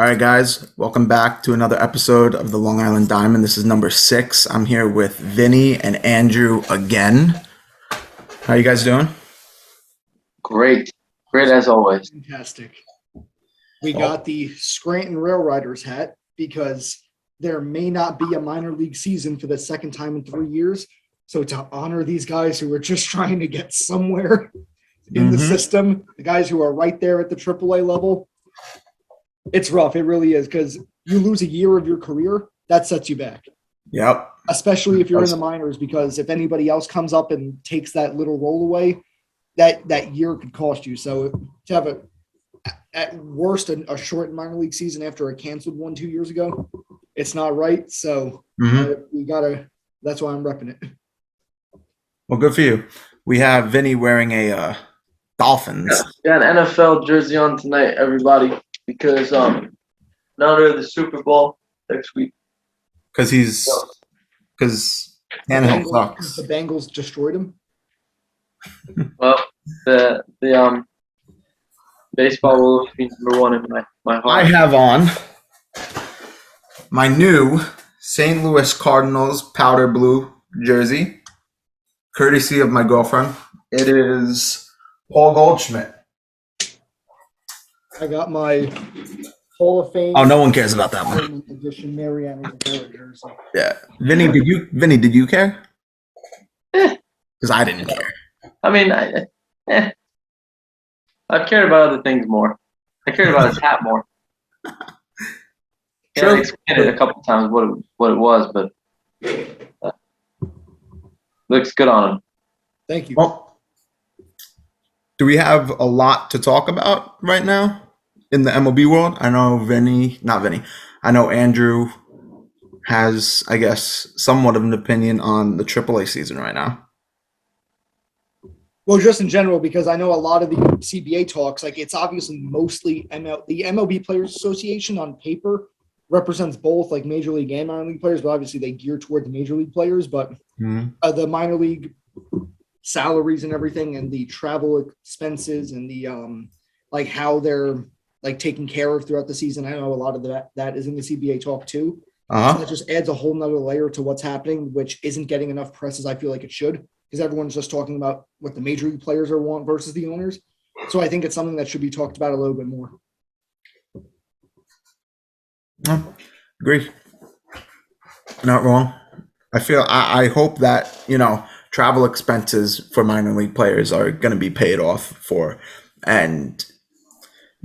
All right, guys, welcome back to another episode of the Long Island Diamond. This is number 6. I'm here with Vinny and Andrew again. How you guys doing? Great. Great as always. Fantastic. We got the Scranton Rail Riders hat because there may not be a minor league season for the second time in 3 years. So to honor these guys who are just trying to get somewhere in the system, the guys who are right there at the AAA level, it's rough. It really is, because you lose a year of your career, that sets you back. Yep. Especially if you're in the minors, because if anybody else comes up and takes that little roll away, that year could cost you. So to have at worst a short minor league season after a canceled one 2 years ago, it's not right. So we gotta. That's why I'm repping it. Well, good for you. We have Vinny wearing a Dolphins. Got an NFL jersey on tonight, everybody, because in honor of the Super Bowl next week. Because Tannehill sucks. The Bengals destroyed him. Well, the baseball will always be number one in my heart. I have on my new St. Louis Cardinals powder blue jersey, courtesy of my girlfriend. It is Paul Goldschmidt. I got my Hall of Fame. Oh, no one cares about that one. Edition Mariana Rivera jersey. Yeah, Vinny, did you care? Because I didn't care. I mean, I've cared about other things more. I cared about his hat more. True. I explained it a couple times what it was, but looks good on him. Thank you. Well, do we have a lot to talk about right now in the MLB world? I know I know Andrew has, I guess, somewhat of an opinion on the AAA season right now. Well, just in general, because I know a lot of the CBA talks, like it's obviously mostly the MLB Players Association on paper represents both like major league and minor league players, but obviously they gear toward the major league players. But the minor league salaries and everything, and the travel expenses, and the like how they're like taken care of throughout the season. I know a lot of that is in the CBA talk too. So that just adds a whole nother layer to what's happening, which isn't getting enough press as I feel like it should, because everyone's just talking about what the major league players are want versus the owners. So I think it's something that should be talked about a little bit more. Agree. Not wrong. I hope that, travel expenses for minor league players are going to be paid off for, and,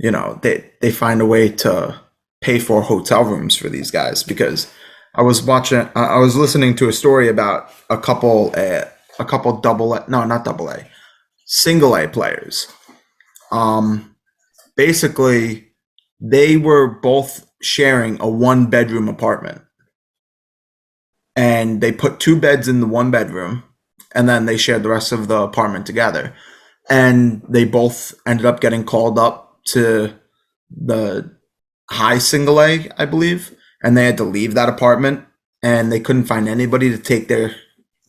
they find a way to pay for hotel rooms for these guys, because I was listening to a story about a couple single A players. Basically they were both sharing a 1-bedroom apartment, and they put 2 beds in the 1 bedroom, and then they shared the rest of the apartment together, and they both ended up getting called up to the high single A, I believe, and they had to leave that apartment, and they couldn't find anybody to take their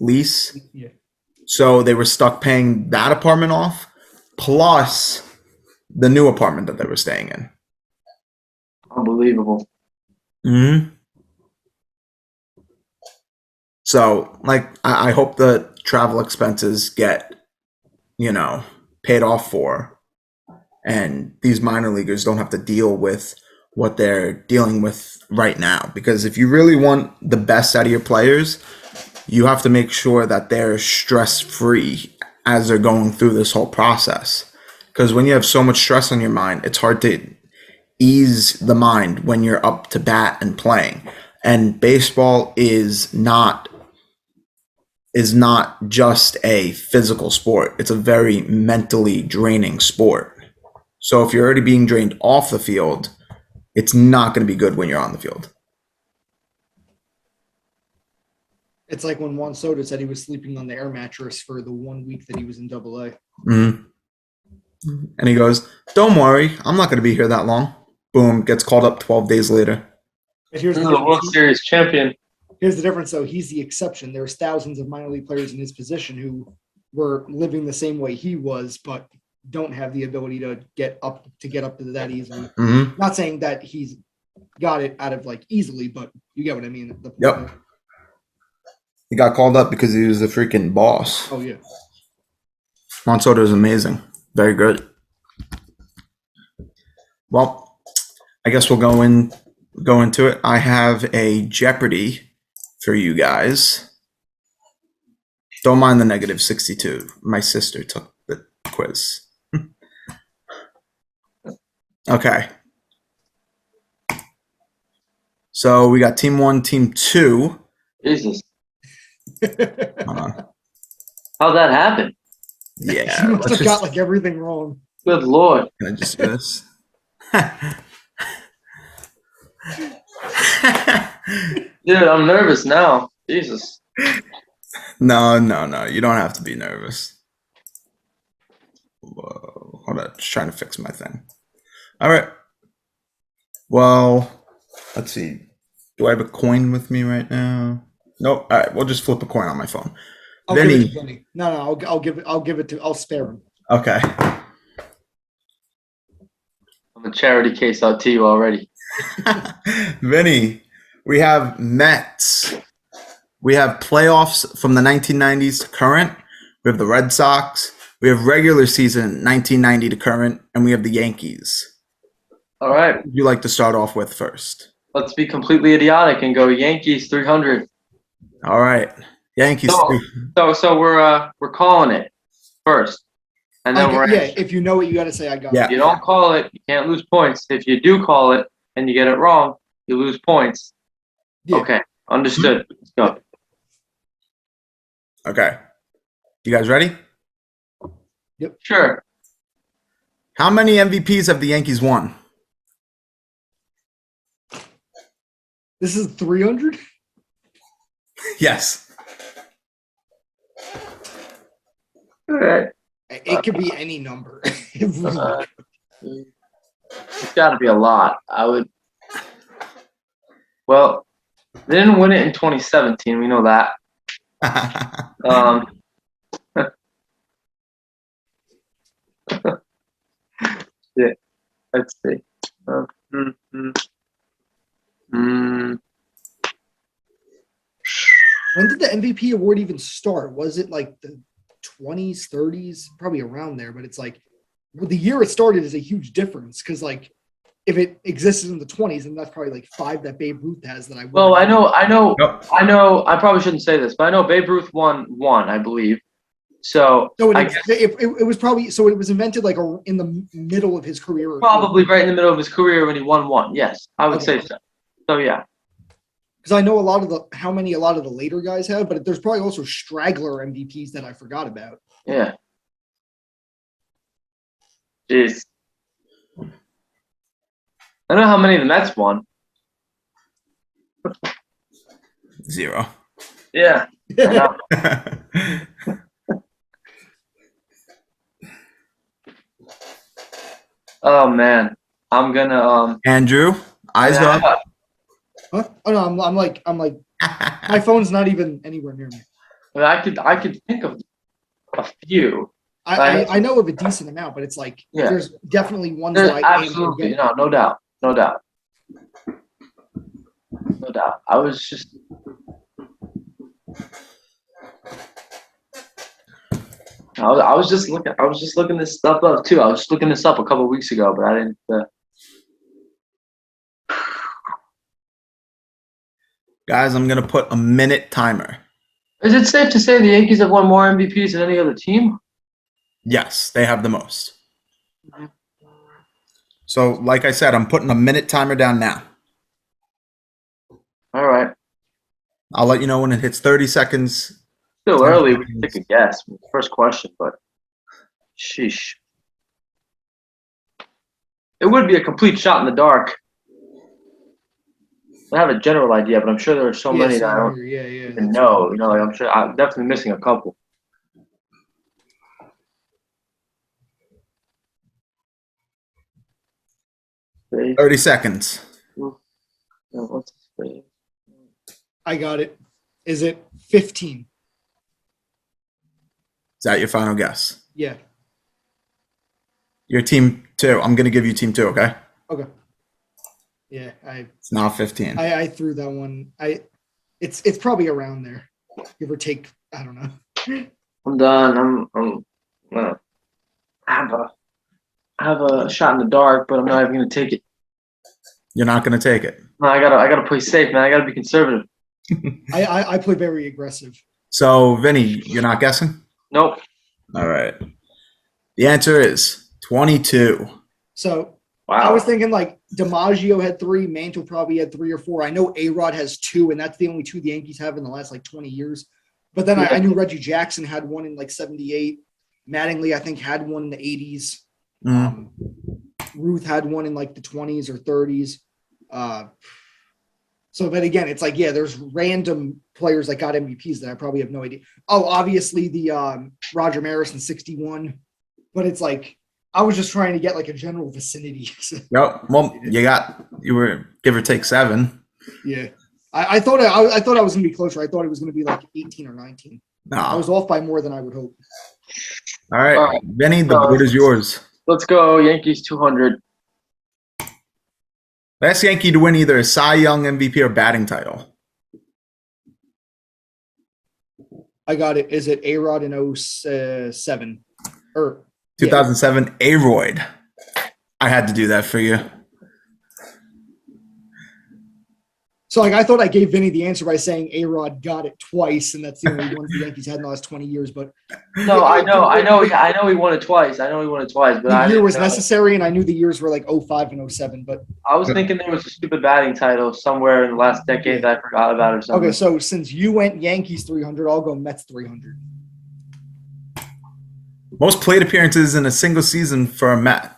lease. Yeah. So they were stuck paying that apartment off, plus the new apartment that they were staying in. Unbelievable. So, I hope the travel expenses get, paid off for, and these minor leaguers don't have to deal with what they're dealing with right now. Because if you really want the best out of your players, you have to make sure that they're stress-free as they're going through this whole process. Because when you have so much stress on your mind, it's hard to ease the mind when you're up to bat and playing. And baseball is not just a physical sport. It's a very mentally draining sport. So if you're already being drained off the field, it's not going to be good when you're on the field. It's like when Juan Soto said he was sleeping on the air mattress for the 1 week that he was in AA. And he goes, "Don't worry, I'm not going to be here that long." Boom, gets called up 12 days later. But here's This is the World Series champion. Here's the difference, though. He's the exception. There's thousands of minor league players in his position who were living the same way he was, but don't have the ability to get up to that easily. Not saying that he's got it out of like easily, but you get what I mean. The point Yep. there. He got called up because he was the freaking boss. Oh yeah. Juan Soto is amazing. Very good. Well, I guess we'll go into it. I have a Jeopardy for you guys. Don't mind the negative 62. My sister took the quiz. Okay. So we got team 1, team 2. Jesus. Hold on. How'd that happen? Yeah. She must Let's have got just, like everything wrong. Good Lord. can I just do this? Dude, I'm nervous now. Jesus. No. You don't have to be nervous. Whoa. Hold on. Just trying to fix my thing. All right. Well, let's see. Do I have a coin with me right now? Nope. All right. We'll just flip a coin on my phone. I'll give it Vinny. to Vinny. No, I'll give it. I'll give it to. I'll spare him. Okay. I'm a charity case out to you already. Vinny, we have Mets. We have playoffs from the 1990s to current. We have the Red Sox. We have regular season 1990 to current, and we have the Yankees. All right. What would you like to start off with first? Let's be completely idiotic and go Yankees 300. All right, Yankees. So we're calling it first, and then we're Yeah, answering. if you know what you got to say, I got Yeah. If you don't call it, you can't lose points. If you do call it and you get it wrong, you lose points. Yeah. Okay, understood. Let's go. Okay. You guys ready? Sure. How many MVPs have the Yankees won? This is 300. Yes. All right. It could be any number. It really Uh, It's got to be a lot. I would. Well, they didn't win it in 2017. We know that. Yeah. Let's see. Mm, mm, mm. When did the MVP award even start? Was it like the 20s, 30s? Probably around there, but it's like the year it started is a huge difference because like if it existed in the 20s, then that's probably like 5 that Babe Ruth has that I wouldn't Well, I know. Nope. I know. I probably shouldn't say this, but I know Babe Ruth won one, I believe. So So I it, guess it was probably so it was invented like in the middle of his career. probably right in the middle of his career when he won one. Yes, I would say so. So yeah. Because I know a lot of a lot of the later guys have, but there's probably also straggler MVPs that I forgot about. Yeah. Jeez. I know how many the Mets won. 0. Yeah. I know. Oh man. I'm gonna Andrew, eyes up. Huh? Oh no, I'm like my phone's not even anywhere near me. I could think of a few. I know of a decent amount, but it's like Yeah. there's definitely ones There's that I aim to absolutely get. no doubt. No doubt. No doubt. I was just I was just looking this stuff up too. I was just looking this up a couple of weeks ago, but I didn't. Guys, I'm going to put a minute timer. Is it safe to say the Yankees have won more MVPs than any other team? Yes, they have the most. So, like I said, I'm putting a minute timer down now. All right. I'll let you know when it hits 30 seconds. Still early. We can take a guess. First question, but sheesh. It would be a complete shot in the dark. I have a general idea, but I'm sure there are so many that I don't even know. You know, like I'm sure I'm definitely missing a couple. Space. 30 seconds. What's the space? I got it. Is it 15? Is that your final guess? Yeah. Your team 2. I'm going to give you team 2, okay? Okay. Yeah, It's not 15. I threw that one. It's probably around there, give or take. I don't know. I'm done. I have a shot in the dark, but I'm not even gonna take it. You're not going to take it. No, I gotta play safe, man. I gotta be conservative. I play very aggressive. So, Vinny, you're not guessing? Nope. All right. The answer is 22. So Wow. I was thinking like DiMaggio had 3, Mantle probably had 3 or 4. I know A-Rod has 2, and that's the only 2 the Yankees have in the last like 20 years. But then I knew Reggie Jackson had 1 in like 78. Mattingly, I think, had 1 in the 80s. Ruth had 1 in like the 20s or 30s. So, but again, it's like, yeah, there's random players that got MVPs that I probably have no idea. Oh, obviously the Roger Maris in 61. But it's like, I was just trying to get like a general vicinity. Yep. Well, you were give or take 7. Yeah. I thought I was going to be closer. I thought it was going to be like 18 or 19. No. I was off by more than I would hope. All right. Vinny, the board is yours. Let's go Yankees 200. Last Yankee to win either a Cy Young MVP or batting title. I got it. Is it A-Rod in 07? Or 2007, Aroyd. I had to do that for you. So, like, I thought I gave Vinny the answer by saying A-Rod got it twice, and that's the only one the Yankees had in the last 20 years. But no, I know he won it twice. But the year was necessary, and I knew the years were like 05 and 07. But I was thinking there was a stupid batting title somewhere in the last decade that I forgot about or something. Okay, so since you went Yankees 300, I'll go Mets 300. Most plate appearances in a single season for a Met.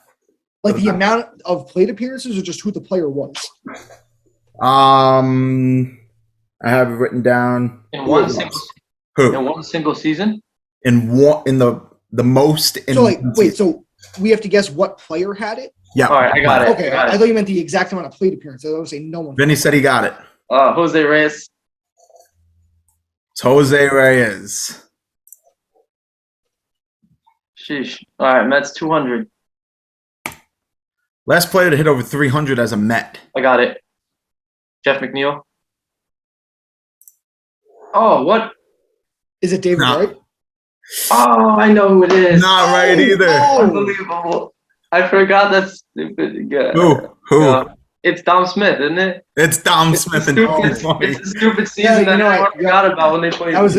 Like the amount of plate appearances, or just who the player was? I have it written down. In one single season? In the most in So like wait, so we have to guess what player had it? Yeah. All right, I got it. Okay, I thought you meant the exact amount of plate appearances. I was saying no one. Vinny said he got it. Jose Reyes. It's Jose Reyes. Sheesh. All right, Mets 200. Last player to hit over 300 as a Met. I got it. Jeff McNeil. Oh, what? Is it David No. Wright? Oh, I know who it is. Not right either. Unbelievable. I forgot that stupid guy. Who? It's Dom Smith, isn't it? It's Dom Smith and It's a stupid season that I forgot about when they played. That was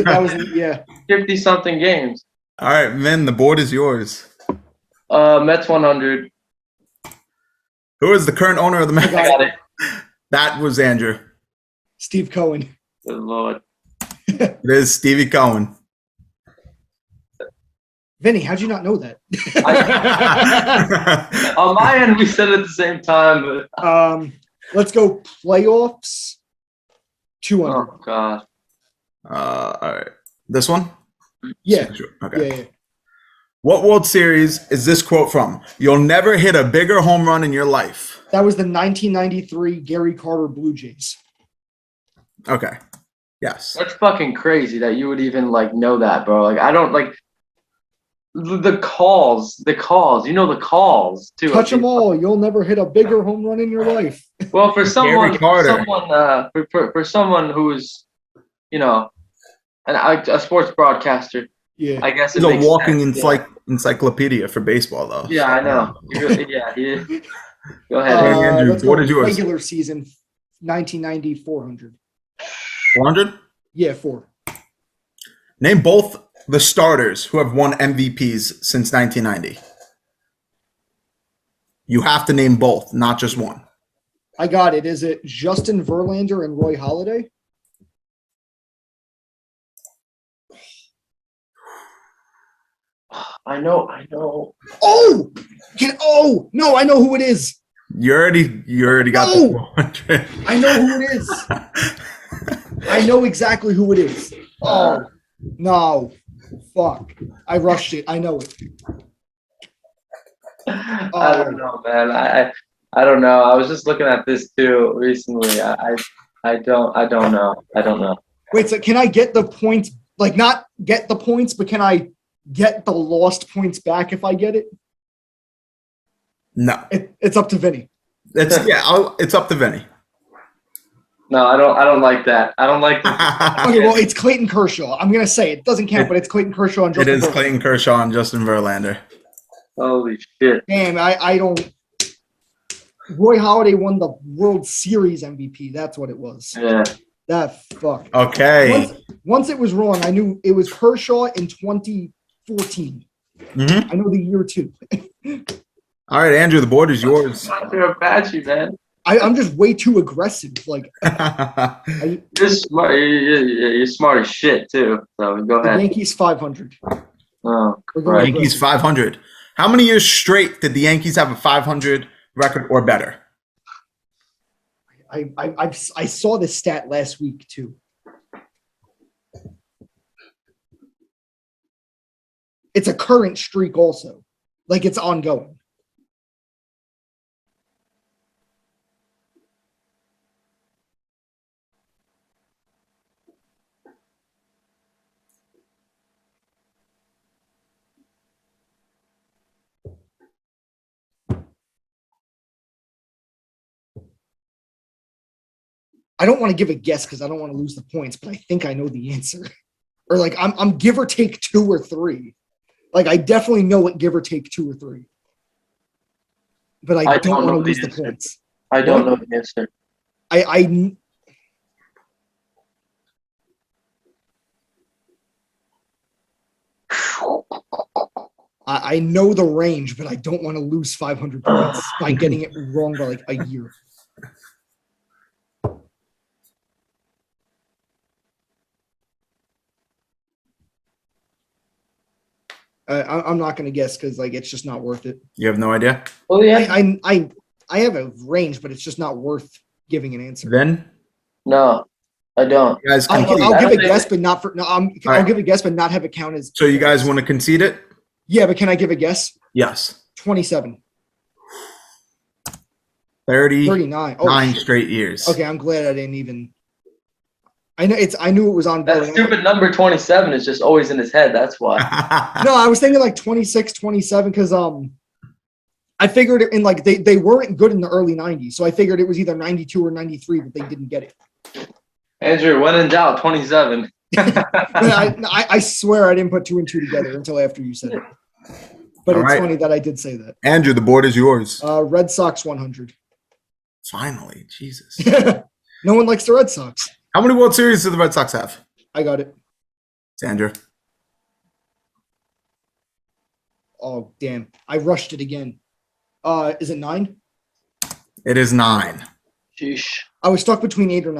yeah. 50-something games. All right, Vin, the board is yours. Mets 100. Who is the current owner of the Mets? I got it. That was Andrew. Steve Cohen. Good Lord. It is Stevie Cohen. Vinny, how'd you not know that? On my end, we said it at the same time, but let's go playoffs. 200. oh god. All right. This one? Yeah. Okay. Yeah. What World Series is this quote from? You'll never hit a bigger home run in your life. That was the 1993 Gary Carter Blue Jays. Okay. Yes. That's fucking crazy that you would even know that, bro. I don't the calls, you know, the calls too. Touch them all. You'll never hit a bigger home run in your life. Well, for someone who's, you know, a sports broadcaster, Yeah. I guess He's a walking encyclopedia for baseball, though. Yeah, I know. Yeah. Go ahead. Andrew, Let's go what is yours? regular season, 1990, 400. 400? Yeah, 4. Name both the starters who have won MVPs since 1990. You have to name both, not just one. I got it. Is it Justin Verlander and Roy Halladay? I know. Oh! No, I know who it is. You already got the 400. I know who it is. I know exactly who it is. Oh, no. Fuck. I rushed it. I know it. I don't know, man. I don't know. I was just looking at this too recently. I don't know. Wait, so can I get the points? Like, not get the points, but can I get the lost points back if I get it? No. It's up to Vinny. It's up to Vinny. No, I don't like that. I don't like that. Okay, well, it's Clayton Kershaw. I'm gonna say it doesn't count, but it's Clayton Kershaw and It Justin is Verlander. Clayton Kershaw and Justin Verlander. Holy shit. Damn, I don't. Roy Halladay won the World Series MVP. That's what it was. Yeah. That fuck. Okay. Once it was wrong, I knew it was Kershaw in 2014. Mm-hmm. I know the year too. All right, Andrew, the board is yours. You're a Apache, man. I'm just way too aggressive. Like You're smart. You're smart as shit too. So go the ahead. Yankees 500. Oh, We're going right. Yankees 500. How many years straight did the Yankees have a 500 record or better? I saw this stat last week too. It's a current streak also. Like it's ongoing. I don't want to give a guess because I don't want to lose the points, but I think I know the answer. Or like I'm give or take 2 or 3. Like I definitely know what give or take 2 or 3. But I don't want to lose the points. I don't know the answer. I know the range, but I don't want to lose 500 points by getting it wrong by like a year. I'm not going to guess because like it's just not worth it. You have no idea? Well, yeah. I have a range, but it's just not worth giving an answer. Then No, I don't. you guys I'll concede. give a guess, but not for no. I'll right. give a guess, but not have it count as. So you guys want to concede it? Yeah, but can I give a guess? Yes. 27. 39 Oh, straight years. okay, I'm glad I didn't even. I knew it was on. That stupid number 27 is just always in his head. That's why. No, I was thinking like 26, 27 because I figured it in like they weren't good in the early 90s, so I figured it was either 92 or 93 that they didn't get it. Andrew, when in doubt, 27. I swear I didn't put 2 and 2 together until after you said it. But All it's right. funny that I did say that. Andrew, the board is yours. Red Sox 100. Finally, Jesus. No one likes the Red Sox. How many World Series do the Red Sox have? I got it. It's Andrew. Oh, damn. I rushed it again. Is it 9? It is 9. Sheesh. I was stuck between 8 or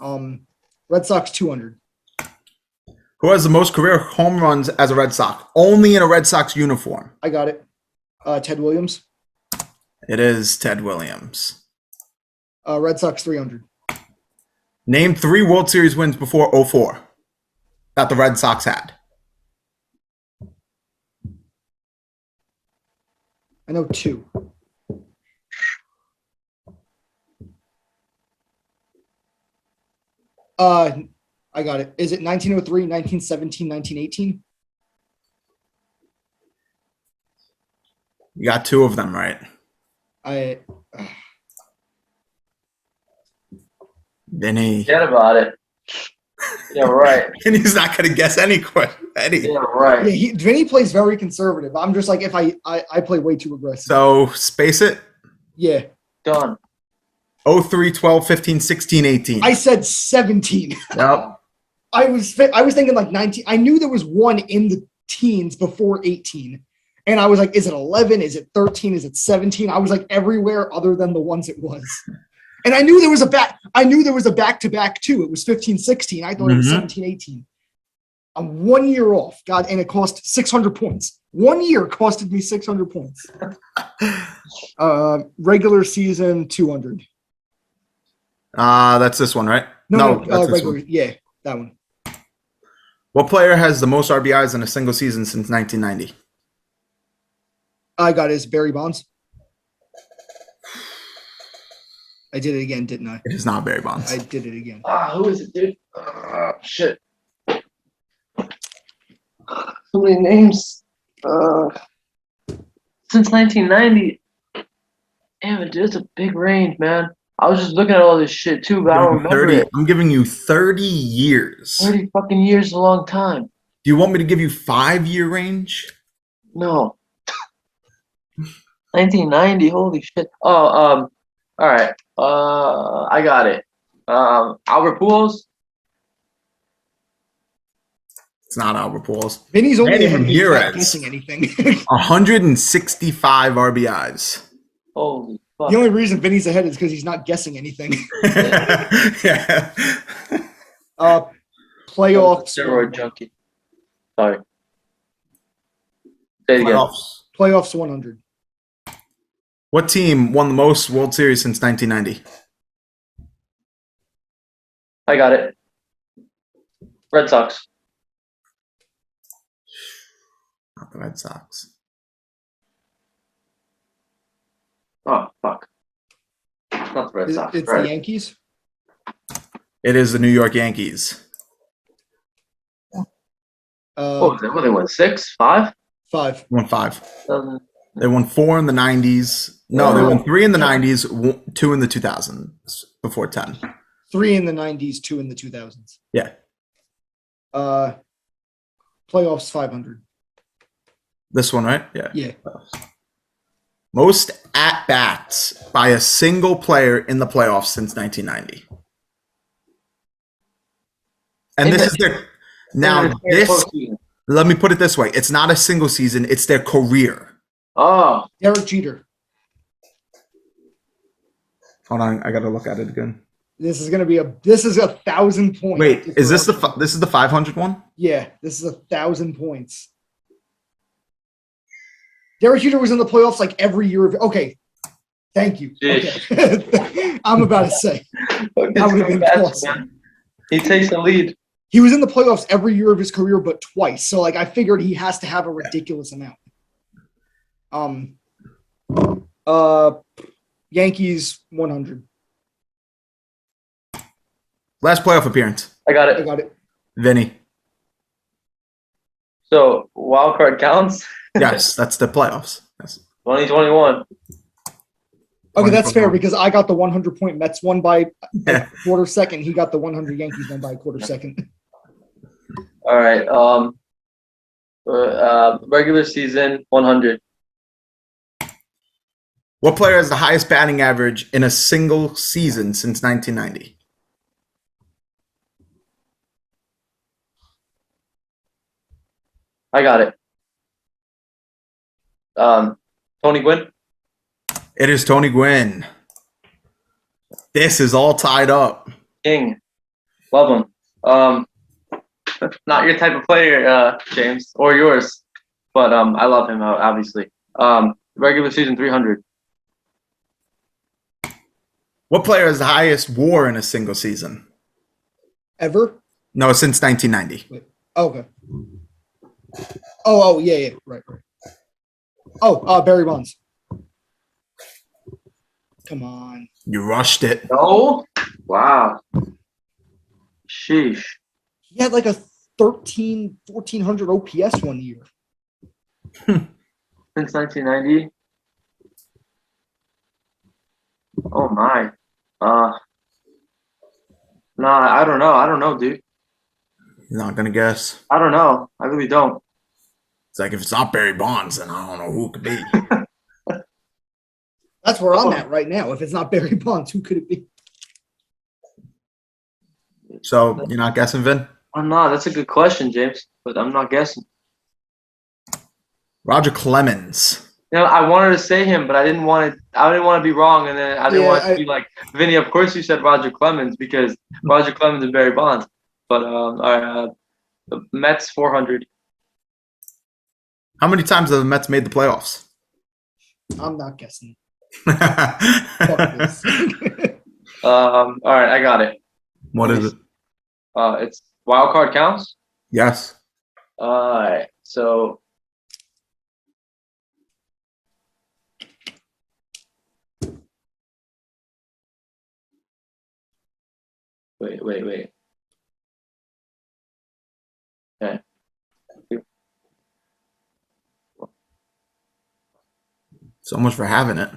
9. Red Sox 200. Who has the most career home runs as a Red Sox? Only in a Red Sox uniform. I got it. Ted Williams. It is Ted Williams. Red Sox 300. Name 3 World Series wins before 04 that the Red Sox had. I know 2. I got it. Is it 1903, 1917, 1918? You got 2 of them right. Vinny. Forget about it. Yeah, right. Vinny's not going to guess any question. Yeah, right. Yeah, Vinny plays very conservative. I'm just like, if I play way too aggressive. So space it. Yeah. Done. 03, 12, 15, 16, 18. I said 17. Yep. I was thinking like 19. I knew there was one in the teens before 18. And I was like, is it 11? Is it 13? Is it 17? I was like everywhere other than the ones it was. And I knew there was a back-to-back too. It was 15, 16. I thought it was 17, 18. I'm 1 year off. God, and it cost 600 points. 1 year costed me 600 points. Regular season 200. That's this one, right? No, that's this regular. one. Yeah, that one. What player has the most RBIs in a single season since 1990? I got it. It's Barry Bonds. I did it again, didn't I? It is not Barry Bonds. I did it again. Who is it, dude? Shit. So many names. Since 1990. Damn it, dude, it's a big range, man. I was just looking at all this shit too, but I don't remember 30. it. I'm giving you 30 years. 30 fucking years is a long time. Do you want me to give you 5-year range? No. 1990, holy shit. Oh, all right. I got it. Albert Pujols. It's not Albert Pujols. Vinny's only Manny ahead because he's not Ramirez. guessing anything. 165 RBIs. Holy fuck. The only reason Vinny's ahead is because he's not guessing anything. Yeah. Playoffs. Steroid junkie. Sorry. Say it again. Playoffs 100. What team won the most World Series since 1990? I got it. Red Sox. Not the Red Sox. Oh, fuck. It's not the Red Sox. It's right. the Yankees. It is the New York Yankees. What they won? 6? 5? 5. Won 5. Um, They won 4 in the 90s. No, they won 3 in the 90s, 2 in the 2000s, before 10. 3 in the 90s, 2 in the 2000s. Yeah. Playoffs 500. This one, right? Yeah. Yeah. Most at-bats by a single player in the playoffs since 1990. And this is their... Now, this... Let me put it this way. It's not a single season. It's their career. Oh. Derek Jeter. Hold on. I got to look at it again. This is 1,000 points. Wait, is this this is the 500 one? Yeah, this is 1,000 points. Derek Jeter was in the playoffs like every year. Okay, thank you. Okay. I'm about to say. I would have been awesome. He takes the lead. He was in the playoffs every year of his career, but twice. So, like, I figured he has to have a ridiculous amount. Yankees 100. Last playoff appearance. I got I it. got it. Vinny. So wild card counts. Yes, that's the playoffs. Yes. 2021. Okay, that's fair because I got the 100-point Mets one by a quarter second. He got the 100 Yankees one by a quarter second. All right. Regular season 100. What player has the highest batting average in a single season since 1990? I got it. Tony Gwynn. It is Tony Gwynn. This is all tied up. King. Love him. Not your type of player, James, or yours, but I love him obviously. Regular season 300. What player has the highest WAR in a single season? Ever? No, since 1990. Wait. Okay. Oh, yeah. Right. Oh, Barry Bonds. Come on. You rushed it. No. Wow. Sheesh. He had like a 1,400 OPS one year. Since 1990. Oh my. Nah, I don't know. I don't know, dude. You're not gonna guess. I don't know. I really don't. It's like if it's not Barry Bonds, then I don't know who it could be. That's where I'm at right now. If it's not Barry Bonds, who could it be? So you're not guessing, Vin? I'm not. That's a good question, James, but I'm not guessing. Roger Clemens. You know, I wanted to say him, but I didn't want to be wrong, and then I didn't want it to be like Vinny. Of course, you said Roger Clemens because Roger Clemens and Barry Bonds. But the Mets 400. How many times have the Mets made the playoffs? I'm not guessing. Fuck this. All right, I got it. What is it? It's wild card counts. Yes. All right, so. Wait. Okay. So much for having it.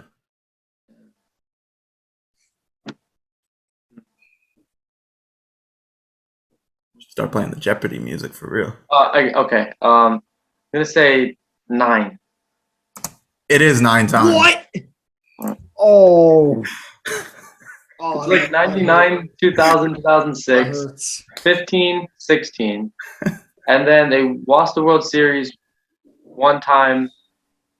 Start playing the Jeopardy music for real. Okay. I'm gonna say 9. It is 9 times. What? Oh. It's like 99, 2000, 2006, Hurts. 15, 16. And then they lost the World Series one time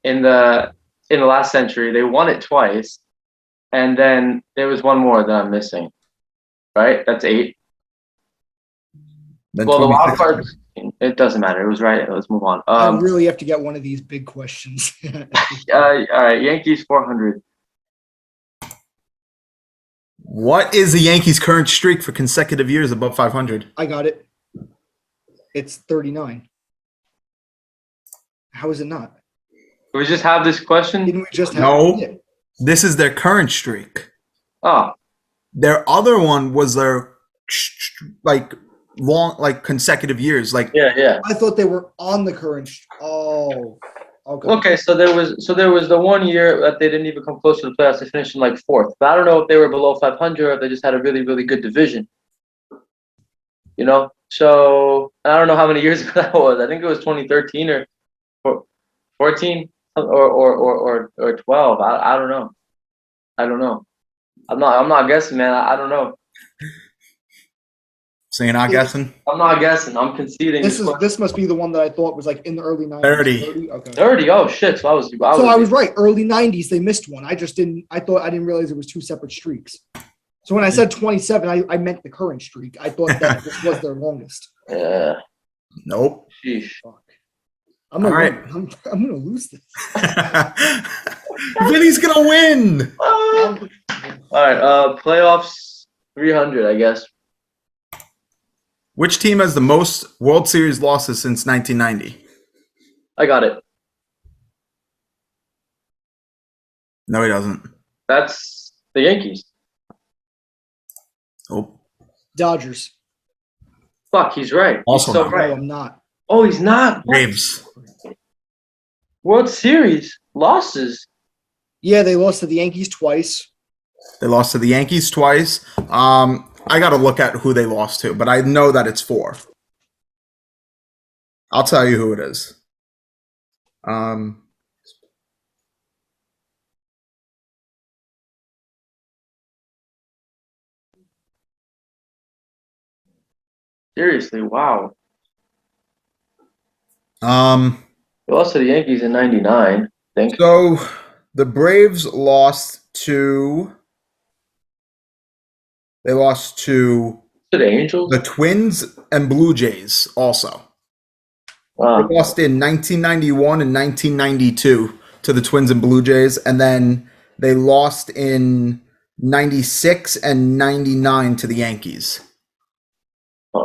in the last century. They won it twice. And then there was one more that I'm missing. Right? That's 8. Then Well, the wild 2016. card, it doesn't matter. It was right. Let's move on. I really have to get one of these big questions. All right, Yankees 400. What is the Yankees' current streak for consecutive years above 500? I got it. It's 39. How is it not? Do we just have this question? Didn't we just have No. it? This is their current streak. Oh, Their other one was their long consecutive years. yeah. I thought they were on the current. Oh, okay. Okay, so there was the one year that they didn't even come close to the playoffs. They finished in like 4th. But I don't know if they were below 500 or if they just had a really, really good division. You know? So I don't know how many years ago that was. I think it was 2013 or 14 or 12. I don't know. I'm not guessing, man. I don't know. So you're not guessing? I'm not guessing. I'm conceding. This must be the one that I thought was like in the early 90s. 30. Okay. 30. Oh shit! So I was right. Early 90s, they missed one. I didn't realize it was 2 separate streaks. So when I said 27, I meant the current streak. I thought that this was their longest. Yeah. Nope. Sheesh. Fuck. I'm gonna All right. I'm gonna lose this. Vinny's gonna win. All right. Playoffs 300, I guess. Which team has the most World Series losses since 1990? I got it. No, he doesn't. That's the Yankees. Oh, Dodgers. Fuck, he's right. Also he's so not. right. No, I'm not. Oh, he's not. Braves. World Series losses. Yeah, they lost to the Yankees twice. They lost to the Yankees twice. I got to look at who they lost to, but I know that it's 4. I'll tell you who it is. Seriously, wow. They lost to the Yankees in '99. I think. So the Braves lost to. They lost to the Angels, the Twins, and Blue Jays also. Wow. They lost in 1991 and 1992 to the Twins and Blue Jays, and then they lost in 96 and 99 to the Yankees.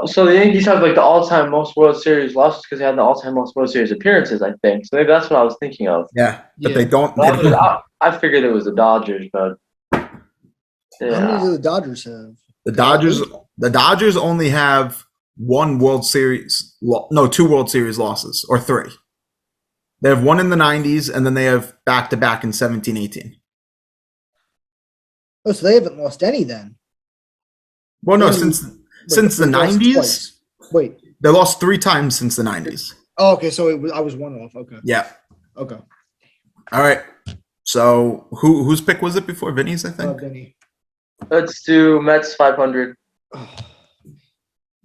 So the Yankees have like the all-time most World Series losses because they had the all-time most World Series appearances, I think. So maybe that's what I was thinking of. Yeah, but they don't. I figured it was the Dodgers, but yeah. How many do the Dodgers have? The Dodgers only have 1 World Series. No, 2 World Series losses, or 3. They have 1 in the 90s, and then they have back-to-back in 17-18. Oh, so they haven't lost any then? Well, no, since the 90s. Wait. They lost 3 times since the 90s. Oh, okay, so I was 1 off. Okay. Yeah. Okay. All right. So whose pick was it before Vinny's, I think? Vinny. Let's do Mets 500.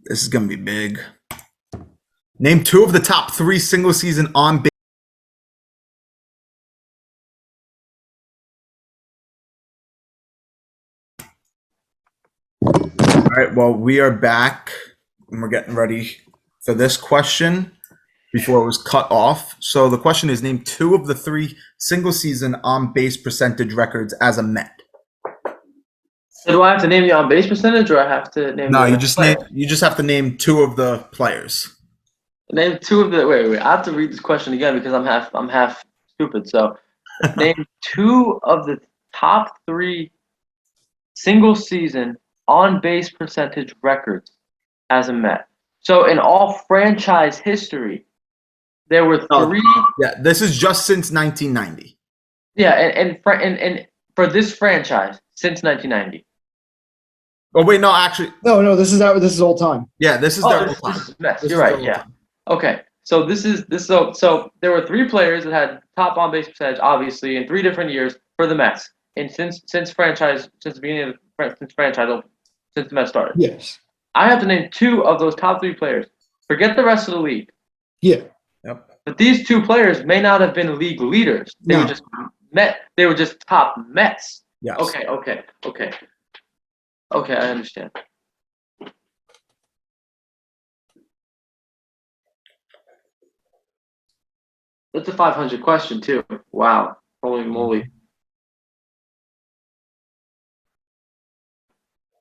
This is going to be big. Name 2 of the top 3 single-season on-base. All right, well, we are back, and we're getting ready for this question before it was cut off. So the question is, name 2 of the 3 single-season on-base percentage records as a Met. So do I have to name the on-base percentage, or I have to name? No, you just have to name 2 of the players. Name 2 of the. Wait. I have to read this question again because I'm half stupid. So, name 2 of the top 3 single-season on-base percentage records as a Met. So in all franchise history, there were 3. Yeah, this is just since 1990. Yeah, and for this franchise since 1990. Oh wait, no, actually, No, this is all time. yeah, this is Oh, their this all time. is Mets. This You're is their right. all Yeah. time. Okay. So so there were 3 players that had top on base percentage, obviously, in 3 different years for the Mets, and since the beginning of since since the Mets started. Yes. I have to name 2 of those top 3 players. Forget the rest of the league. Yeah. Yep. But these 2 players may not have been league leaders. They No. were just They were just top Mets. Yes. Okay. I understand. That's a 500 question too. Wow. Holy moly.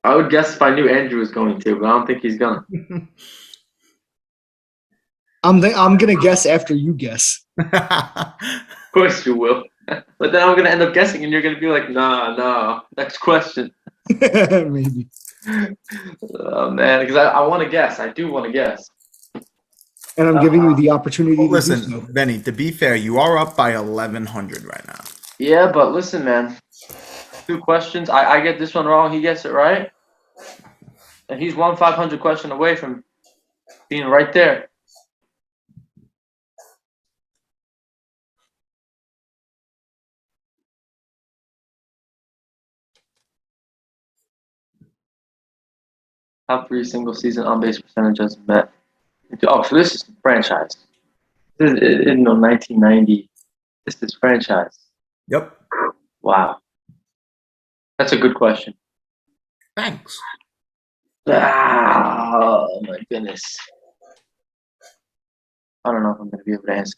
I would guess if I knew Andrew was going to, but I don't think he's gonna. I'm gonna guess after you guess. Of course you will. But then I'm gonna end up guessing, and you're gonna be like, nah. Next question. Maybe. Oh man, because I want to guess. I do want to guess. And I'm giving you the opportunity Well, to do so. listen, Benny, to be fair, you are up by 1,100 right now. Yeah, but listen, man. 2 questions. I get this one wrong. He gets it right, and he's 500 question away from being right there. Top 3 single season on base percentages met. Oh, so this is franchise. This is in 1990. This is franchise. Yep. Wow, that's a good question. Thanks. Oh my goodness. I don't know if I'm gonna be able to answer this.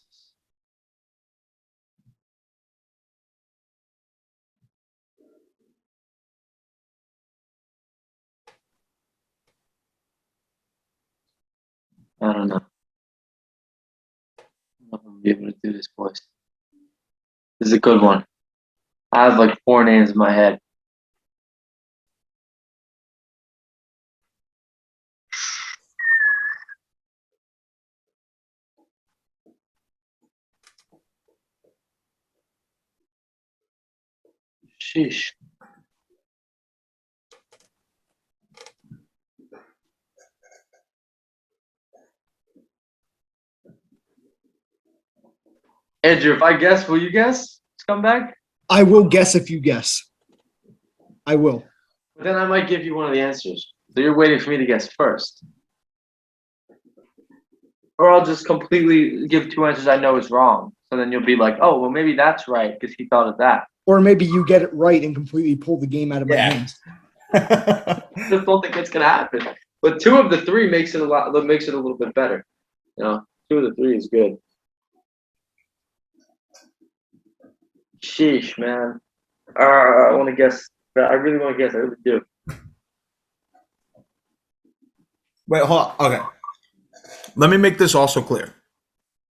I don't know. I don't know if I'm gonna be able to do this, boys. This is a good one. I have like 4 names in my head. Sheesh. Andrew, if I guess, will you guess? Scumbag? I will guess if you guess. I will. But then I might give you one of the answers. So you're waiting for me to guess first. Or I'll just completely give 2 answers I know is wrong. So then you'll be like, oh, well, maybe that's right because he thought of that. Or maybe you get it right and completely pull the game out of my hands. I just don't think it's gonna happen. But 2 of the 3 makes it a little bit better. You know, 2 of the 3 is good. Sheesh, man. I want to guess. I really want to guess. I really do. Wait, hold on. Okay. Let me make this also clear.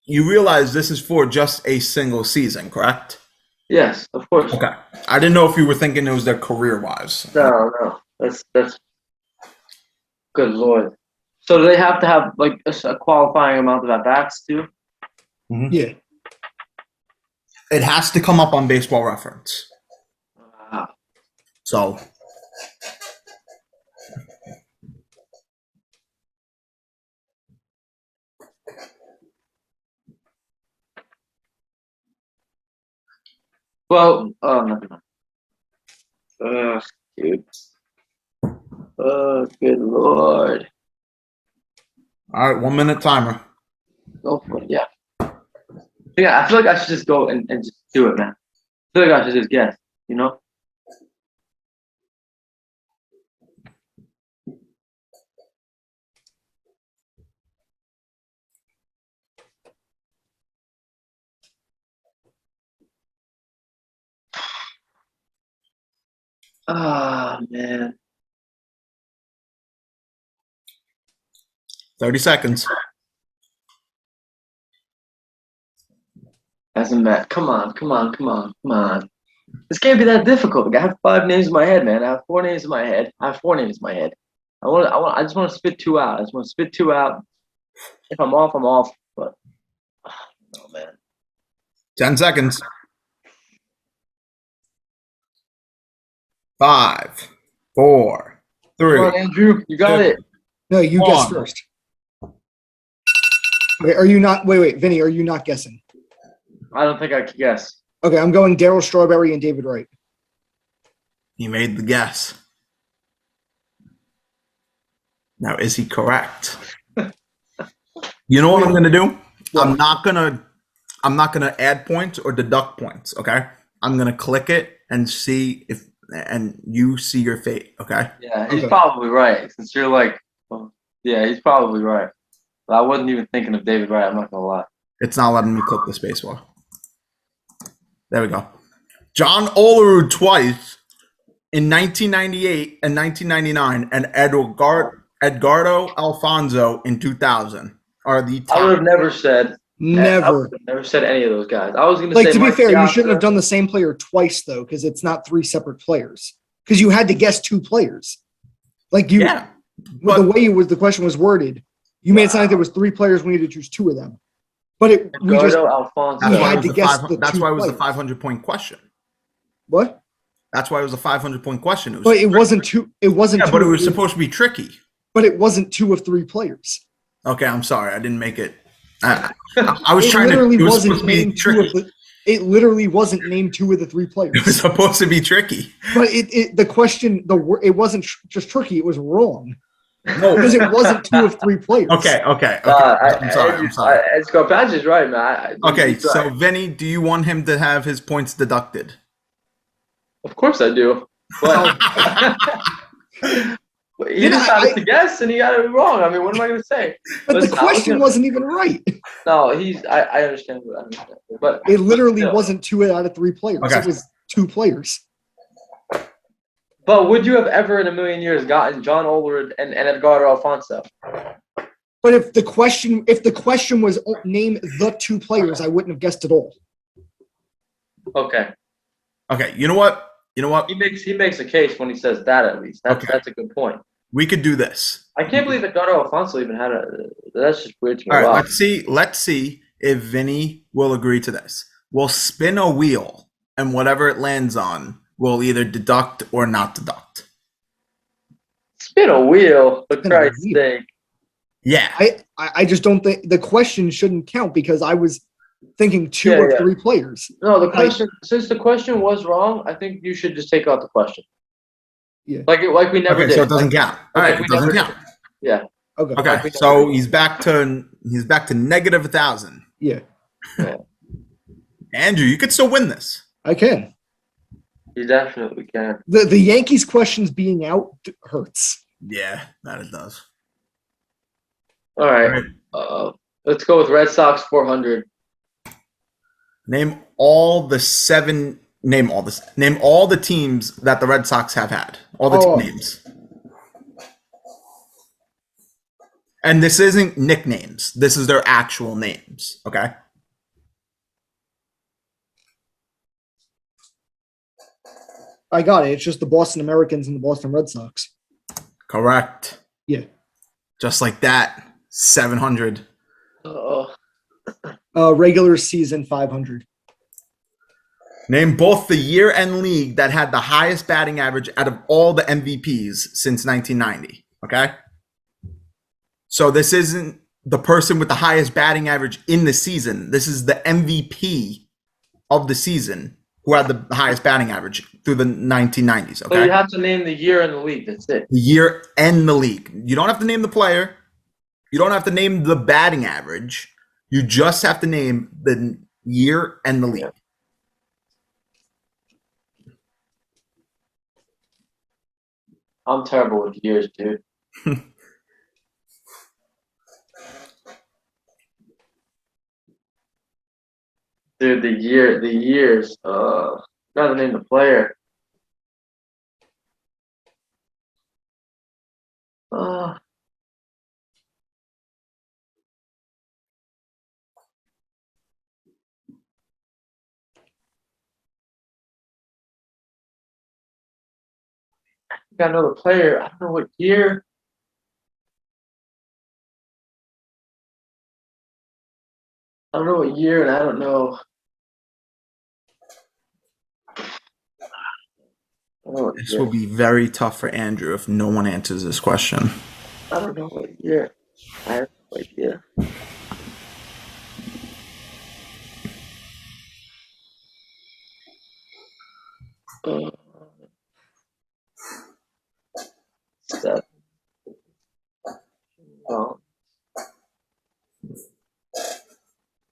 You realize this is for just a single season, correct? Yes, of course. Okay. I didn't know if you were thinking it was their career-wise. No. That's good lord. So do they have to have like a qualifying amount of at bats too? Yeah. It has to come up on Baseball Reference. So, Well, oh never mind. Dude. Oh, good lord. all right, 1 minute timer. Go for it. Yeah. I feel like I should just go and just do it, man. I feel like I should just guess. You know. Ah, man. 30 seconds. Hasn't met. Come on. This can't be that difficult. I have 5 names in my head, man. I have 4 names in my head. I just want to spit 2 out. I just want to spit 2 out. If I'm off, I'm off. But oh man. 10 seconds. 5, 4, 3. Come on, Andrew. You got it. No, you guess One. first. Okay, are you not? Wait, Vinny, are you not guessing? I don't think I could guess. Okay, I'm going Darryl Strawberry and David Wright. He made the guess. Now, is he correct? You know what I'm going to do? What? I'm not gonna add points or deduct points. Okay, I'm gonna click it and see if, and you see your fate. Okay. Yeah, he's Okay. probably right. Since you're like, well, yeah, he's probably right. But I wasn't even thinking of David Wright. I'm not gonna lie. It's not letting me click the space bar. There we go. John Olerud twice in 1998 and 1999, and Edgardo Alfonso in 2000 are the top. I would have never said. I Never. would have never said any of those guys. I was gonna Like, say. to be Mike fair, you Piazza. shouldn't have done the same player twice, though, because it's not 3 separate players. Because you had to guess 2 players. Like, you, Yeah, with the way the question was worded, you made it sound like there was 3 players. We needed to choose 2 of them. But we just Edgardo Alfonso. that's We why had it was to the guess 500 the that's 2 why it was the players. 500-point question. What? That's why it was a 500-point question. But it wasn't 2. It wasn't. Yeah, 2 but it of was 3 supposed to be tricky. But it wasn't 2 of 3 players. Okay, I'm sorry, I didn't make it. I was It trying to. literally It was wasn't supposed to be named 2 of tricky. the. It literally wasn't named 2 of the 3 It was players. supposed to be tricky. But the question, it wasn't just tricky. It was wrong No. because it wasn't 2 of 3 players. Okay. I'm sorry. Scott Patch is right, man. Okay, He's right. so Vinny, do you want him to have his points deducted? Of course I do. But he decided to guess and he got it wrong. I mean, what am I going to say? But Listen, the question wasn't even right. No, I understand. But It literally still. wasn't 2 out of 3 players. Okay. It was 2 players. But would you have ever in a million years gotten John Olerud and Edgardo Alfonso? But if the question was name the 2 players, I wouldn't have guessed at all. Okay. Okay, you know what? He makes a case when he says that, at least. That's a good point. We could do this. I can't believe Edgardo Alfonso even had a. That's just weird to me. All right, Wow. let's see if Vinny will agree to this. We'll spin a wheel, and whatever it lands on, we'll either deduct or not deduct. Spin a wheel, for Spin a Christ's wheel. sake. Yeah. I just don't think the question shouldn't count because I was thinking 2 Yeah, of yeah. 3 players. No, the question. Since the question was wrong, I think you should just take out the question. Yeah. Like we never Okay, did. so it doesn't count. All right, it doesn't count. Yeah. Okay. Okay, so he's back to negative 1,000. Yeah. Andrew, you could still win this. I can. You definitely can. The Yankees questions being out hurts. Yeah, that it does. All right. Let's go with Red Sox 400. Name all the teams that the Red Sox have had. All the team names. And this isn't nicknames. This is their actual names. Okay. I got it. It's just the Boston Americans and the Boston Red Sox. Correct. Yeah. Just like that. 700. Regular season 500. Name both the year-end league that had the highest batting average out of all the MVPs since 1990. Okay? So this isn't the person with the highest batting average in the season. This is the MVP of the season who had the highest batting average through the 1990s. Okay? So you have to name the year in the league. That's it. The year and the league. You don't have to name the player. You don't have to name the batting average. You just have to name the year and the league. I'm terrible with years, dude. Dude, the years. Gotta name the player. I gotta know the player. I don't know what year. I don't know what year, and I don't know. Oh, This yeah. will be very tough for Andrew if no one answers this question. I don't know what year. I have no idea. Uh, 7.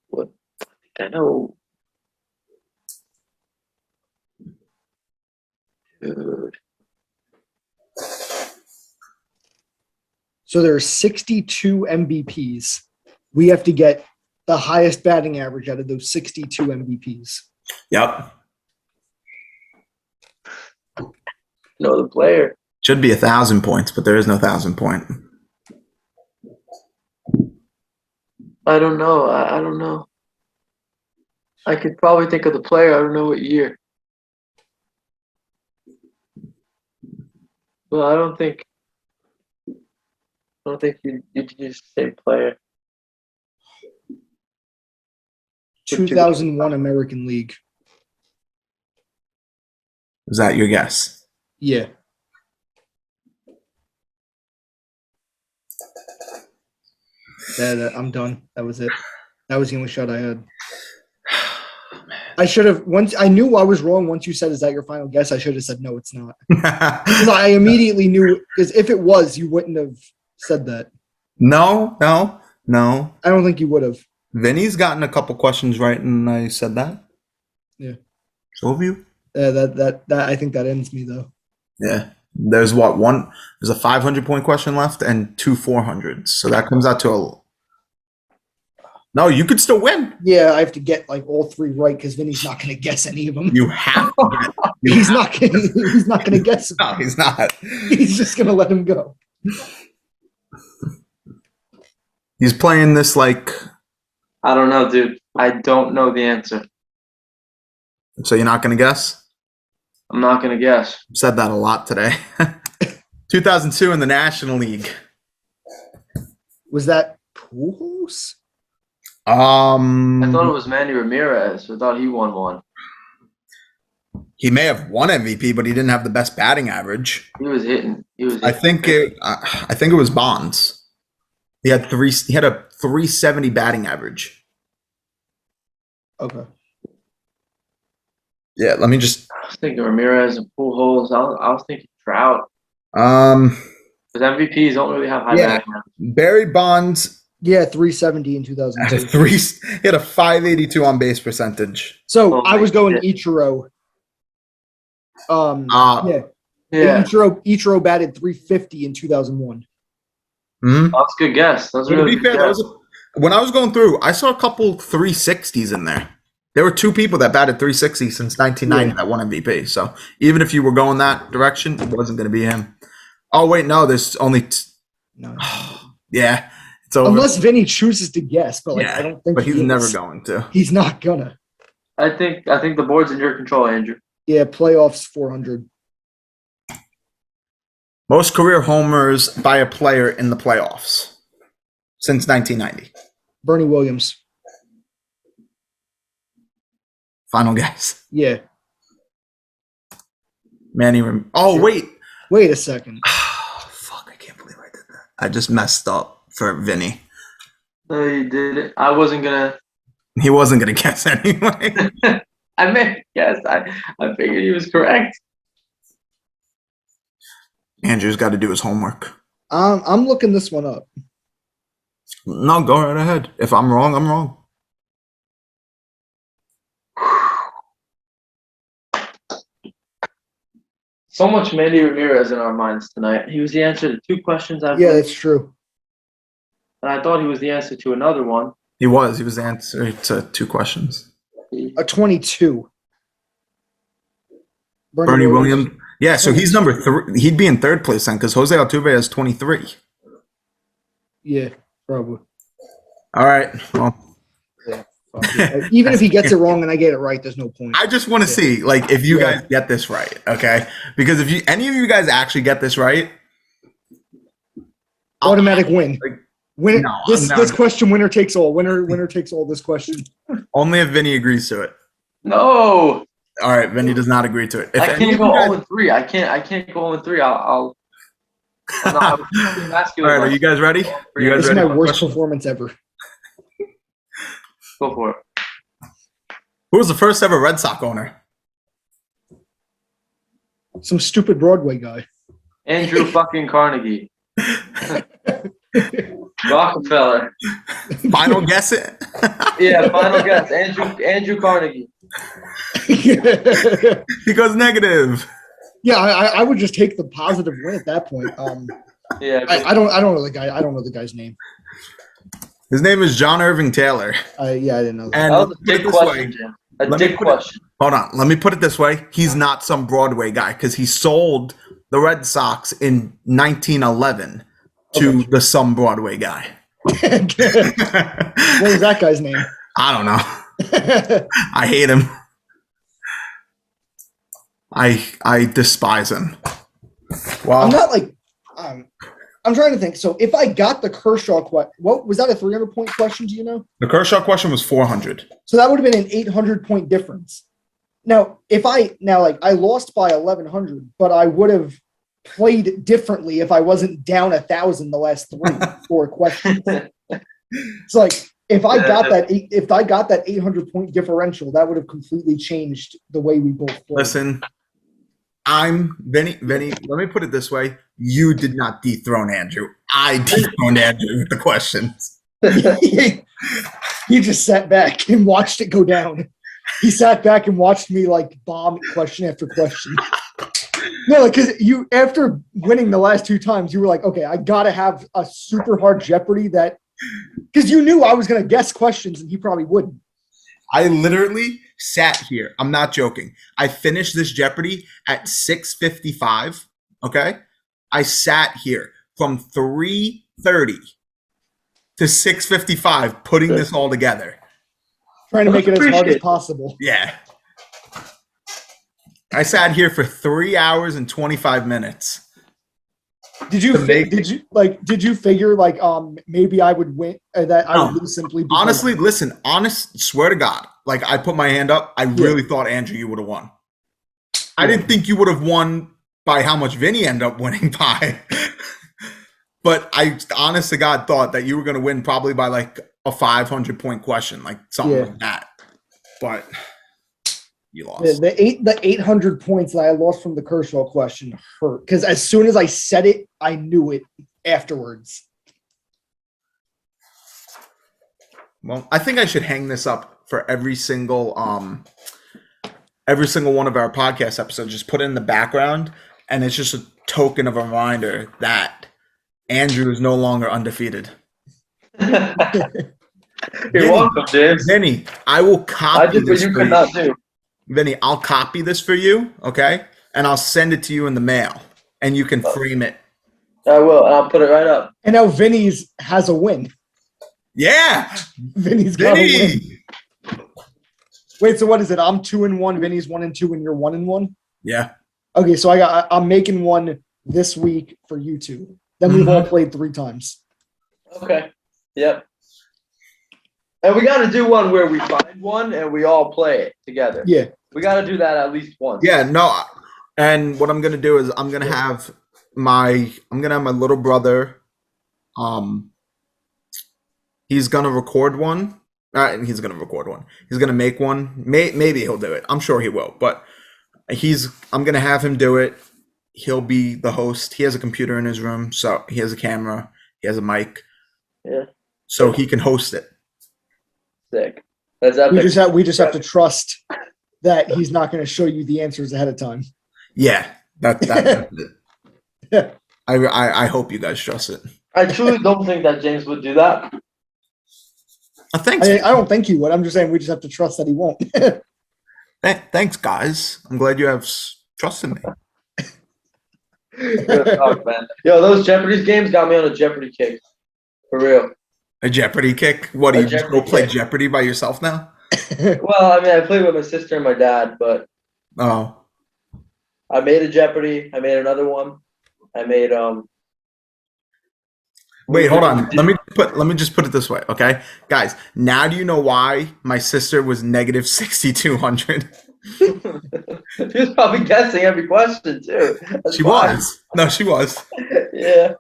What? I know. Dude. So there are 62 MVPs. We have to get the highest batting average out of those 62 MVPs. Yep. Know the player. Should be 1,000 points, but there is no 1,000 point. I don't know. I don't know. I could probably think of the player. I don't know what year. Well, I don't think you could use the same player. 2001 American League. Is that your guess? Yeah. I'm done. That was it. That was the only shot I had. I should have once I knew I was wrong. Once you said, "Is that your final guess?" I should have said, "No, it's not." Because I immediately knew. Because if it was, you wouldn't have said that. No. I don't think you would have. Vinny's gotten a couple questions right, and I said that. Yeah. So have you? That I think that ends me though. Yeah. There's what one? There's a 500 point question left and 2 400s. So that comes out to a. No, you could still win. Yeah, I have to get like all 3 right because Vinny's not going to guess any of them. You have to get. He's not going to guess them. No, he's not. He's just going to let him go. He's playing this like. I don't know, dude. I don't know the answer. So you're not going to guess? I'm not gonna guess. I've said that a lot today. 2002 in the National League. Was that Pujols? I thought it was Manny Ramirez. I thought he won one. He may have won MVP, but he didn't have the best batting average. He was hitting. I think it was Bonds. He had a 370 batting average. Okay. Yeah, let me just. I was thinking Ramirez and Pujols. I was thinking Trout. Um. Because MVPs don't really have high batting average. Barry Bonds. Yeah, 370 in 2002. He had a 582 on base percentage. So I was going Ichiro. Yeah. Ichiro batted 350 in 2001. Mm-hmm. That's a good guess. That's a really good guess. When I was going through, I saw a couple 360s in there. There were 2 people that batted 360 since 1990 that won MVP. So even if you were going that direction, it wasn't going to be him. Oh, wait, no, there's only. No. Yeah. It's over. Unless Vinny chooses to guess, but yeah, I don't think but he's never going to. He's not gonna. I think the board's in your control, Andrew. Yeah, playoffs 400. Most career homers by a player in the playoffs since 1990. Bernie Williams. Final guess. Yeah. Manny. Wait. Wait a second. Fuck! I can't believe I did that. I just messed up for Vinny. No, you did it. I wasn't gonna. He wasn't gonna guess anyway. I meant yes. I figured he was correct. Andrew's got to do his homework. I'm looking this one up. No, go right ahead. If I'm wrong, I'm wrong. So much Manny Ramirez in our minds tonight. He was the answer to 2 questions I've Yeah, that's true. And I thought he was the answer to another one. He was the answer to 2 questions. A 22. Bernie Williams. Yeah, so he's number 3. He'd be in 3rd place then because Jose Altuve has 23. Yeah, probably. All right. Well, yeah, even if he gets it wrong and I get it right, there's no point. I just want to see, like, if you guys get this right, okay? Because if any of you guys actually get this right, automatic win. Winner. No, this question, winner takes all. Winner takes all. This question. Only if Vinny agrees to it. No. All right, Vinny does not agree to it. If I any can't of go you guys- 0-3. I can't go 0-3. I'll no, I was being All masculine. right, are you guys ready? You guys This is ready my for a worst question? performance ever. Go for it. Who was the first ever Red Sox owner? Some stupid Broadway guy. Andrew fucking Carnegie. Rockefeller. Final guess it. Yeah, final guess. Andrew Carnegie. He goes negative. Yeah, I would just take the positive win at that point. Yeah. I don't know the guy. I don't know the guy's name. His name is John Irving Taylor. I didn't know that. And That let was me a put it dick this question, way. Jim. Let me Dick put it- question. Hold on. Let me put it this way. He's not some Broadway guy because he sold the Red Sox in 1911 to the some Broadway guy. What was that guy's name? I don't know. I hate him. I despise him. Well, I'm not like I'm trying to think. So if I got the Kershaw question, what was that a 300-point question? Do you know? the Kershaw question was 400. So that would have been an 800-point difference. Now, I lost by 1,100, but I would have played differently if I wasn't down 1,000 the last 4 questions. It's like if I got that 800-point differential, that would have completely changed the way we both played. Listen, I'm Vinny. Vinny, let me put it this way. You did not dethrone Andrew. I dethroned Andrew with the questions. He just sat back and watched it go down. He sat back and watched me like bomb question after question. No, because you after winning the last 2 times, you were like, okay, I gotta have a super hard Jeopardy that because you knew I was gonna guess questions and he probably wouldn't. I literally sat here. I'm not joking. I finished this Jeopardy at 6:55. Okay, I sat here from 3:30 to 6:55 putting this all together. Trying to make it as hard as possible. Yeah. I sat here for 3 hours and 25 minutes. Did you figure like maybe I would win that I would lose simply because Honestly, listen, swear to God, like I put my hand up, I really thought Andrew you would have won. I didn't think you would have won by how much Vinny ended up winning by. But I honest to God thought that you were going to win probably by like a 500-point question, like something like that. But you lost. the 800 points that I lost from the Kershaw question hurt because as soon as I said it, I knew it afterwards. Well, I think I should hang this up for every single one of our podcast episodes. Just put it in the background, and it's just a token of a reminder that Andrew is no longer undefeated. You're welcome, James. Vinny, I will copy I did what this you for could you. not do. Vinny, I'll copy this for you, okay? And I'll send it to you in the mail, and you can frame it. I will, and I'll put it right up. And now Vinny's has a win. Yeah, Vinny's got a win. Vinny. Wait, so what is it? I'm 2-1, Vinny's 1-2, and you're 1-1? Yeah. Okay, so I'm making one this week for you two. Then we've all played 3 times. Okay. Yep. And we got to do one where we find one and we all play it together. Yeah. We got to do that at least once. Yeah, no. And what I'm gonna do is I'm gonna have my little brother. He's gonna record one. He's gonna make one. Maybe he'll do it. I'm sure he will. But I'm gonna have him do it. He'll be the host. He has a computer in his room, so he has a camera. He has a mic. Yeah. So he can host it. Sick. That's epic. We just have to trust that he's not going to show you the answers ahead of time. Yeah, that's it. I hope you guys trust it. I truly don't think that James would do that. Thanks. I don't think he would. I'm just saying we just have to trust that he won't. Thanks, guys. I'm glad you have trust in me. Good talk, man. Yo, those Jeopardy games got me on a Jeopardy kick. For real. A Jeopardy kick? What, do you just go play Jeopardy by yourself now? Well, I mean, I played with my sister and my dad, but Oh. I made a Jeopardy. I made another one. I made Wait, hold on. Let me just put it this way, okay? Guys, now do you know why my sister was negative 6,200? She was probably guessing every question too. That's She fine. was. No, she was. Yeah.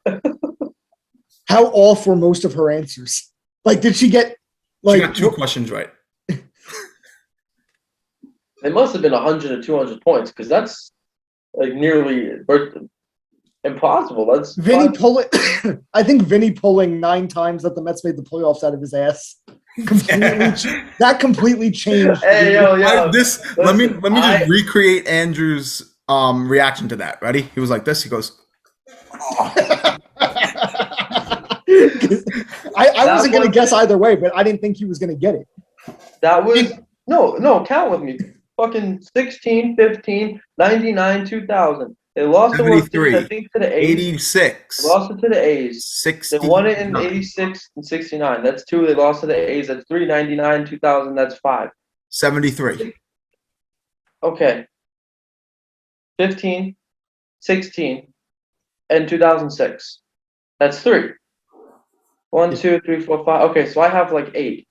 How off were most of her answers? Like, did she get She like got 2 questions right. It must have been 100 or 200 points because that's like nearly impossible. That's Vinny pulling? I think Vinny pulling 9 times that the Mets made the playoffs out of his ass that completely changed. Hey, yo. Let me just I- recreate Andrew's reaction to that. Ready? He was like this. He goes, I wasn't going to guess either way, but I didn't think he was going to get it. That was no, count with me. Fucking 16, 15, 99, 2000. They lost the World Series, I think, to the A's. 86. They lost it to the A's. 60. They won it in 86 and 69. That's 2. They lost to the A's. That's 3. 99, 2000. That's 5. 73. Okay. 15, 16, and 2006. That's 3. 1, 2, 3, 4, 5. Okay, so I have like 8.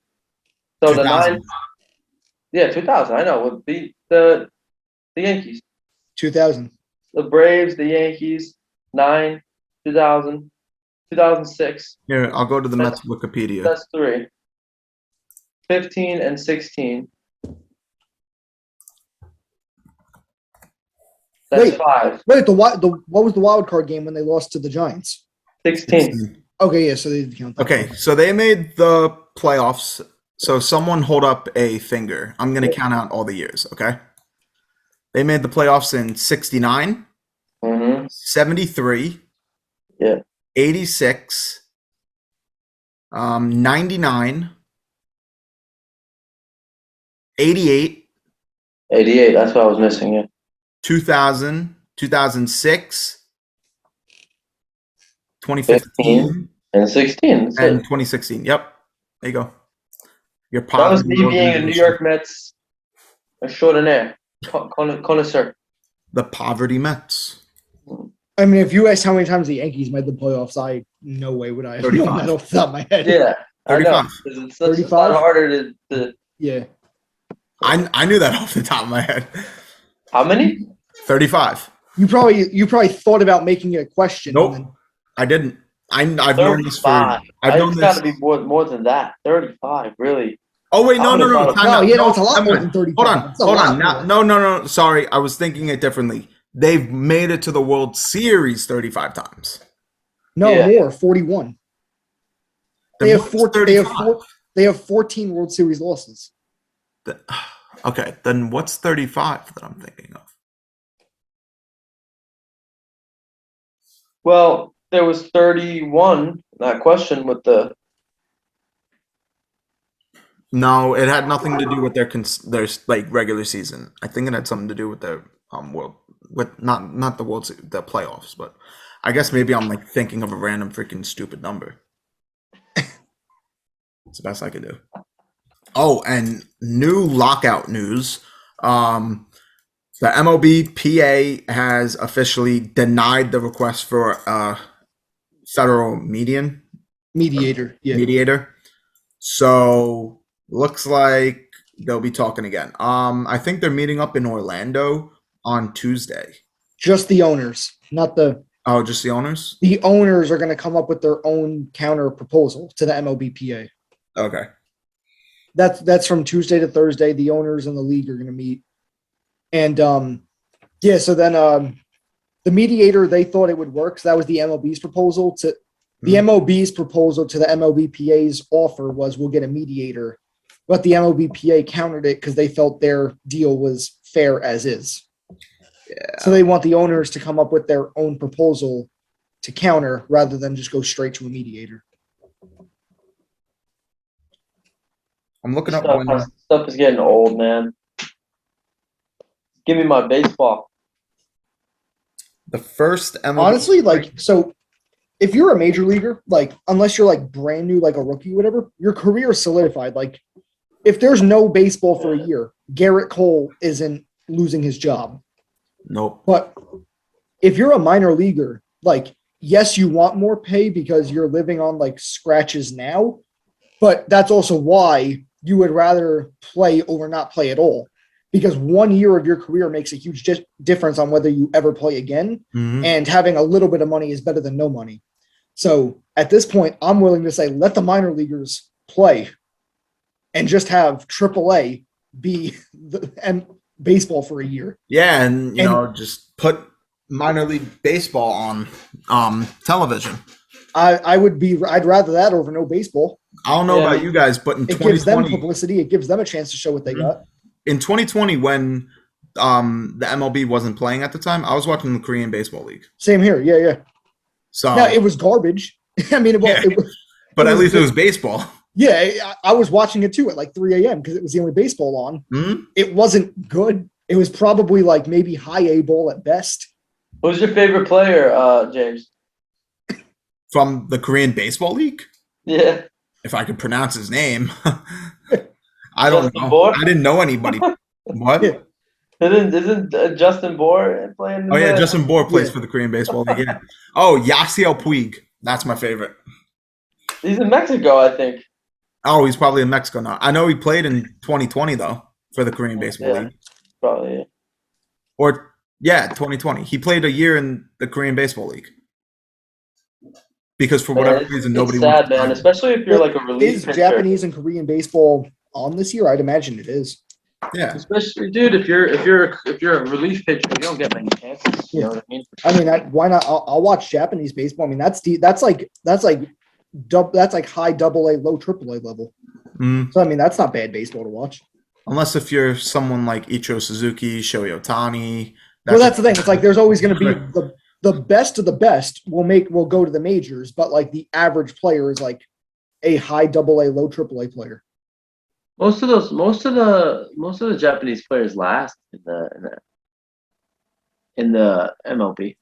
So 2000. the 9. Yeah, 2000. I know. Would be the Yankees. 2000. The Braves, the Yankees, 9, 2000, 2006. Here, I'll go to the Mets Wikipedia. That's 3. 15 and 16. That's 5. Wait, what was the wild card game when they lost to the Giants? 16. Okay, yeah, so they didn't count that. Okay, so they made the playoffs. So someone hold up a finger. I'm going to count out all the years, okay? They made the playoffs in 69, 73, 86, 99, 88, 88. That's what I was missing. Yeah. 2000, 2006, 2015, and 16. That's and it. 2016. Yep. There you go. Your That was me being a New York Mets extraordinaire, connoisseur. The poverty Mets. I mean, if you asked how many times the Yankees made the playoffs, no way would I have known that off the top of my head. Yeah, 35. I know. It's a lot harder to. Yeah. I knew that off the top of my head. How many? 35. You probably thought about making it a question. Nope, I didn't. I've known this for. I've known this. It's got to be more than that. 35, really. Oh wait, no. It's a lot more than 35. Hold on. No. Sorry, I was thinking it differently. They've made it to the World Series 35 times. No, more, 41. They have 14 World Series losses. Okay, then what's 35 that I'm thinking of? Well, there was 31. That question with the. No, it had nothing to do with their like regular season. I think it had something to do with their not the the playoffs, but I guess maybe I'm like thinking of a random freaking stupid number. It's the best I could do. Oh, and new lockout news. The MLBPA has officially denied the request for a federal mediator. Yeah. Mediator. So looks like they'll be talking again. I think they're meeting up in Orlando on Tuesday. Just the owners, not the. Oh, just the owners? The owners are going to come up with their own counter proposal to the MLBPA. Okay. That's from Tuesday to Thursday. The owners and the league are going to meet. And so then the mediator, they thought it would work. So that was the MLB's proposal to the MLB's proposal to the MLBPA's offer was we'll get a mediator. But the MLBPA countered it because they felt their deal was fair as is. Yeah. So they want the owners to come up with their own proposal to counter rather than just go straight to a mediator. I'm looking up stuff is getting old, man. Give me my baseball. The first MLB. Honestly, so if you're a major leaguer, unless you're brand new, like a rookie, whatever, your career is solidified. If there's no baseball for a year, Garrett Cole isn't losing his job. Nope. But if you're a minor leaguer, yes, you want more pay because you're living on scratches now, but that's also why you would rather play over not play at all. because 1 year of your career makes a huge difference on whether you ever play again. Mhm. And having a little bit of money is better than no money. So at this point, I'm willing to say let the minor leaguers play and just have AAA be and baseball for a year. Yeah, and just put minor league baseball on television. I'd rather that over no baseball. I don't know about you guys, but in It gives them 2020, publicity. It gives them a chance to show what they got. in 2020, when the MLB wasn't playing at the time, I was watching the Korean Baseball League. Same here. Yeah. So now it was garbage. I mean, but at least it was baseball. Yeah, I was watching it too at like 3 a.m. because it was the only baseball on. Mm-hmm. It wasn't good. It was probably like maybe high A ball at best. Who's your favorite player, James? From the Korean Baseball League? Yeah. If I could pronounce his name. I don't Justin know. Bohr? I didn't know anybody. What? Yeah. Isn't Justin Bohr playing? Oh, yeah, Justin Bohr plays for the Korean Baseball League. Yeah. Oh, Yasiel Puig. That's my favorite. He's in Mexico, I think. Oh, he's probably in Mexico now. I know he played in 2020, though, for the Korean Baseball League. Probably, yeah. Or, yeah, 2020. He played a year in the Korean Baseball League. Because for whatever reason, nobody wants to man, play. Especially if you're like a relief Is pitcher. Japanese and Korean baseball on this year? I'd imagine it is. Yeah. Especially, dude, if you're a relief pitcher, you don't get many chances. You know what I mean? I mean, why not? I'll watch Japanese baseball. I mean, that's like high AA, low AAA level. Mm. So I mean, that's not bad baseball to watch. Unless if you're someone like Ichiro Suzuki, Shohei Ohtani. Well, that's the thing. It's like there's always going to be the best of the best will go to the majors, but like the average player is like a high AA, low AAA player. Most of the Japanese players last in the MLB.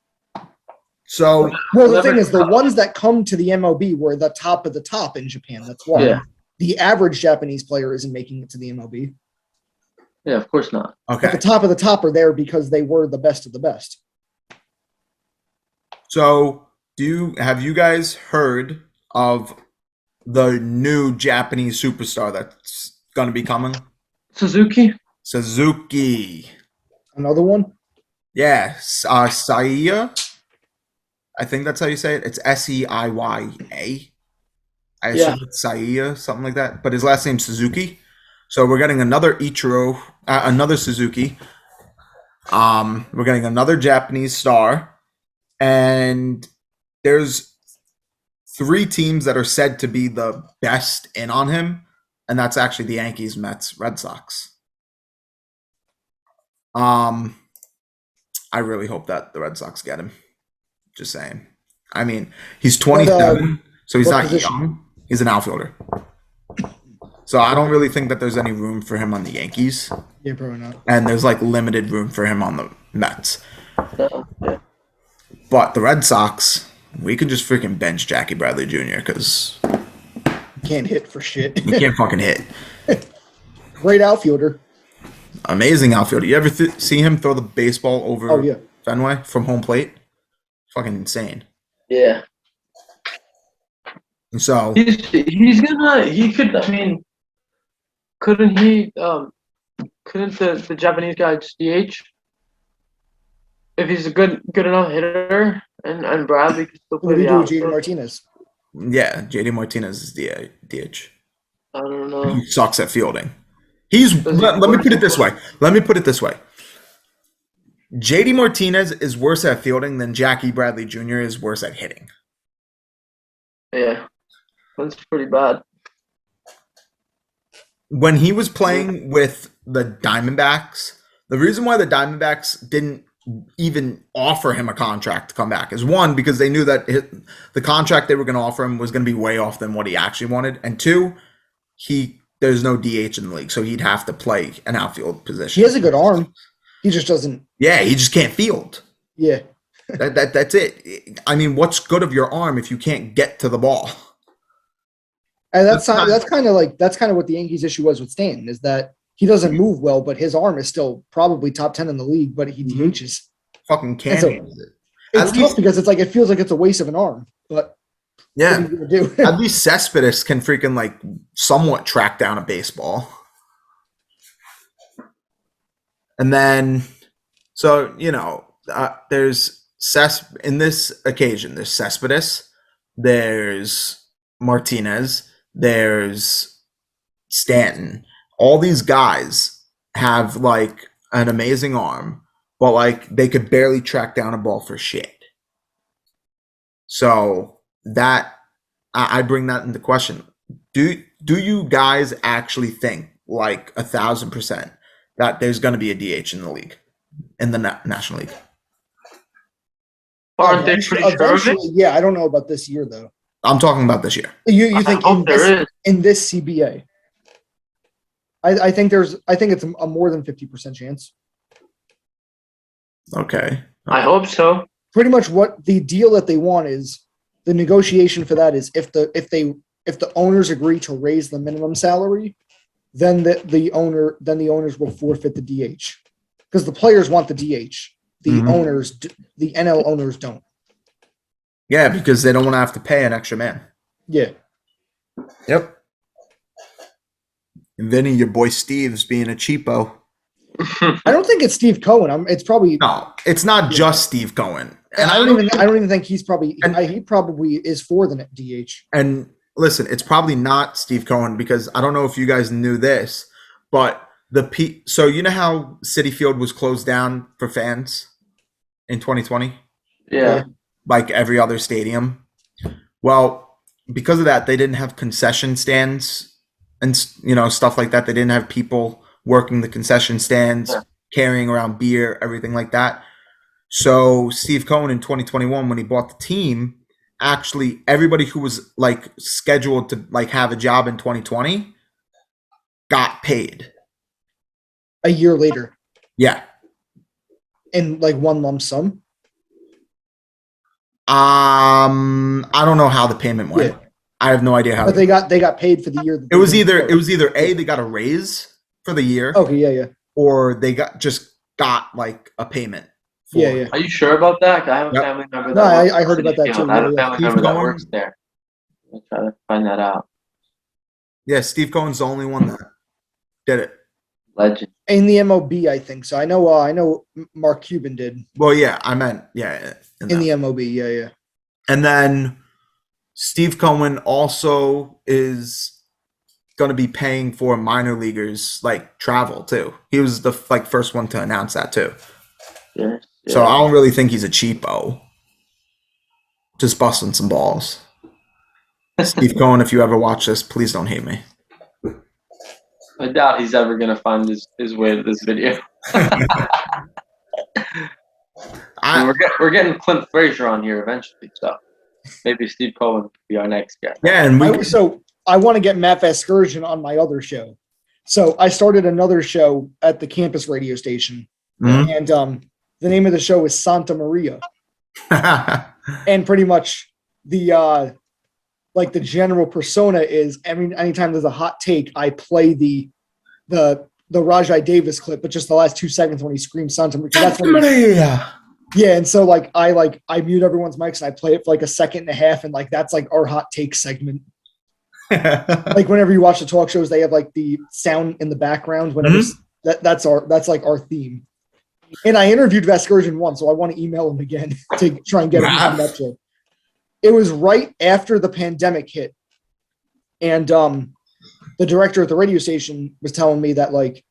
So well, the thing is, the ones that come to the MLB were the top of the top in Japan. That's why. Yeah. The average Japanese player isn't making it to the MLB. Yeah, of course not. okay. But the top of the top are there because they were the best of the best. So have you guys heard of the new Japanese superstar that's going to be coming? Suzuki? Suzuki. Another one? Yeah. Seiya. I think that's how you say it. It's Seiya. I assume it's Seiya, something like that. But his last name's Suzuki. So we're getting another another Suzuki. We're getting another Japanese star. And there's 3 teams that are said to be the best in on him. And that's actually the Yankees, Mets, Red Sox. I really hope that the Red Sox get him. Just saying. I mean, he's 27, so he's not young. He's an outfielder. So I don't really think that there's any room for him on the Yankees. Yeah, probably not. And there's like limited room for him on the Mets. Yeah. But the Red Sox, we could just freaking bench Jackie Bradley Jr. because he can't hit for shit. he can't fucking hit. Great outfielder. Amazing outfielder. You ever see him throw the baseball over Fenway from home plate? Fucking insane. Yeah. And so couldn't the Japanese guy just DH? If he's a good enough hitter and Bradley could still play the outfield. JD Martinez. Yeah, JD Martinez is the DH. I don't know. He sucks at fielding. Let me put it this way. JD Martinez is worse at fielding than Jackie Bradley Jr. is worse at hitting. Yeah. That's pretty bad. When he was playing with the Diamondbacks, the reason why the Diamondbacks didn't even offer him a contract to come back is 1, because they knew that the contract they were going to offer him was going to be way off than what he actually wanted, and 2, there's no DH in the league, so he'd have to play an outfield position. He has a good arm. He just doesn't. Yeah, he just can't field. Yeah. That's it. I mean, what's good of your arm if you can't get to the ball? And that's kind of what the Yankees' issue was with Stanton, is that he doesn't move well, but his arm is still probably top 10 in the league, but he DHs. Fucking can't. So, it's tough because it's like it feels like it's a waste of an arm, but yeah, what are you gonna do? at least Cespedes can freaking like somewhat track down a baseball. And then, so, there's in this occasion, there's Cespedes, there's Martinez, there's Stanton. All these guys have like an amazing arm, but like they could barely track down a ball for shit. So that I bring that into question. Do you guys actually think like 1,000% that there's going to be a DH in the league, in the National League? Aren't they pretty sure of it? Yeah, I don't know about this year though. I'm talking about this year. You think in this CBA? I think it's a more than 50% chance. Okay. I hope so. Pretty much what the deal that they want is, the negotiation for that is if the owners agree to raise the minimum salary, then the owners will forfeit the DH, because the players want the DH. The owners, the NL owners don't. Yeah, because they don't want to have to pay an extra man. Yeah. Yep. And Vinny, your boy Steve's being a cheapo. I don't think it's Steve Cohen. It's probably no. It's not just Steve Cohen. And I don't even think he's probably. He probably is for the DH. And listen, it's probably not Steve Cohen, because I don't know if you guys knew this, but so you know how Citi Field was closed down for fans in 2020? Yeah. Like every other stadium. Well, because of that, they didn't have concession stands and stuff like that. They didn't have people working the concession stands, carrying around beer, everything like that. So Steve Cohen in 2021, when he bought the team, actually everybody who was like scheduled to like have a job in 2020 got paid a year later. Yeah. In like one lump sum. I don't know how the payment went. Yeah. I have no idea how. But they got paid for the year. It was either A, they got a raise for the year. Okay, yeah. Or they got like a payment. Yeah. Are you sure about that? I have a family member. No, I heard about that too. I have a family member that works there. I'll try to find that out. Yeah, Steve Cohen's the only one that did it. Legend. In the MLB, I think so. I know Mark Cuban did. Well, yeah, I meant in the MLB, yeah. And then Steve Cohen also is going to be paying for minor leaguers like travel too. He was the first one to announce that too. Yeah. So I don't really think he's a cheapo. Just busting some balls. Steve Cohen, if you ever watch this, please don't hate me. I doubt he's ever going to find his way to this video. We're getting Clint Frazier on here eventually, so maybe Steve Cohen could be our next guest. Yeah, and I want to get Matt Vasgersian on my other show. So I started another show at the campus radio station, and the name of the show is Santa Maria, and pretty much the general persona is anytime there's a hot take, I play the Rajai Davis clip, but just the last 2 seconds when he screams Santa Maria. That's when yeah, and so I mute everyone's mics and I play it for like a second and a half, and like that's like our hot take segment. Like whenever you watch the talk shows, they have like the sound in the background. Whenever that's like our theme. And I interviewed Vasgersian once, so I want to email him again to try and get him on that show. It was right after the pandemic hit, and the director at the radio station was telling me that like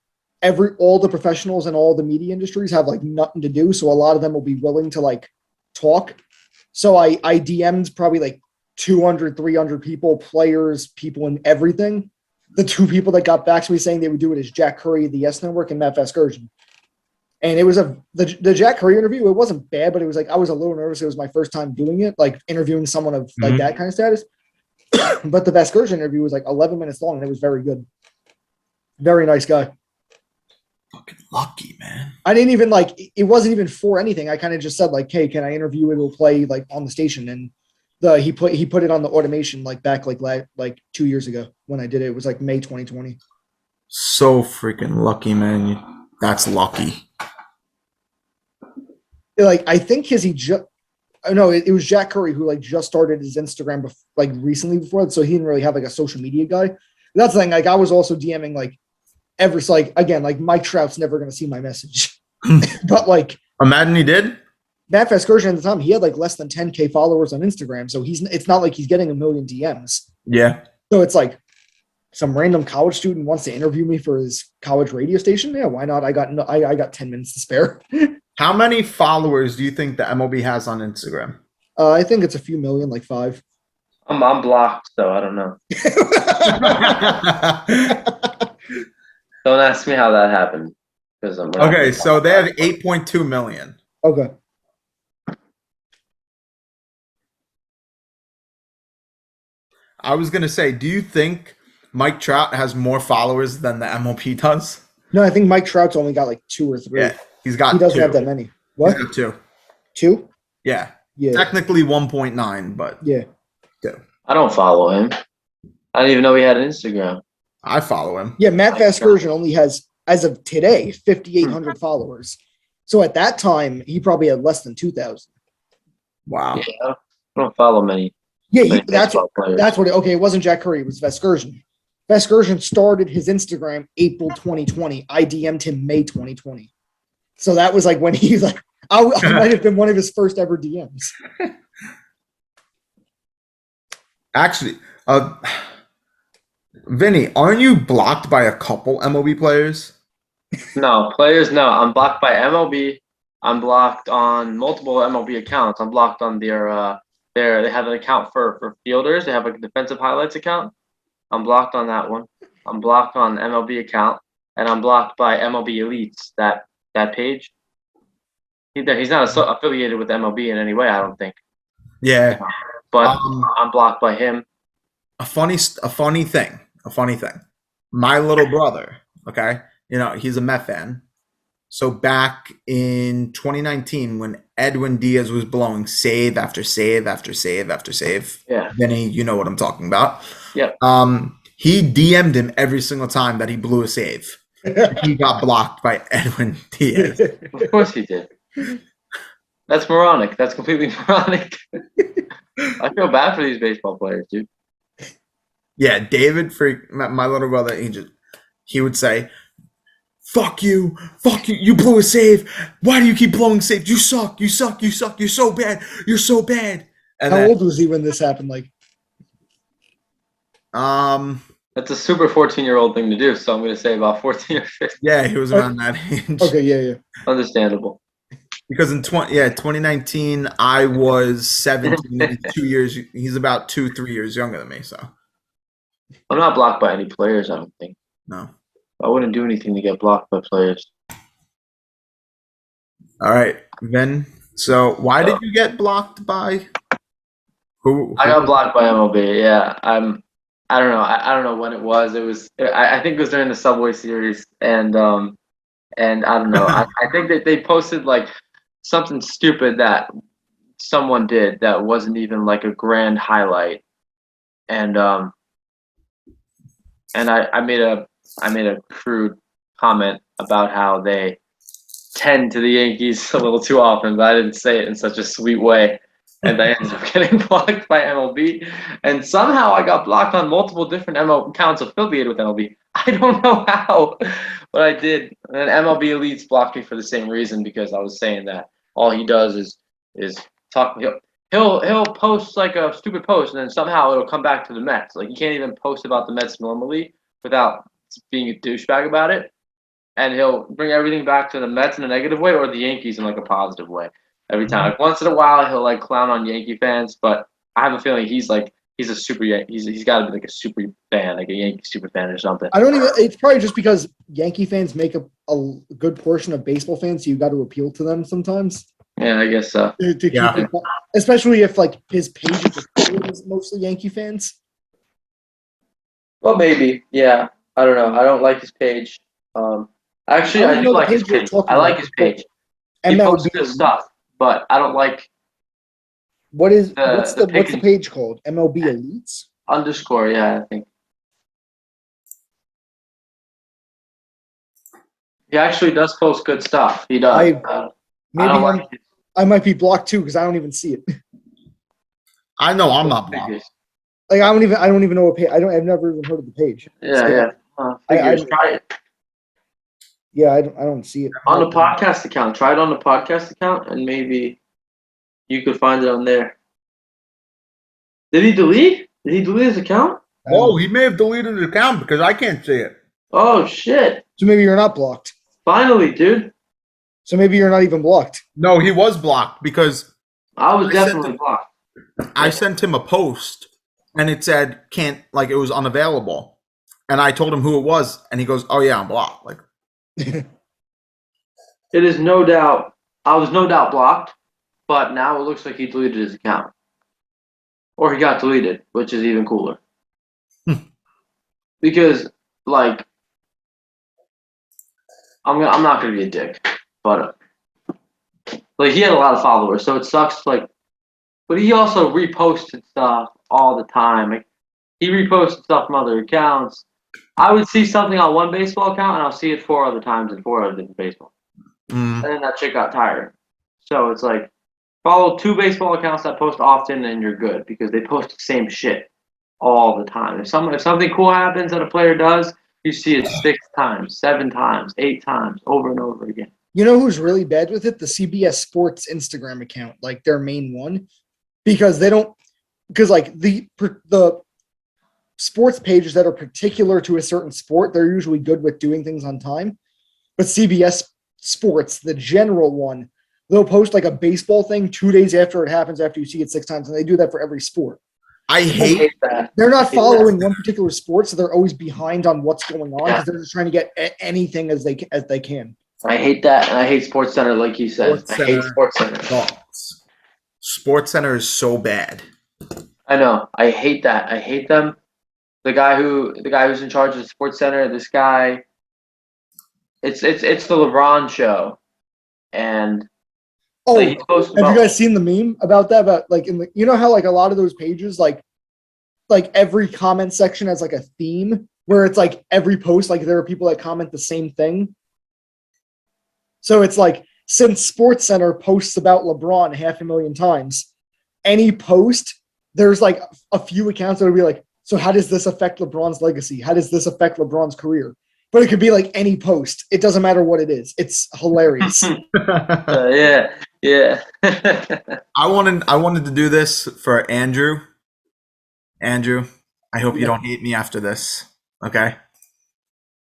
all the professionals in all the media industries have like nothing to do, so a lot of them will be willing to like talk. So I DM'd probably like 200, 300 people, players, people, and everything. The two people that got back to me saying they would do it is Jack Curry of the Yes Network and Matt Vasgersian. And it was the Jack Curry interview. It wasn't bad, but it was like I was a little nervous. It was my first time doing it, like interviewing someone of like that kind of status. But the Vasgersian interview was like 11 minutes long, and it was very good. Very nice guy. Fucking lucky, man. I didn't even it wasn't even for anything. I kind of just said like, "Hey, can I interview? It will play like on the station." And he put it on the automation like back like 2 years ago when I did it. It was like May 2020. So freaking lucky, man. That's lucky. Like I think it was Jack Curry who like just started his Instagram recently before, so he didn't really have like a social media guy. That's the thing. Like I was also DMing like ever. So like again, like Mike Trout's never gonna see my message, but like Imagine he did. Matt Vasgersian at the time, he had like less than 10K followers on Instagram, so it's not like he's getting a million DMs. Yeah. So it's like some random college student wants to interview me for his college radio station. Yeah, why not? I got 10 minutes to spare. How many followers do you think the MLB has on Instagram? I think it's a few million, like 5. I'm blocked, so I don't know. Don't ask me how that happened. Okay, so they have 8.2 million. Okay. I was gonna say, do you think Mike Trout has more followers than the MLB does? No, I think Mike Trout's only got like 2 or 3. Yeah, he's got. He doesn't 2. have that many. What? He's got 2. 2? Yeah. Yeah. Technically 1.9, but Yeah. 2. I don't follow him. I didn't even know he had an Instagram. I follow him. Yeah, Matt Vasgersian only has, as of today, 5,800 followers. So at that time, he probably had less than 2,000. Wow. Yeah, I don't follow many. Yeah, that's baseball players. what. Okay, it wasn't Jack Curry. It was Vasgersian. Vasgersian started his Instagram April 2020. I DM'd him May 2020. So that was like when he like I might have been one of his first ever DMs. Actually, Vinny, aren't you blocked by a couple MLB players? No, players, no. I'm blocked by MLB. I'm blocked on multiple MLB accounts. I'm blocked on they have an account for fielders. They have a defensive highlights account. I'm blocked on that one. I'm blocked on MLB account, and I'm blocked by MLB Elites, that page. He's not affiliated with MLB in any way, I don't think. Yeah. But I'm blocked by him. A funny thing. My little brother, okay, he's a Met fan. So back in 2019, when Edwin Diaz was blowing save after save after save after save, yeah, Vinny, you know what I'm talking about. Yeah. He DM'd him every single time that he blew a save. He got blocked by Edwin Diaz. Of course he did. That's moronic. That's completely moronic. I feel bad for these baseball players, dude. Yeah, David, my little brother, he would say, fuck you, you blew a save. Why do you keep blowing saves? You suck, you're so bad. And How old was he when this happened? Like, that's a super 14-year-old thing to do, so I'm going to say about 14 or 15. Yeah, he was around that age. Okay, yeah. Understandable. Because in 2019, I was 17, 2 years. He's about 2-3 years younger than me, so. I'm not blocked by any players, I don't think. No. I wouldn't do anything to get blocked by players. All right, Vin. So why did you get blocked by who? I got blocked by MLB, yeah. I don't know. I don't know when it was. I think it was during the Subway Series, and I don't know. I think that they posted like something stupid that someone did that wasn't even like a grand highlight, and I made a crude comment about how they tend to the Yankees a little too often, but I didn't say it in such a sweet way. And I ended up getting blocked by MLB. And somehow I got blocked on multiple different MLB accounts affiliated with MLB. I don't know how, but I did. And MLB Elites blocked me for the same reason, because I was saying that all he does is talk. He'll post like a stupid post, and then somehow it'll come back to the Mets. Like, you can't even post about the Mets normally without being a douchebag about it. And he'll bring everything back to the Mets in a negative way, or the Yankees in like a positive way. Every time, like once in a while, he'll like clown on Yankee fans, but I have a feeling he's a super he's got to be like a super fan, like a Yankee super fan or something. I don't even. It's probably just because Yankee fans make a good portion of baseball fans, so you got to appeal to them sometimes. Yeah, I guess so. To keep it, especially if like his page is mostly Yankee fans. Well, maybe. Yeah, I don't know. I don't like his page. Actually, I do like his page. I like his page. He posts good stuff. But I don't like. What's the page called? MLB Elites? _ yeah, I think. He actually does post good stuff. He does. I might be blocked too because I don't even see it. I know I'm not blocked. Like I don't even know what page. I've never even heard of the page. Yeah, yeah. Try it. Yeah, I don't see it. On the podcast account. Try it on the podcast account, and maybe you could find it on there. Did he delete? Did he delete his account? Oh, he may have deleted his account because I can't see it. Oh shit! So maybe you're not blocked. Finally, dude. So maybe you're not even blocked. No, he was blocked because I was definitely blocked. I sent him a post and it said can't, like, it was unavailable. And I told him who it was, and he goes, "Oh yeah, I'm blocked." Like, It is no doubt. I was no doubt blocked, but now it looks like he deleted his account, or he got deleted, which is even cooler. Because, like, I'm not gonna be a dick, but like, he had a lot of followers, so it sucks. Like, but he also reposted stuff all the time. Like, he reposted stuff from other accounts. I would see something on one baseball account, and I'll see it 4 other times in 4 other different baseball. And then that chick got tired. So it's like, follow 2 baseball accounts that post often, and you're good, because they post the same shit all the time. If something cool happens that a player does, you see it 6 times, 7 times, 8 times, over and over again. You know who's really bad with it? The CBS Sports Instagram account, like their main one, because like the sports pages that are particular to a certain sport, they're usually good with doing things on time. But CBS Sports, the general one, they'll post like a baseball thing 2 days after it happens, after you see it 6 times, and they do that for every sport. I hate that. They're not following one particular sport, so they're always behind on what's going on because they're just trying to get anything as they can. I hate that, and I hate SportsCenter, like you said. I hate SportsCenter. SportsCenter is so bad. I know. I hate that. I hate them. The guy who's in charge of SportsCenter, this guy. It's the LeBron show, and have you guys seen the meme about that? About like you know how like a lot of those pages like every comment section has like a theme where it's like every post, like there are people that comment the same thing. So it's like, since SportsCenter posts about LeBron 500,000 times, any post, there's like a few accounts that will be like, so how does this affect LeBron's legacy? How does this affect LeBron's career? But it could be like any post. It doesn't matter what it is. It's hilarious. Yeah. I wanted to do this for Andrew. Andrew, I hope you don't hate me after this, okay?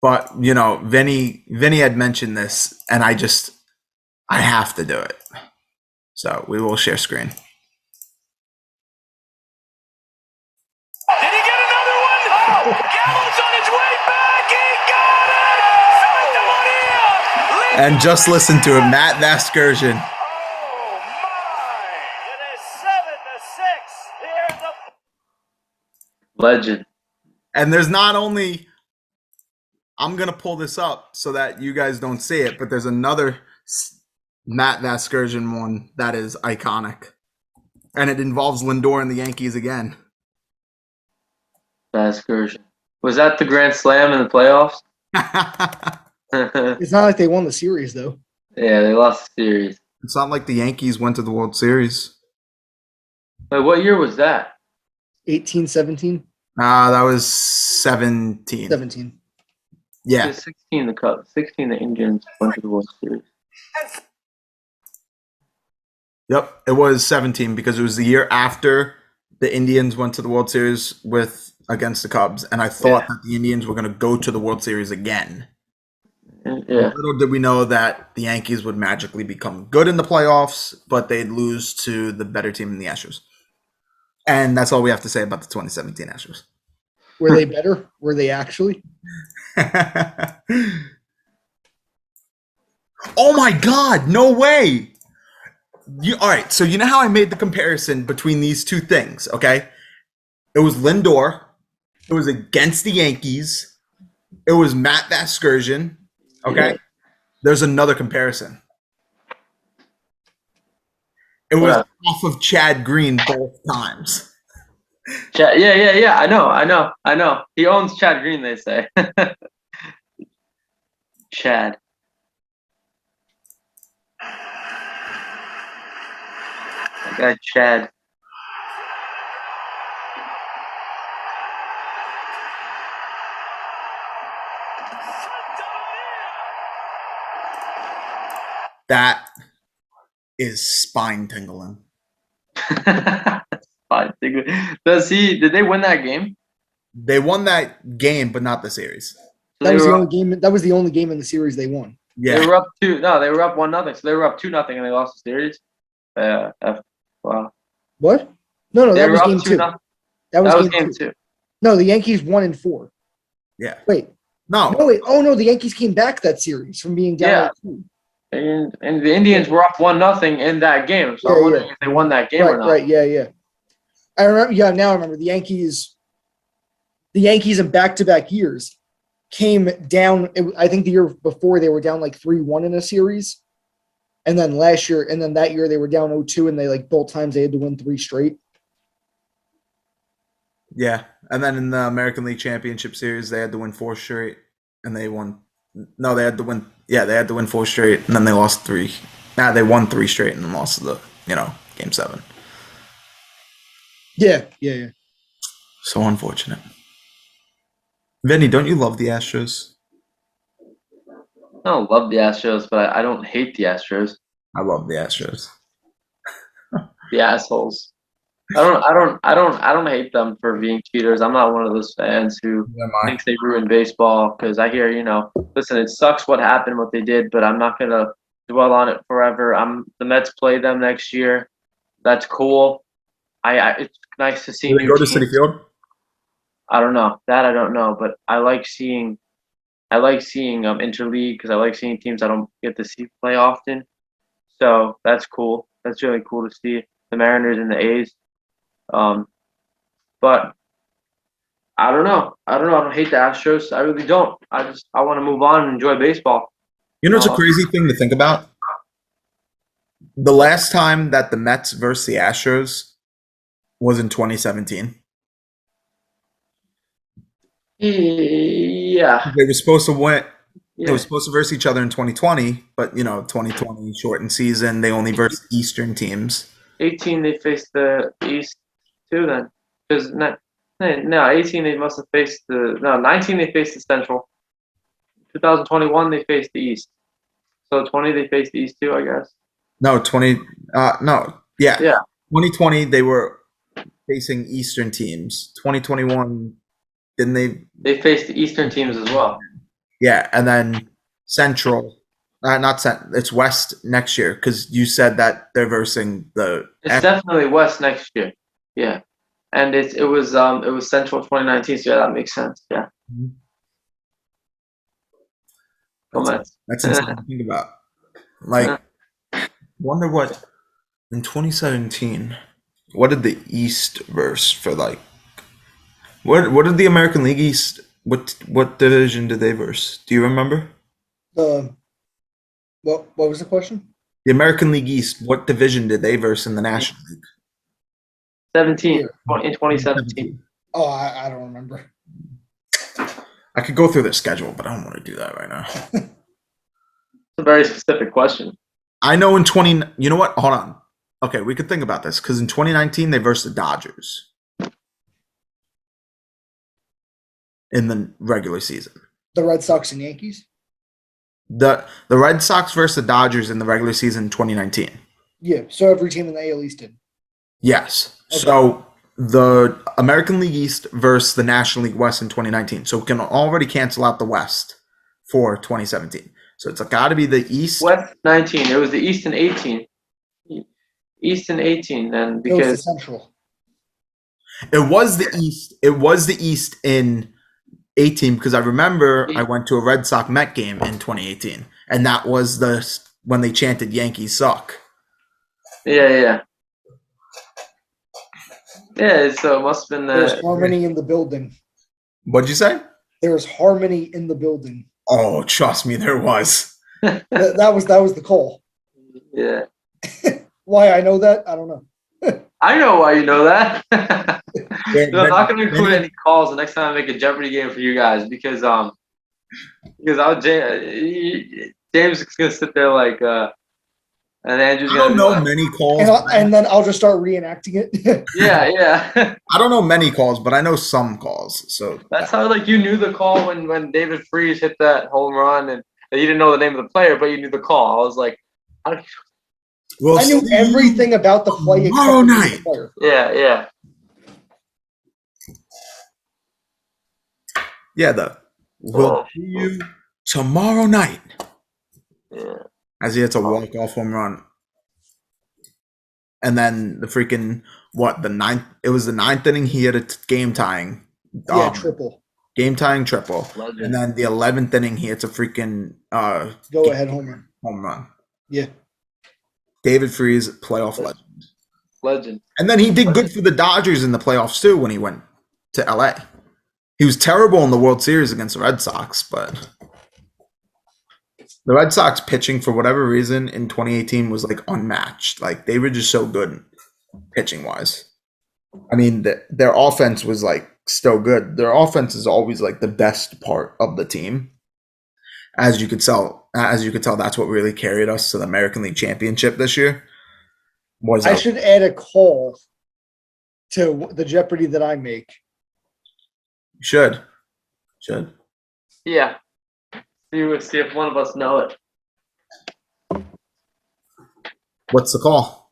But, you know, Vinny had mentioned this, and I have to do it. So we will share screen. Did he get another one? Oh, Gallo's on his way back. He got it! And just listen to it, Matt Vasgersian. Oh, my. It is 7-6. Here's the Legend. And there's not only, I'm going to pull this up so that you guys don't see it, but there's another Matt Vasgersian one that is iconic. And it involves Lindor and the Yankees again. Vasgersian. Was that the Grand Slam in the playoffs? It's not like they won the series, though. Yeah, they lost the series. It's not like the Yankees went to the World Series. Wait, what year was that? 18, 17? That was 17. 17. Yeah. 16 the Cubs. 16 the Indians went to the World Series. Yep, it was 17 because it was the year after the Indians went to the World Series against the Cubs, and I thought that the Indians were going to go to the World Series again. Yeah. Little did we know that the Yankees would magically become good in the playoffs, but they'd lose to the better team in the Astros. And that's all we have to say about the 2017 Astros. Were they better? Were they actually? Oh my God, no way. All right, so you know how I made the comparison between these two things, okay? It was Lindor. It was against the Yankees. It was Matt Vasgersian, okay? Yeah. There's another comparison. It was off of Chad Green both times. Chad, yeah. I know. He owns Chad Green, they say. Chad. That guy Chad. That is spine tingling. Fine. Did they win that game? They won that game, but not the series. So That was the only game. That was the only game in the series they won. Yeah. They were up 2. No, they were up 1-0. So they were up 2-0 and they lost the series. Wow. What? No, They that were was up game 2-0. 2. That was game game 2. 2. No, the Yankees won in 4. Yeah. Wait. No. No, wait. Oh no, the Yankees came back that series from being down 2. And the Indians were up 1-0 in that game. So I'm wondering if they won that game or not. Right. Yeah. I remember. Yeah, now I remember the Yankees. The Yankees in back-to-back years came down. I think the year before they were down like 3-1 in a series, and then that year they were down 0-2, and they like both times they had to win 3 straight. Yeah. And then in the American League Championship Series, they had to win 4 straight, and they won. No, they had to win. Yeah, they had to win 4 straight, and then they lost 3. They won 3 straight and then lost game 7. Yeah. So unfortunate. Vinny, don't you love the Astros? I don't love the Astros, but I don't hate the Astros. I love the Astros. The assholes. I don't hate them for being cheaters. I'm not one of those fans who thinks they ruined baseball because I hear, listen, it sucks what happened, what they did, but I'm not gonna dwell on it forever. The Mets play them next year. That's cool. It's nice to see. Do they go to Citi Field? I don't know. That I don't know, but I like seeing interleague because I like seeing teams I don't get to see play often. So that's cool. That's really cool to see the Mariners and the A's. But I don't know. I don't hate the Astros. I really don't. I want to move on and enjoy baseball. It's a crazy thing to think about. The last time that the Mets versus the Astros was in 2017. Yeah. They were supposed to win. Yeah. They were supposed to verse each other in 2020, but 2020 shortened season. They only versed Eastern teams. 18 they faced the East too then, because no 18 they must have faced 19 they faced the Central. 2021 they faced the East. So 20 they faced the East too, I guess. No, 20. No, yeah. 2020 they were facing Eastern teams. 2021, didn't they? They faced the Eastern teams as well. Yeah, and then Central, it's West next year because you said that they're versing the. It's definitely West next year. Yeah, and it was Central 2019. So yeah, that makes sense. Yeah. That's insane to think about. Like, wonder what in 2017. What did the East verse for like? What did the American League East? What division did they verse? Do you remember? What was the question? The American League East. What division did they verse in the National League? 17 in 2017. Oh, I don't remember. I could go through the schedule, but I don't want to do that right now. It's a very specific question. I know in 20. You know what? Hold on. Okay, we could think about this because in 2019 they versed the Dodgers in the regular season. The Red Sox and Yankees? The Red Sox versus the Dodgers in the regular season in 2019. Yeah, so every team in the AL East did. Yes. Okay. So the American League East versus the National League West in 2019. So we can already cancel out the West for 2017. So it's got to be the East. West 19. It was the East in 18. East in 18 then because it was the Central. It was the East. It was the East in 18 because I remember I went to a Red Sox Met game in 2018, and that was when they chanted "Yankees suck." Yeah. So it must have been There's harmony in the building. What'd you say? There's harmony in the building. Oh, trust me, there was. that was the call. Yeah. Why I know that? I don't know. I know why you know that. Yeah, I'm not going to include any calls the next time I make a Jeopardy game for you guys because James is going to sit there like and Andrew's going to know many calls. And then I'll just start reenacting it. Yeah. I don't know many calls, but I know some calls. So that's how you knew the call when David Freese hit that home run and you didn't know the name of the player, but you knew the call. I was like, We'll I knew see everything about the play except tomorrow for the night. player. Yeah. Yeah, we'll see you tomorrow night. Yeah. As he hits a walk-off home run. And then the freaking, the ninth, it was the ninth inning, he had a game-tying. Triple. Game-tying triple. Legend. And then the 11th inning, he hits a freaking Go-ahead home run. Yeah. David Freese, playoff Legend. And then he did good for the Dodgers in the playoffs, too, when he went to LA. He was terrible in the World Series against the Red Sox, but the Red Sox pitching, for whatever reason, in 2018 was like unmatched. Like, they were just so good pitching wise. I mean, their offense was like still good. Their offense is always like the best part of the team. As you could tell, that's what really carried us to the American League Championship this year. I should add a call to the Jeopardy that I make. Should. Yeah. See if one of us know it. What's the call?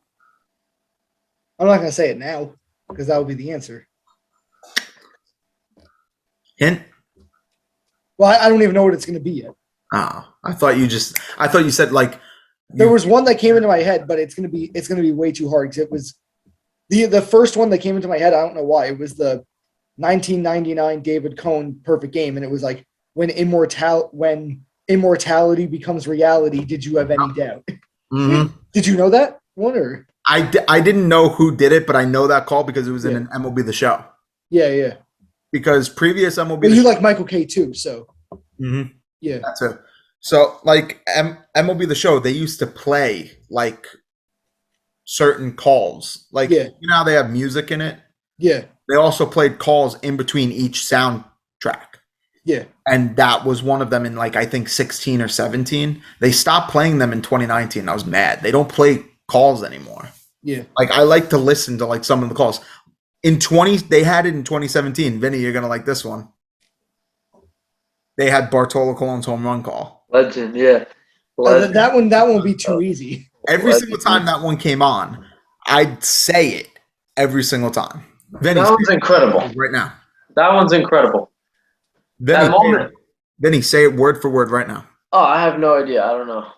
I'm not going to say it now because that would be the answer. Hint? Well, I don't even know what it's going to be yet. Oh, I thought you said like there was one that came into my head, but it's going to be way too hard because it was the first one that came into my head. I don't know why. It was the 1999 David Cohn perfect game, and it was like when immortality becomes reality. Did you have any doubt? Mm-hmm. Did you know that one or? I didn't know who did it, but I know that call because it was in an MLB The Show. Yeah. Because previous MLB. Well, you like Michael K too, so. Mm-hmm. Yeah. That's it. So, like, MLB The Show, they used to play, like, certain calls. Like, you know how they have music in it? Yeah. They also played calls in between each soundtrack. Yeah. And that was one of them in, like, I think 16 or 17. They stopped playing them in 2019. I was mad. They don't play calls anymore. Yeah. Like, I like to listen to, like, some of the calls. They had it in 2017. Vinny, you're going to like this one. They had Bartolo Colon's home run call. Legend, yeah. Legend. That one won't be too easy. Every single time that one came on, I'd say it every single time. Vinny, that one's incredible. Right now. That one's incredible. Vinny, say it word for word right now. Oh, I have no idea. I don't know.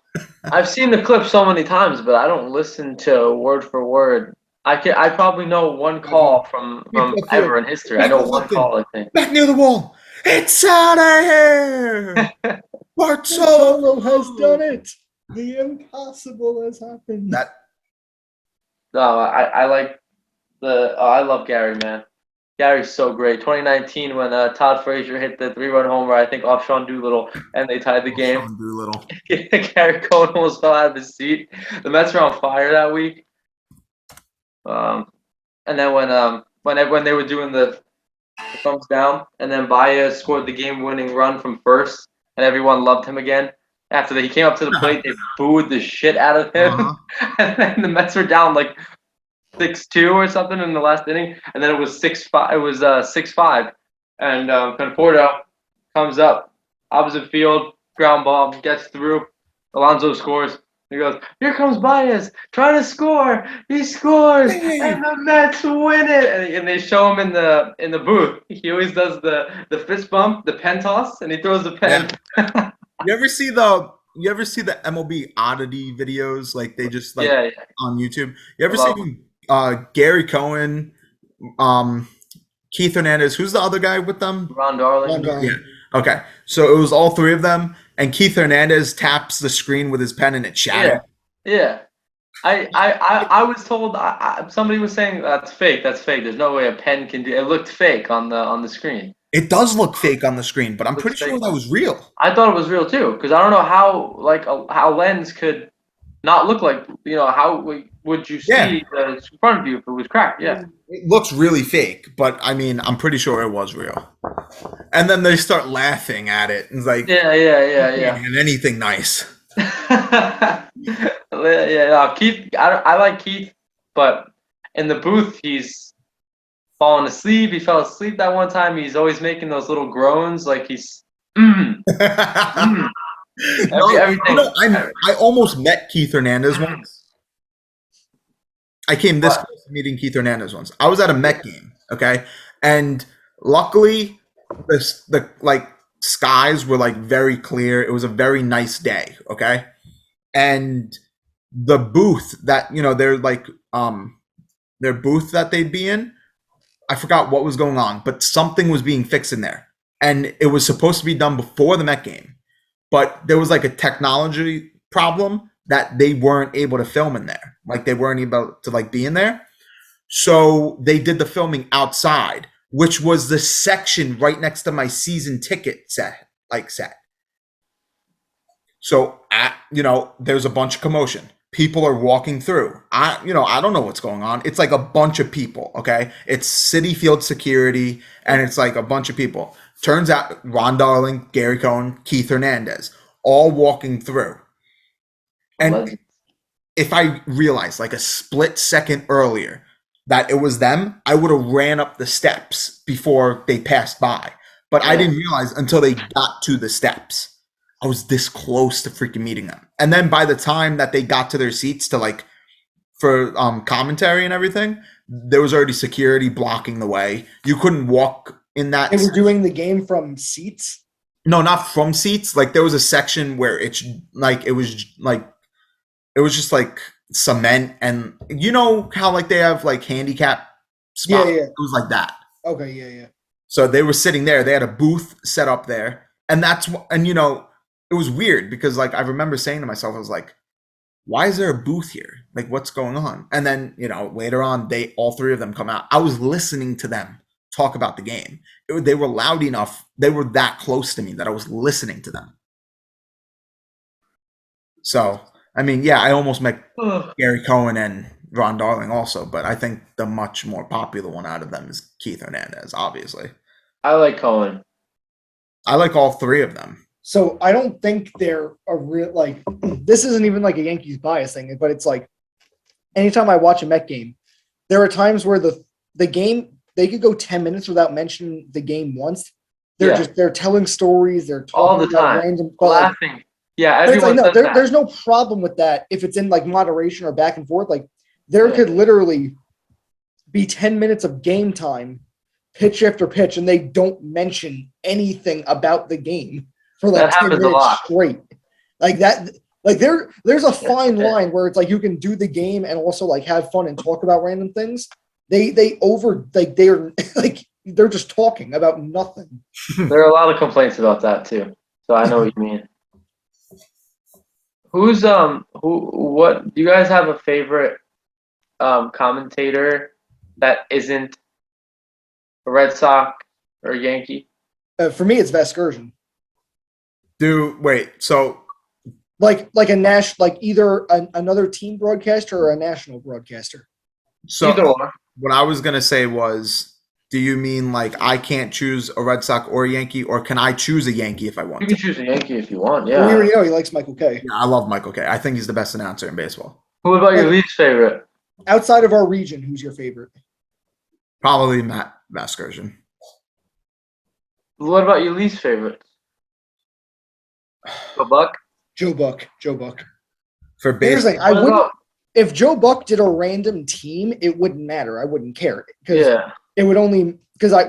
I've seen the clip so many times, but I don't listen to word for word. I probably know one call from ever in history. I know one call, I think. Back near the wall. It's out of here. Bartolo has done it. The impossible has happened. No, I like I love Gary, man. Gary's so great. 2019 when Todd Frazier hit the 3-run homer, I think off Sean Doolittle, and they tied the game. Sean Doolittle. Gary Cohen almost fell out of his seat. The Mets were on fire that week. And then when they were doing the thumbs down, and then Baez scored the game-winning run from first, and everyone loved him again. After he came up to the plate, they booed the shit out of him, and then the Mets were down like 6-2 or something in the last inning, and then it was 6-5. It was 6-5, and Conforto comes up, opposite field, ground ball, gets through. Alonso scores. He goes, here comes Baez, trying to score. He scores, and the Mets win it. And they show him in the booth. He always does the fist bump, the pen toss, and he throws the pen. Yeah. You ever see the MLB oddity videos? Like they just on YouTube. You ever see Gary Cohen, Keith Hernandez? Who's the other guy with them? Ron Darling. Yeah. Okay. So it was all three of them. And Keith Hernandez taps the screen with his pen and it shattered. Yeah. I was told somebody was saying that's fake. That's fake. There's no way a pen can do it. It looked fake on the screen. It does look fake on the screen, but I'm pretty sure that was real. I thought it was real too, because I don't know how lens could not look like, how would you see the front view if it was cracked? Yeah. It looks really fake, but I mean, I'm pretty sure it was real. And then they start laughing at it. And it's like, yeah. And anything nice. Keith, I like Keith, but in the booth, he's falling asleep. He fell asleep that one time. He's always making those little groans like he's, Everything. I almost met Keith Hernandez once. I came this close to meeting Keith Hernandez once. I was at a Met game, okay, and luckily, the like skies were like very clear. It was a very nice day, okay, and the booth that their booth that they'd be in, I forgot what was going on, but something was being fixed in there, and it was supposed to be done before the Met game, but there was like a technology problem that they weren't able to film in there. Like they weren't able to like be in there. So they did the filming outside, which was the section right next to my season ticket set. So there's a bunch of commotion. People are walking through. I don't know what's going on. It's like a bunch of people, okay? It's Citi Field security, and it's like a bunch of people. Turns out Ron Darling, Gary Cohen, Keith Hernandez, all walking through. And if I realized like a split second earlier that it was them, I would have ran up the steps before they passed by. But I didn't realize until they got to the steps. I was this close to freaking meeting them. And then by the time that they got to their seats to like for commentary and everything, there was already security blocking the way. You couldn't walk in that. They were doing the game from seats? No, not from seats. Like there was a section where it was just like cement, and you know how like they have like handicap spots? Yeah. It was like that. Okay, yeah. So they were sitting there. They had a booth set up there, and it was weird because like I remember saying to myself, I was like, why is there a booth here? Like what's going on? And then, later on, all three of them come out. I was listening to them talk about the game. They were loud enough. They were that close to me that I was listening to them. So, I mean, yeah, I almost met Gary Cohen and Ron Darling also, but I think the much more popular one out of them is Keith Hernandez, obviously. I like Cohen. I like all three of them. So I don't think they're a real, like, this isn't even like a Yankees bias thing, but it's like anytime I watch a Met game, there are times where the game, they could go 10 minutes without mentioning the game once. They're telling stories. They're talking all the time, random, laughing. Yeah, everyone. Like, no, there's no problem with that if it's in like moderation or back and forth. Like there could literally be 10 minutes of game time, pitch after pitch, and they don't mention anything about the game for like 10 minutes straight. Like that. Like there's a fine line where it's like you can do the game and also like have fun and talk about random things. They're just talking about nothing. There are a lot of complaints about that too. So I know what you mean. What do you guys have a favorite commentator that isn't a Red Sox or Yankee? For me, it's Vasgersian. So like a either another team broadcaster or a national broadcaster. So either or. What I was gonna say was, do you mean like I can't choose a Red Sox or a Yankee, or can I choose a Yankee if I want? You can choose a Yankee if you want. Yeah. We already know he likes Michael Kay. Yeah, I love Michael Kay. I think he's the best announcer in baseball. Who about your least favorite? Outside of our region, who's your favorite? Probably Matt Vasgersian. What about your least favorite? Joe Buck? Joe Buck. For baseball. I wouldn't. If Joe Buck did a random team, it wouldn't matter. I wouldn't care because it would only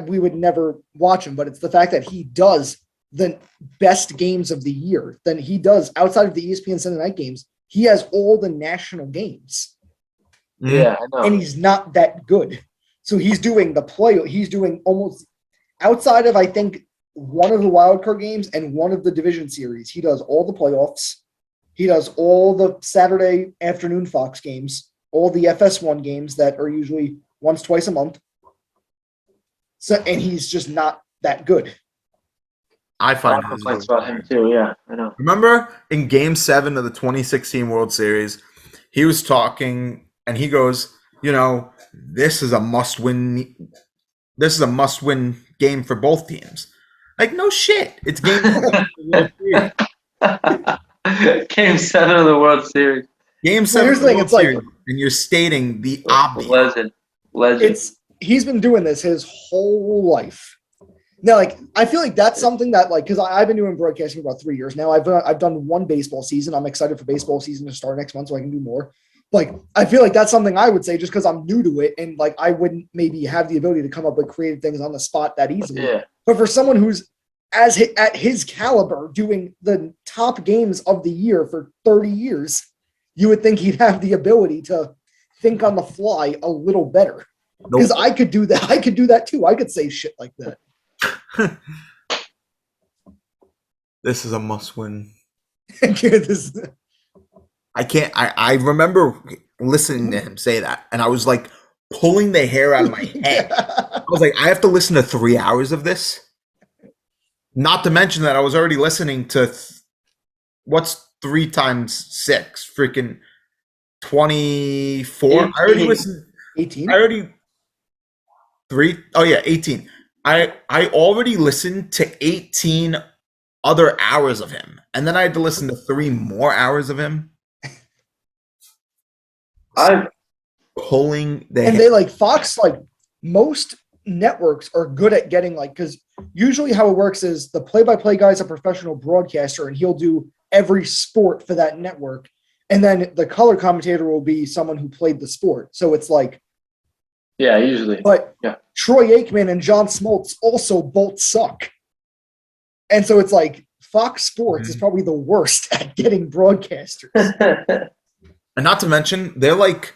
we would never watch him. But it's the fact that he does the best games of the year. Then he does outside of the ESPN Sunday night games. He has all the national games. Yeah, I know. And he's not that good. So he's doing the play. He's doing almost outside of I think one of the wild card games and one of the division series. He does all the playoffs. He does all the Saturday afternoon Fox games, all the FS1 games that are usually once, twice a month. So, and he's just not that good. I find complaints about him too. Yeah, I know. Remember in Game 7 of the 2016 World Series, he was talking and he goes, this is a must-win. This is a must-win game for both teams. Like no shit, it's Game 7 of the World Series. Game 7 of the World Series. Game 7 of the World Series, and you're stating the obvious. Legend. He's been doing this his whole life. No, like I feel like that's something that like because I've been doing broadcasting for about 3 years now. I've done one baseball season. I'm excited for baseball season to start next month so I can do more. Like I feel like that's something I would say just because I'm new to it and like I wouldn't maybe have the ability to come up with creative things on the spot that easily. Yeah. But for someone who's at his caliber doing the top games of the year for 30 years, you would think he'd have the ability to think on the fly a little better. Because Nope. I could do that. I could do that too. I could say shit like that. This is a must-win. This- I can't. I remember listening to him say that, and I was like pulling the hair out of my head. I was like, I have to listen to 3 hours of this. Not to mention that I was already listening to what's 3 times 6? Freaking 24. I already listened. 18. I already 3. Oh yeah, 18. I already listened to 18 other hours of him, and then I had to listen to 3 more hours of him. I Pulling the And hair. they like Fox, like most networks are good at getting like, because usually how it works is the play-by-play guy is a professional broadcaster and he'll do every sport for that network. And then the color commentator will be someone who played the sport. So it's like, yeah, usually. but Yeah. Troy Aikman and John Smoltz also both suck. And so it's like Fox Sports is probably the worst at getting broadcasters. And not to mention, they're like,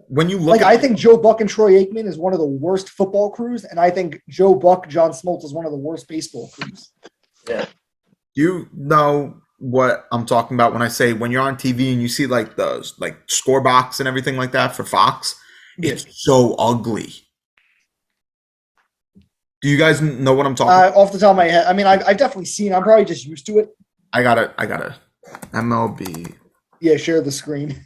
when you look Like, I think Joe Buck and Troy Aikman is one of the worst football crews, and I think Joe Buck, John Smoltz is one of the worst baseball crews. Yeah. you know what I'm talking about when I say when you're on TV and you see like the like score box and everything like that for Fox, it's so ugly. Do you guys know what I'm talking about? Off the top of my head, I mean, I've definitely seen. I'm probably just used to it. I got it. MLB. Yeah, share the screen.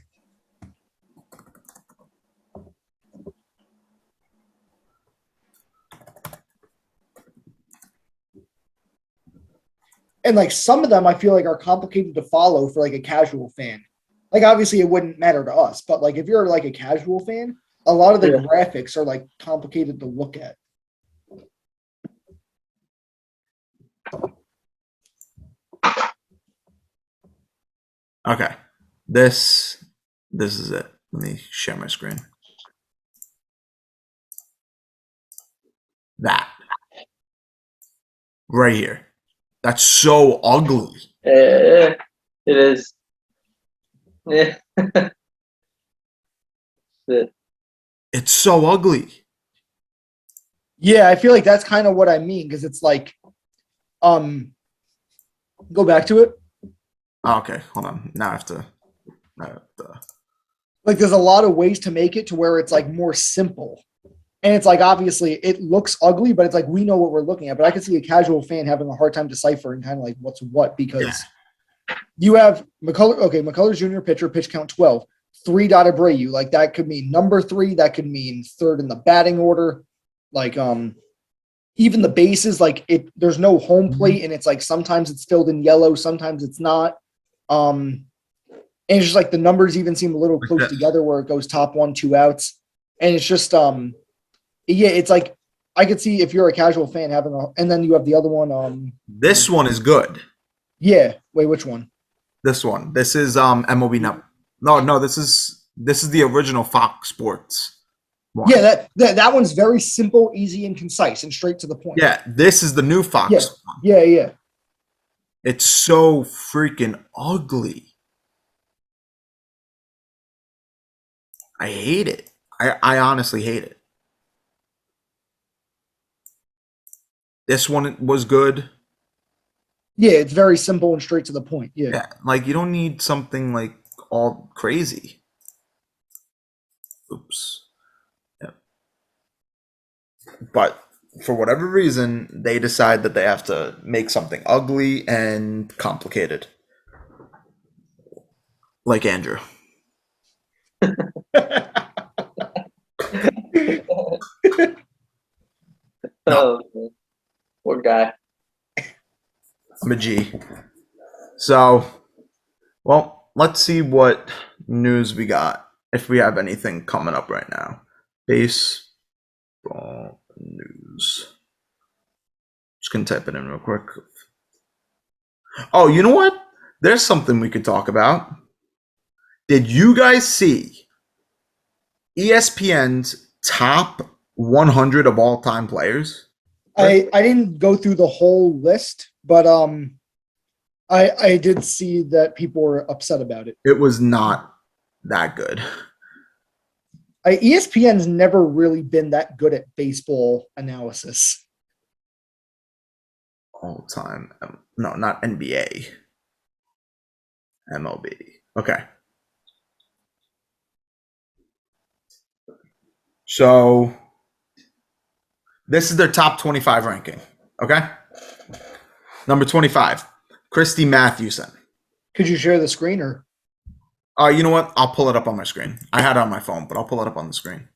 And like some of them, I feel like are complicated to follow for like a casual fan. Like obviously, it wouldn't matter to us, but like if you're like a casual fan, a lot of the graphics are like complicated to look at. Okay. This is it. Let me share my screen. That. Right here. That's so ugly. It is. Yeah. It's so ugly. Yeah, I feel like that's kind of what I mean because it's like, go back to it. Oh, okay, hold on. Now I have to. Like, there's a lot of ways to make it to where it's like more simple, and it's like obviously it looks ugly, but it's like we know what we're looking at. But I can see a casual fan having a hard time deciphering kind of like what's what because you have McCullers. Okay, McCullers Jr. pitcher, pitch count 12, 3 Abreu. Like that could mean number 3. That could mean third in the batting order. Like even the bases, like it. There's no home plate, and it's like sometimes it's filled in yellow, sometimes it's not. And it's just like the numbers even seem a little close together where it goes top 1, 2 outs. And it's just, yeah, it's like, I could see if you're a casual fan having and then you have the other one. This one is good. Yeah. Wait, which one? This one. This is MLB Network. No, this is the original Fox Sports one. Yeah, that one's very simple, easy, and concise and straight to the point. Yeah, this is the new Fox one. Yeah. It's so freaking ugly. I hate it. I honestly hate it. This one was good. Yeah, it's very simple and straight to the point. Yeah, like you don't need something like all crazy. Oops. Yeah. But for whatever reason, they decide that they have to make something ugly and complicated. Like Andrew. No. Oh, poor guy. I'm a G. So, well, let's see what news we got. If we have anything coming up right now. Baseball news. Just gonna type it in real quick. Oh, you know what? There's something we could talk about. Did you guys see ESPN's top 100 of all time players? I didn't go through the whole list, but I did see that people were upset about it. It was not that good. ESPN's never really been that good at baseball analysis. All time. No, not NBA. MLB. Okay. So this is their top 25 ranking. Okay. Number 25, Christy Mathewson. Could you share the screen or? You know what? I'll pull it up on my screen. I had it on my phone, but I'll pull it up on the screen.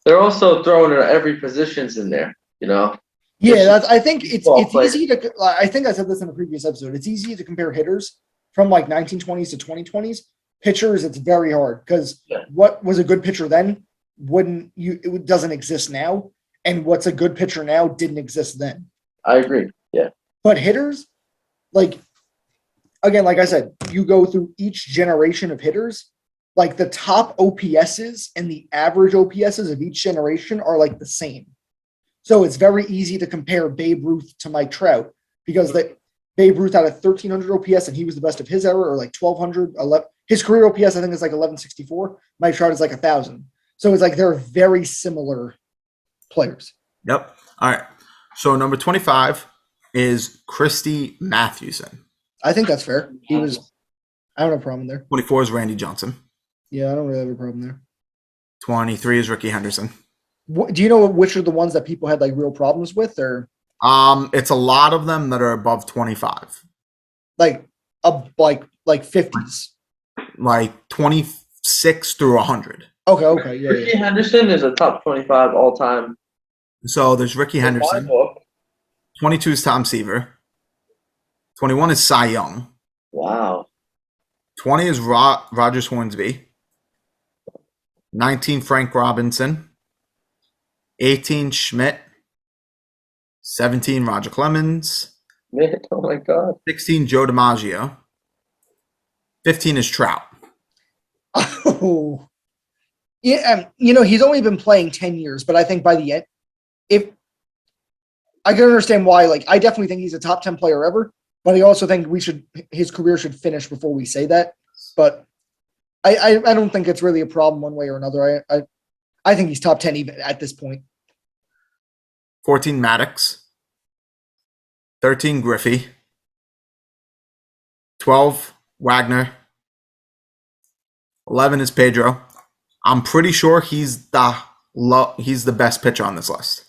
They're also throwing every positions in there, you know? Yeah, I think it's player. easy to. I think I said this in a previous episode. It's easy to compare hitters from like 1920s to 2020s. Pitchers, it's very hard because what was a good pitcher then it doesn't exist now, and what's a good pitcher now didn't exist then. I agree. Yeah. But hitters, like again, like I said, you go through each generation of hitters. Like the top OPSs and the average OPSs of each generation are like the same. So it's very easy to compare Babe Ruth to Mike Trout because Babe Ruth had a 1,300 OPS and he was the best of his era, or like 1,200. His career OPS, I think, is like 1,164. Mike Trout is like 1,000. So it's like they're very similar players. Yep. All right. So number 25 is Christy Mathewson. I think that's fair. I don't have a problem there. 24 is Randy Johnson. Yeah, I don't really have a problem there. 23 is Ricky Henderson. Do you know which are the ones that people had like real problems with, or it's a lot of them that are above 25. like 50s, like 26 through 100. Okay, yeah. Ricky Henderson is a top 25 all time. So there's Ricky Henderson. 22 is Tom Seaver. 21 is Cy Young. Wow. 20 is Rogers Hornsby. 19 Frank Robinson. 18 Schmidt. 17 Roger Clemens. Man, oh my God. 16 Joe DiMaggio. 15 is Trout. Oh, yeah. He's only been playing 10 years, but I think by the end, if I can understand why, like, I definitely think he's a top 10 player ever, but I also think his career should finish before we say that. But I don't think it's really a problem one way or another. I think he's top 10 even at this point. 14 Maddox. 13 Griffey. 12 Wagner. 11 is Pedro. I'm pretty sure he's the best pitcher on this list.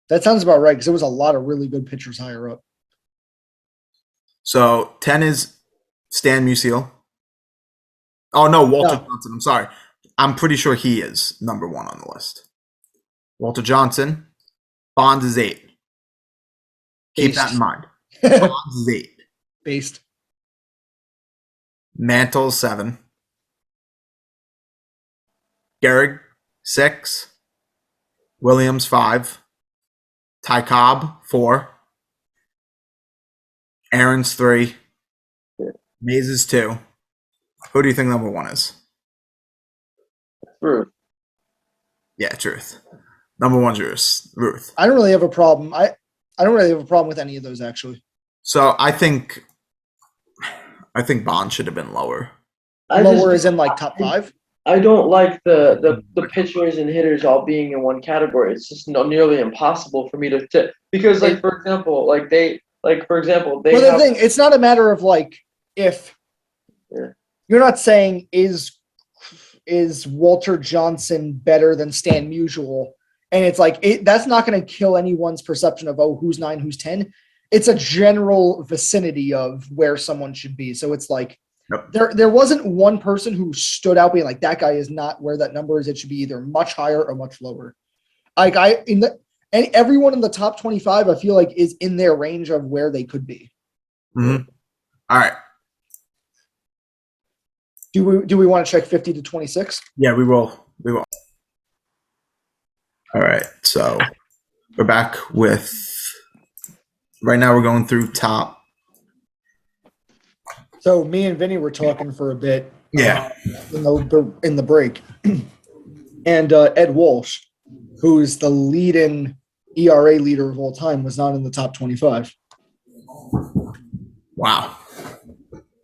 That sounds about right because there was a lot of really good pitchers higher up. So 10 is Stan Musial. Oh, no, Walter Johnson. I'm sorry. I'm pretty sure he is number 1 on the list. Walter Johnson. Bonds is 8. Keep that in mind. Bonds is 8. Based. Mantle 7. Gehrig 6. Williams 5. Ty Cobb 4. Aaron's 3. Mays is 2. Who do you think number 1 is? Ruth. Yeah, Truth. Number 1's Ruth. I don't really have a problem. I don't really have a problem with any of those actually. So I think Bond should have been lower. Lower is in like top 5. I don't like the pitchers and hitters all being in one category. It's just nearly impossible for me to because for example, they the thing, it's not a matter of like if you're not saying is Walter Johnson better than Stan Musial, and it's like that's not going to kill anyone's perception of who's 9, who's 10. It's a general vicinity of where someone should be. So it's like there wasn't one person who stood out being like that guy is not where that number is. It should be either much higher or much lower. And everyone in the top 25, I feel like is in their range of where they could be. Mm-hmm. All right. Do we want to check 50 to 26? Yeah, we will. We will. All right. So we're back with. Right now, we're going through top. So me and Vinny were talking for a bit. Yeah. In the break, and Ed Walsh, who's the leading ERA leader of all time, was not in the top 25. Wow.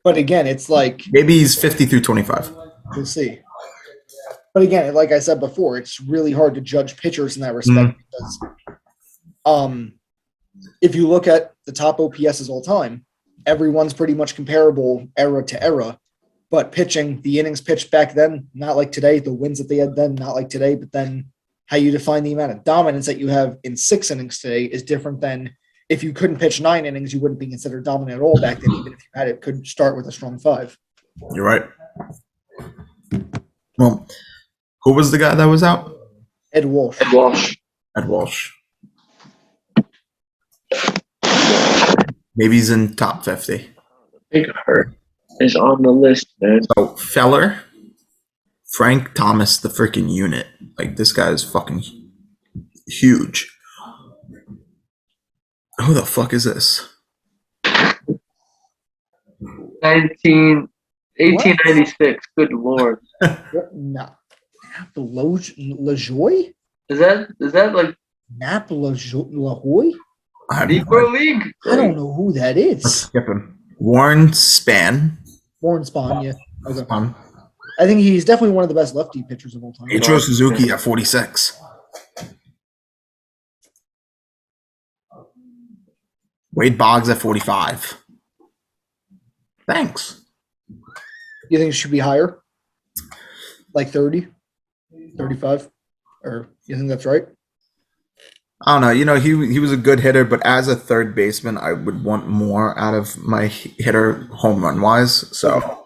But again, it's like Maybe he's 50 through 25. we'll see. But again, like I said before, it's really hard to judge pitchers in that respect because if you look at the top OPSs all time, everyone's pretty much comparable era to era. But pitching, the innings pitched back then, not like today. The wins that they had then, not like today. But then how you define the amount of dominance that you have in 6 innings today is different than if you couldn't pitch 9 innings, you wouldn't be considered dominant at all back then, even if you had it, could start with a strong 5. You're right. Well, who was the guy that was out? Ed Walsh. Ed Walsh. Ed Walsh. Maybe he's in top 50. Big Hurt is on the list, man. So Feller, Frank Thomas, the freaking unit. Like this guy is fucking huge. Who the fuck is this? 1896. Good lord. No. Nap LaJoy? Is that like Nap LaJoy? Negro League? I don't know who that Let's is. skip him. Warren Spahn. Warren Spahn, yeah. Okay. Spahn. I think he's definitely one of the best lefty pitchers of all time. Ichiro Suzuki at 46. Wade Boggs at 45. Thanks. You think it should be higher? Like 30? 35? Or you think that's right? I don't know. You know, he was a good hitter, but as a third baseman, I would want more out of my hitter home run wise. So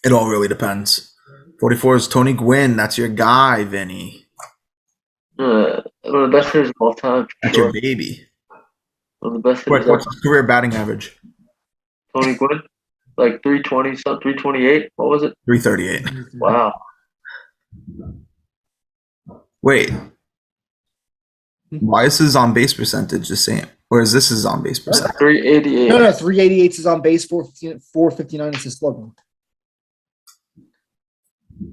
it all really depends. 44 is Tony Gwynn. That's your guy, Vinny. One of the best hitters of all time. That's your baby. One of the best hitters. What's his career batting average? Tony Gwynn, like 320, something, 328. What was it? 338. Wow. Wait. Why is his on base percentage the same? Or is this his on base percentage? 388. No, 388 is on base, 459 is his slugging.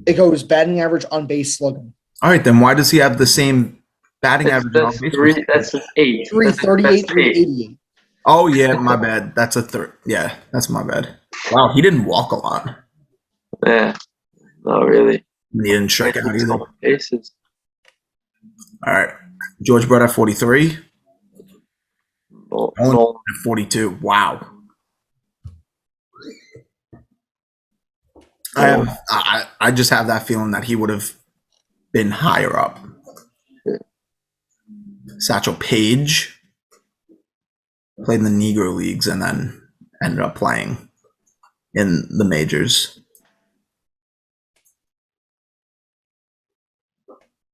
It goes batting average on base slugging. All right, then why does he have the same batting average on That's base three. percentage? That's 8. 338, 388. Oh yeah, my bad. That's a third. Yeah, that's my bad. Wow, he didn't walk a lot. Yeah. Not really. He didn't strike out either. Bases. All right, George Brett at 43. No, Nolan no. at 42. Wow. I just have that feeling that he would have been higher up. Satchel Paige played in the Negro Leagues and then ended up playing in the majors.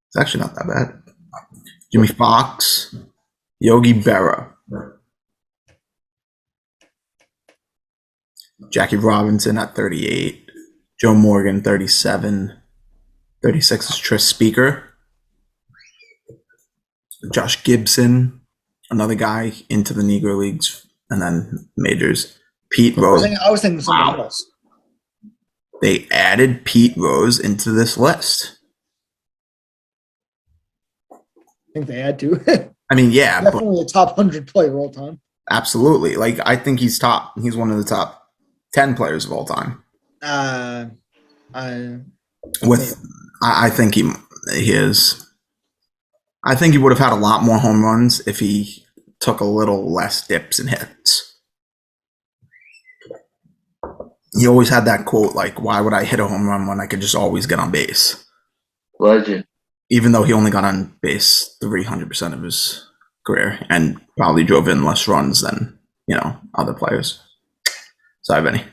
It's actually not that bad. Jimmy Fox, Yogi Berra, Jackie Robinson at 38, Joe Morgan 37, 36 is Tris Speaker, Josh Gibson, another guy into the Negro Leagues and then majors. Pete Rose. I was thinking something else. They added Pete Rose into this list. I think they had to. I mean, yeah, but Definitely a top 100 player all time. absolutely. Like, I think he's top. He's one of the top 10 players of all time. I think he is. I think he would have had a lot more home runs if he took a little less dips and hits. He always had that quote, like, why would I hit a home run when I could just always get on base? Legend. Even though he only got on base 300% of his career and probably drove in less runs than, other players. Sorry, Vinny.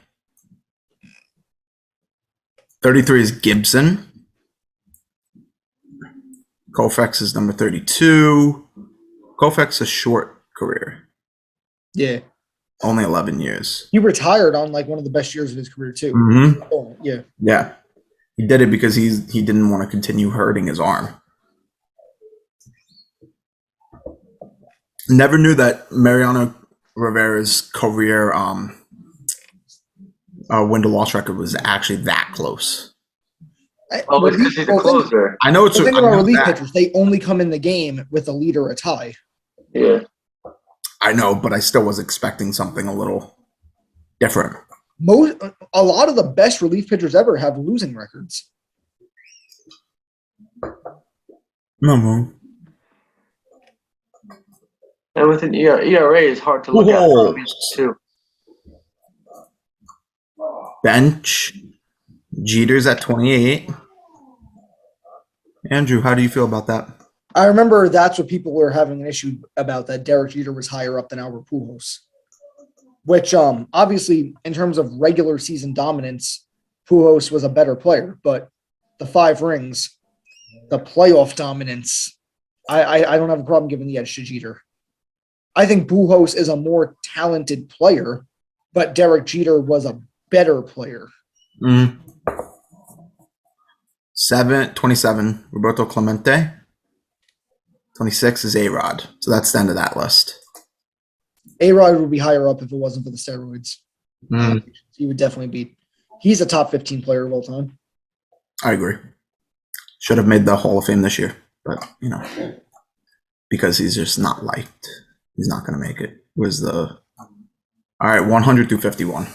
33 is Gibson. Koufax is number 32. Koufax a short career. Yeah. only 11 years. He retired on like one of the best years of his career too. Mhm. Oh, yeah. Yeah. He did it because he didn't want to continue hurting his arm. Never knew that Mariano Rivera's career win-to-loss record was actually that close. Oh, it's because he's a closer. I know it's. The thing I about know relief that. pitchers, they only come in the game with a lead or a tie. Yeah. I know, but I still was expecting something a little different. A lot of the best relief pitchers ever have losing records. No. And with an ERA, it's hard to look Whoa. at too. Bench. Jeter's at 28. Andrew, how do you feel about that? I remember that's what people were having an issue about, that Derek Jeter was higher up than Albert Pujols. Which obviously, in terms of regular season dominance, Pujols was a better player. But the 5 rings, the playoff dominance, I don't have a problem giving the edge to Jeter. I think Pujols is a more talented player, but Derek Jeter was a better player. 27, Roberto Clemente. 26 is A-Rod. So that's the end of that list. A-Rod would be higher up if it wasn't for the steroids. He would definitely be. He's a top 15 player of all time. I agree. Should have made the Hall of Fame this year, but because he's just not liked, he's not going to make it. All right, 100 through 51.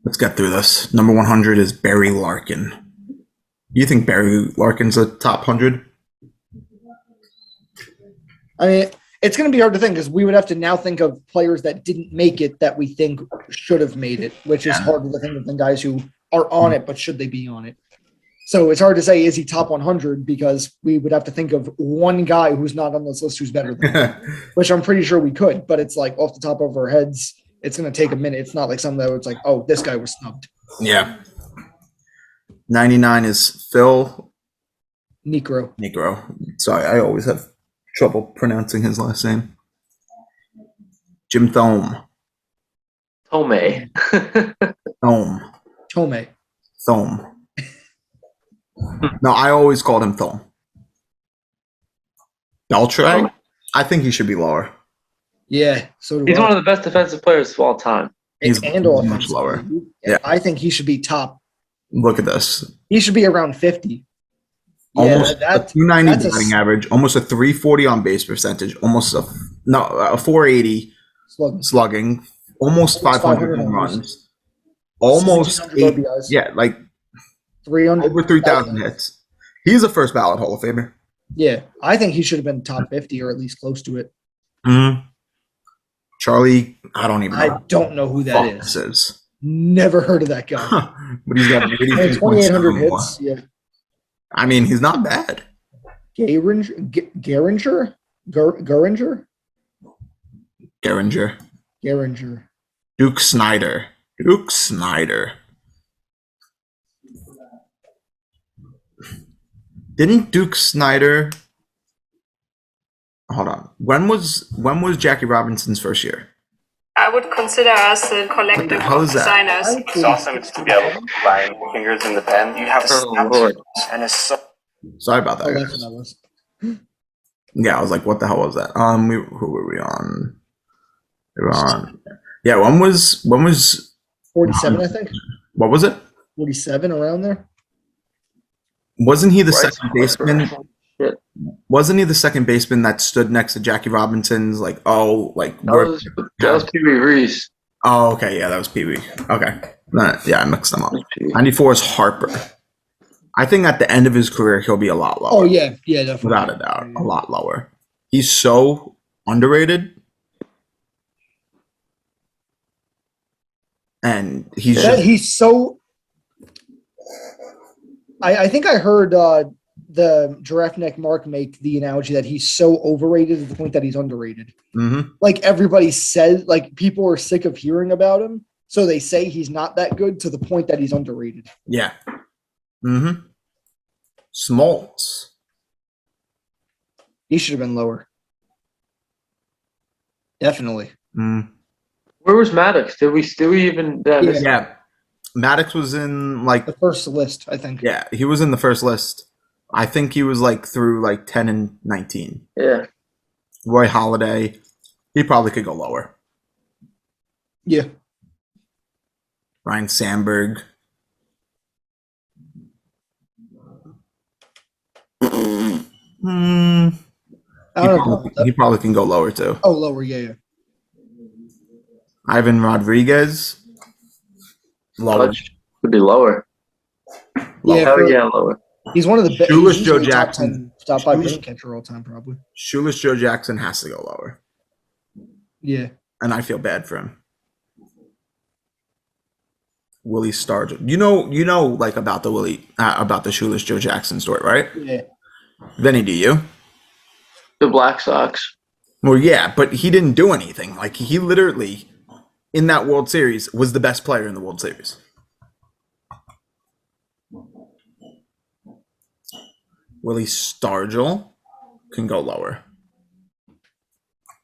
Let's get through this. Number 100 is Barry Larkin. Do you think Barry Larkin's a top 100? I mean, it's going to be hard to think because we would have to now think of players that didn't make it that we think should have made it, which is harder to think of than guys who are on it, but should they be on it? So it's hard to say, is he top 100? Because we would have to think of one guy who's not on this list who's better than him, which I'm pretty sure we could, but it's like off the top of our heads, it's going to take a minute. It's not like something that it's like, oh, this guy was snubbed. Yeah. 99 is Phil Negro. Sorry, I always have trouble pronouncing his last name. Jim Thome. Tomei. Thome. No, I always called him Thome. Beltray? I think he should be lower. Yeah, so do He's I. one of the best defensive players of all time. He's and much lower. Yeah, I think he should be top. Look at this. He should be around 50. Almost Yeah, a 290 batting average, almost a 340 on base percentage, almost a 480 slugging, almost 500 home runs, almost 8, like 300 over 3,000 hits. He's a first ballot Hall of Famer. Yeah, I think he should have been top 50 or at least close to it. Charlie, I don't even know. I don't know who that is. Never heard of that guy. But he's got 2,800 hits. Yeah. I mean, he's not bad. Gehringer. Duke Snyder. Didn't Duke Snyder? Hold on. When was Jackie Robinson's first year? I would consider us a collective of designers. It's awesome to be able to line fingers in the pen. You have to snap, and it's so. Sorry about that. Yeah, I was like, what the hell was that? Who were we on? We were on. Yeah, when was 47? I think. What was it? 47, around there. Wasn't he the second baseman? Wasn't he the second baseman that stood next to Jackie Robinson's? That was Pee Wee Reese. Oh, okay, yeah, that was Pee Wee. Okay, yeah, I mixed them up. 94 is Harper. I think at the end of his career, he'll be a lot lower. Oh yeah, definitely, without a doubt, a lot lower. He's so underrated, and he's so. I think I heard the giraffe neck Mark make the analogy that he's so overrated to the point that he's underrated. Mm-hmm. Like everybody says, like people are sick of hearing about him, so they say he's not that good to the point that he's underrated. Yeah. Mm-hmm. Smoltz. He should have been lower. Definitely. Where was Maddox? Did we even? Yeah. Maddox was in like the first list, I think. Yeah, he was in the first list. I think he was like through like 10 and 19. Yeah. Roy Halladay, he probably could go lower. Yeah. Ryan Sandberg. He probably can go lower too. Oh, lower, yeah. Ivan Rodriguez. Lower. Pudge would be lower. Yeah, lower. He's one of the best. Shoeless Joe Jackson. Top 5 batting catcher all time, probably. Shoeless Joe Jackson has to go lower. Yeah. And I feel bad for him. Willie Stargell. You know, like about the Shoeless Joe Jackson story, right? Yeah. Vinny, do you? The Black Sox. Well, yeah, but he didn't do anything. Like, he literally, in that World Series, was the best player in the World Series. Willie Stargell can go lower.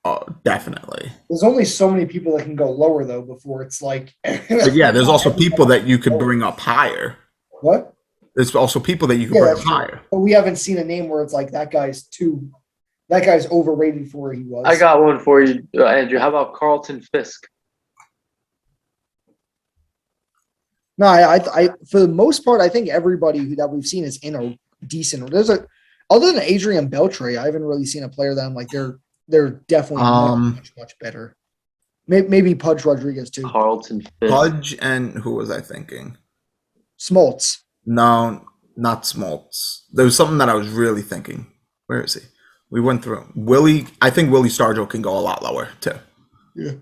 Oh, definitely. There's only so many people that can go lower, though, before it's like... But yeah, there's also people that you could bring up higher. What? There's also people that you could bring up higher. But we haven't seen a name where it's like, that guy's overrated for where he was. I got one for you, Andrew. How about Carlton Fisk? No, I for the most part, I think everybody that we've seen is in a decent. Other than Adrian Beltre, I haven't really seen a player that I'm like they're definitely much better. Maybe Pudge Rodriguez too. Carlton Fisk. Pudge and who was I thinking? Smoltz. No, not Smoltz. There was something that I was really thinking. Where is he? We went through him. I think Willie Stargell can go a lot lower too. Yeah.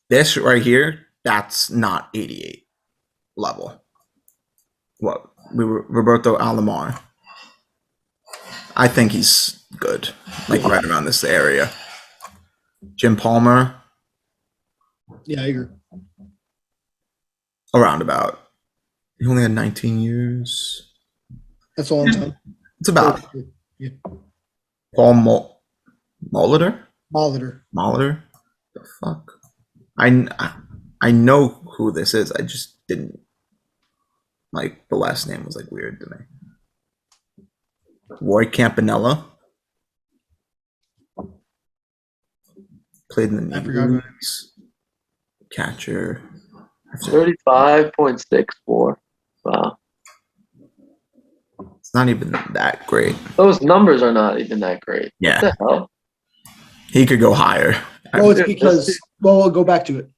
This right here, that's not 88 level. What? Roberto Alomar. I think he's good. Like right around this area. Jim Palmer. Yeah, I agree. Around about. He only had 19 years. That's a long time. It's about. Yeah. Paul Molitor? Molitor. The fuck? I know who this is. I just didn't like the last name was like weird to me. Roy Campanella played in the Negros. Catcher. 35.64. Wow. It's not even that great. Those numbers are not even that great. Yeah. What the hell? He could go higher. Well, it's because we'll go back to it.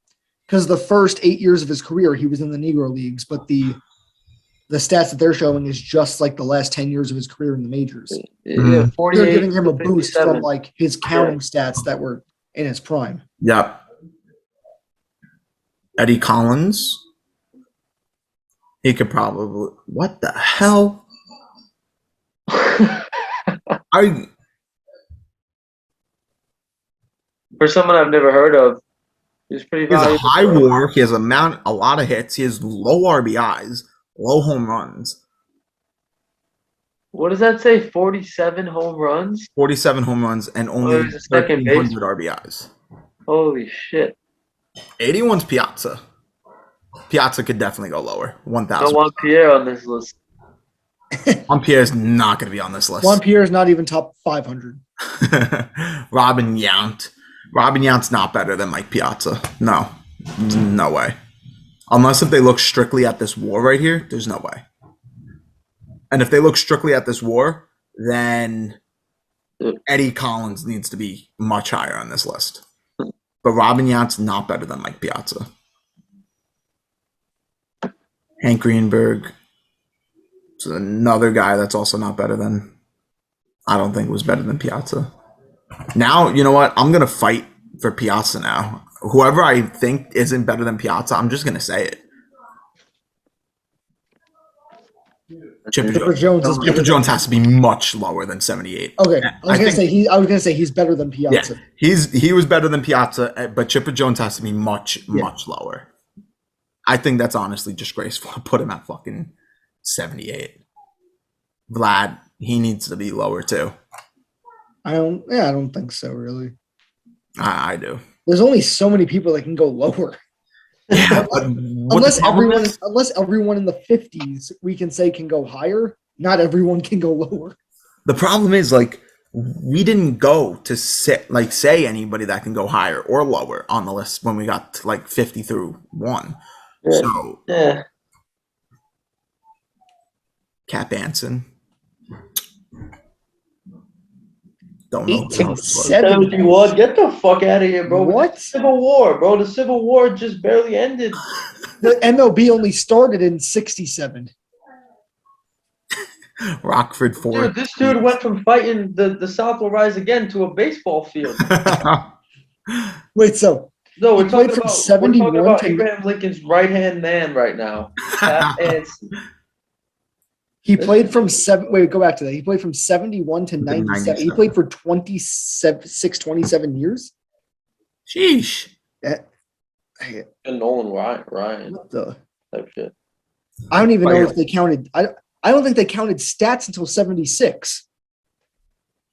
Because the first 8 years of his career, he was in the Negro Leagues, but the stats that they're showing is just like the last 10 years of his career in the majors. Yeah, 48. They're giving him a boost 57. from like his counting stats that were in his prime. Yep. Eddie Collins. He could probably. What the hell? For someone I've never heard of, he's pretty He has valuable. a high WAR. He has a lot of hits. He has low RBIs, low home runs. What does that say? 47 home runs? 47 home runs and only he's a second 1,300 RBIs. Holy shit. 81's Piazza. Piazza could definitely go lower. 1,000. I want Pierre on this list. Juan Pierre's not going to be on this list. Juan Pierre is not even top 500. Robin Yount. Robin Yount's not better than Mike Piazza. No. No way. Unless if they look strictly at this WAR right here, there's no way. And if they look strictly at this WAR, then Eddie Collins needs to be much higher on this list. But Robin Yount's not better than Mike Piazza. Hank Greenberg is another guy that's also not better than, I don't think was better than Piazza. Now, you know what? I'm going to fight for Piazza now. Whoever I think isn't better than Piazza, I'm just going to say it. Chipper Jones has to be much lower than 78. Okay, I was gonna say he's better than Piazza. Yeah, he was better than Piazza, but Chipper Jones has to be much lower. I think that's honestly disgraceful to put him at fucking 78. Vlad, he needs to be lower too. I don't think so, really. I do. There's only so many people that can go lower. Yeah, but unless everyone in the 50s we can say can go higher. Not everyone can go lower. the problem is like we didn't go to say anybody that can go higher or lower on the list when we got to like 50 through 1. Yeah. So Yeah. Cap Anson. Don't know. 1870. 71. Get the fuck out of here, bro. What? Civil War, bro. The Civil War just barely ended. The MLB only started in 67. Rockford Ford. Dude, this dude went from fighting the South will rise again to a baseball field. Wait, so No, He we're played talking from about 71 to- Abraham Lincoln's right-hand man right now. Cap Anson. he played from go back to that. He played from 71 to 97. He 97. played for 27 years. Sheesh. That, And Nolan Ryan what the? type shit. I don't even know if they counted. I don't think they counted stats until 76.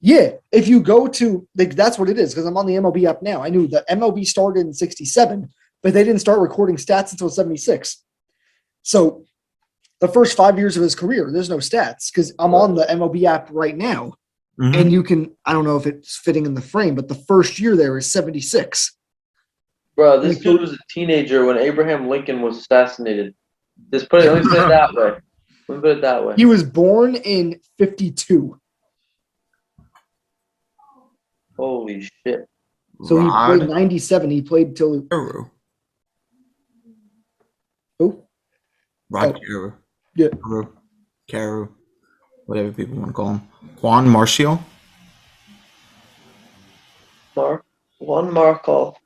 Yeah, if you go to that's what it is because I'm on the MLB app now. I knew the MLB started in 67, but they didn't start recording stats until 76. So the first 5 years of his career, there's no stats because I'm on the MLB app right now, and you can. I don't know if it's fitting in the frame, but the first year there is 76. Bro, this dude was a teenager when Abraham Lincoln was assassinated. Let me say it that way. Let me put it that way. He was born in 52. Holy shit. So he played 97. He played till Carew. who? Rod Carew. Yeah. Carew. Whatever people want to call him. Juan Martial. Juan Markle.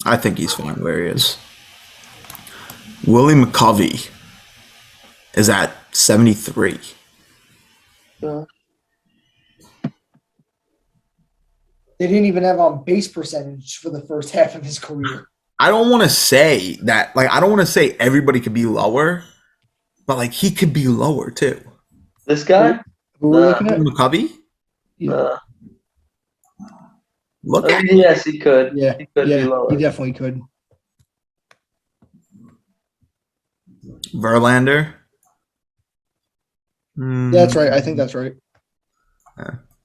I think he's fine where he is. Willie McCovey is at 73. Yeah. They didn't even have on base percentage for the first half of his career. I don't want to say that, I don't want to say everybody could be lower, but he could be lower too. This guy? Who we're looking at? McCovey? Yeah. Look at Yes, he could. Yeah, He could be lower. he definitely could. Verlander. That's right. I think that's right.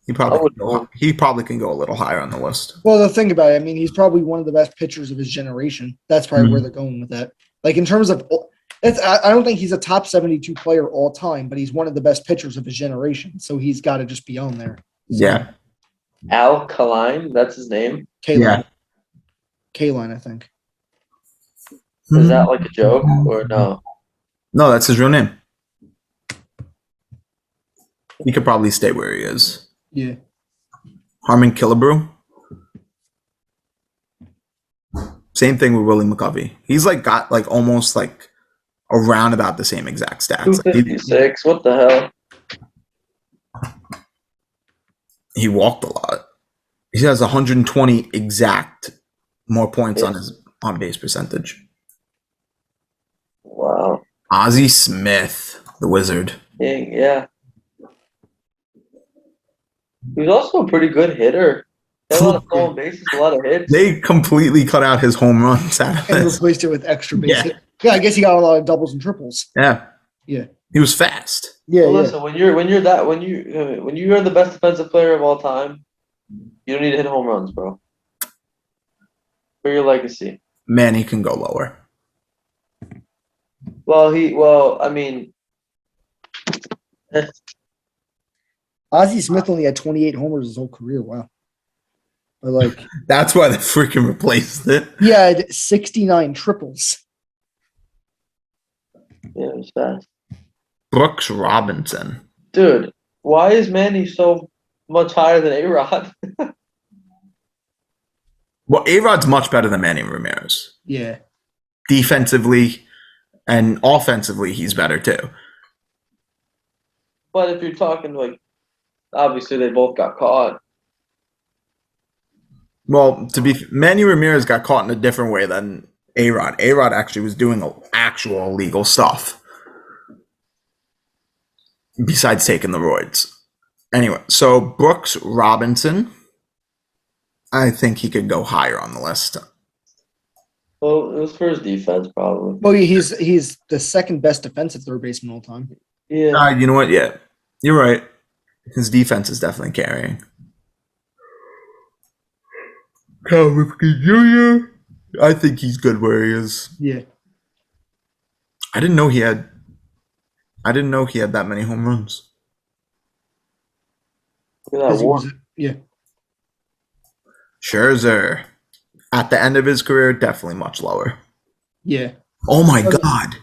He probably can go a little higher on the list. Well, the thing about it, I mean, he's probably one of the best pitchers of his generation. That's probably where they're going with that. In terms of, I don't think he's a top 72 player all time, but he's one of the best pitchers of his generation. So he's got to just be on there. Yeah. Alkaline, that's his name. Kaline. Kaline, I think. Is that like a joke or no? No, that's his real name. He could probably stay where he is. Yeah. Harmon Killebrew. Same thing with Willie McCovey. He's got almost around about the same exact stats. 256. What the hell? He walked a lot. He has 120 exact more points on his on base percentage. Wow. Ozzie Smith, the Wizard. Yeah. He was also a pretty good hitter. He had a lot of stolen bases, a lot of hits. They completely cut out his home runs out of And this. replaced it with extra base hit. Yeah, I guess he got a lot of doubles and triples. Yeah. Yeah. He was fast. Yeah, Well, listen, when you're the best defensive player of all time, you don't need to hit home runs, bro. For your legacy. Man, he can go lower. I mean, Ozzie Smith only had 28 homers his whole career. Wow. But that's why they freaking replaced it. he had 69 triples. yeah, it was fast. Brooks Robinson. Dude, why is Manny so much higher than A-Rod? Well, A-Rod's much better than Manny Ramirez. Yeah. Defensively and offensively, he's better too. But if you're talking obviously they both got caught. Well, Manny Ramirez got caught in a different way than A-Rod. A-Rod actually was doing actual illegal stuff. Besides taking the roids. Anyway, so Brooks Robinson I think he could go higher on the list. Well, it was for his defense, probably. Well, he's the second best defensive third baseman all time. Yeah. You know what? Yeah, you're right. His defense is definitely carrying. Cal Ripken Jr. I think he's good where he is. Yeah. I didn't know he had that many home runs. Look at that one. Yeah. Scherzer, at the end of his career, definitely much lower. Yeah. Oh my God.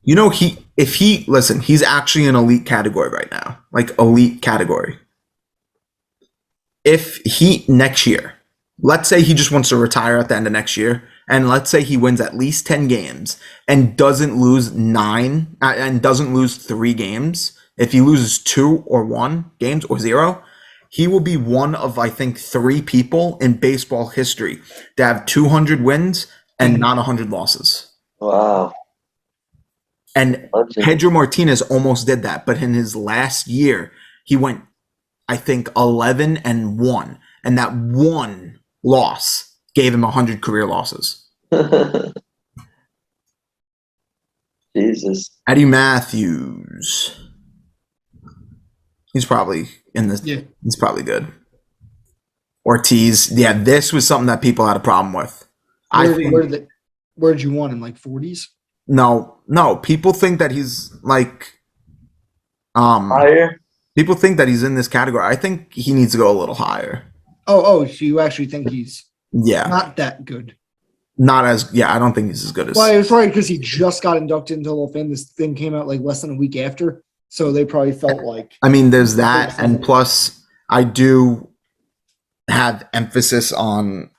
You know, he's actually an elite category right now. Like elite category. If he next year, let's say he just wants to retire at the end of next year, and let's say he wins at least 10 games and doesn't lose 9 and doesn't lose 3 games. If he loses 2 or 1 games or 0, he will be one of, I think, 3 people in baseball history to have 200 wins and not 100 losses. Wow. And Pedro Martinez almost did that, but in his last year, he went, I think, 11-1, and that one loss gave him 100 career losses. Jesus. Eddie Matthews, he's probably in this. Yeah. He's probably good. Ortiz, yeah, this was something that people had a problem with. Where'd you want him? Like 40s? No. People think that he's like Higher? people think that he's in this category. I think he needs to go a little higher. Oh, so you actually think he's not that good? I don't think he's as good as. Well, it's right because he just got inducted into the Hall of Fame. This thing came out like less than a week after, so they probably felt like. I mean, there's that, and plus, I do have emphasis on,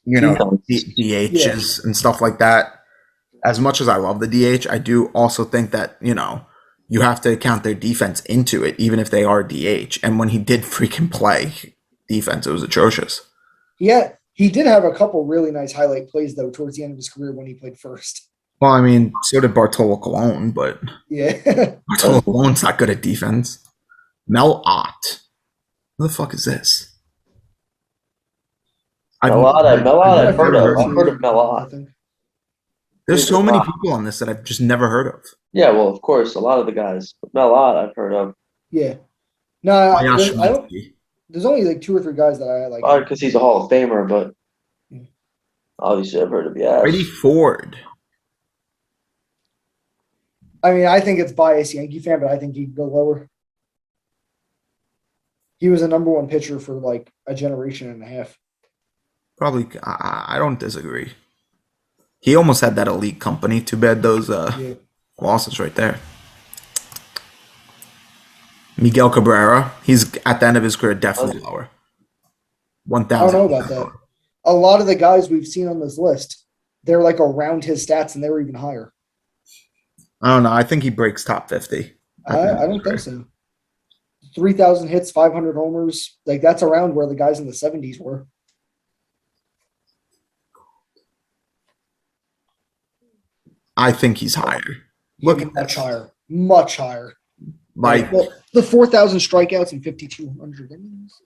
DHs and stuff like that. As much as I love the DH, I do also think that, you have to count their defense into it, even if they are DH. And when he did freaking play defense, it was atrocious. Yeah, he did have a couple really nice highlight plays, though, towards the end of his career when he played first. Well, I mean, so did Bartolo Colon, but yeah, Bartolo Colon's not good at defense. Mel Ott. Who the fuck is this? Mel Ott, I've heard of. I've heard of Mel Ott. There's so many people on this that I've just never heard of. Yeah, well, of course, a lot of the guys. But Mel Ott, I've heard of. Yeah. No, I don't. There's only like 2 or 3 guys that I like. Because he's a Hall of Famer, but obviously I've heard of Brady Ford. I mean, I think it's biased Yankee fan, but I think he could go lower. He was a number 1 pitcher for like a generation and a half. Probably, I don't disagree. He almost had that elite company. Too bad those losses right there. Miguel Cabrera, he's at the end of his career definitely lower. 1,000. I don't know about that. A lot of the guys we've seen on this list, they're like around his stats, and they were even higher. I don't know. I think he breaks top 50. I don't think so. 3,000 hits, 500 homers. Like, that's around where the guys in the 70s were. I think he's higher. Look at much higher. Much higher. Like the 4,000 strikeouts and 5,200 innings.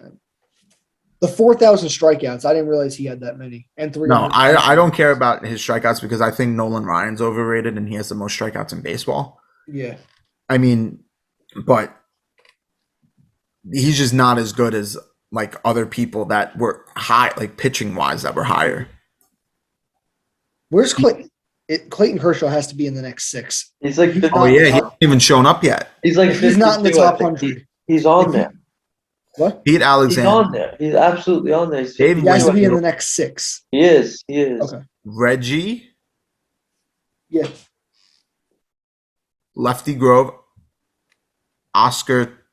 The 4,000 strikeouts. I didn't realize he had that many. And 3. No, I don't care about his strikeouts because I think Nolan Ryan's overrated and he has the most strikeouts in baseball. Yeah. I mean, but he's just not as good as like other people that were high, like pitching wise, that were higher. Where's Clayton? Clayton Kershaw has to be in the next 6. He's like, he hasn't even shown up yet. He's like, he's not in the top 100. He's on there. What? Pete Alexander. He's on there. He's absolutely on there. He has to be in the next 6. He is. Okay. Reggie. Yeah. Lefty Grove. Oscar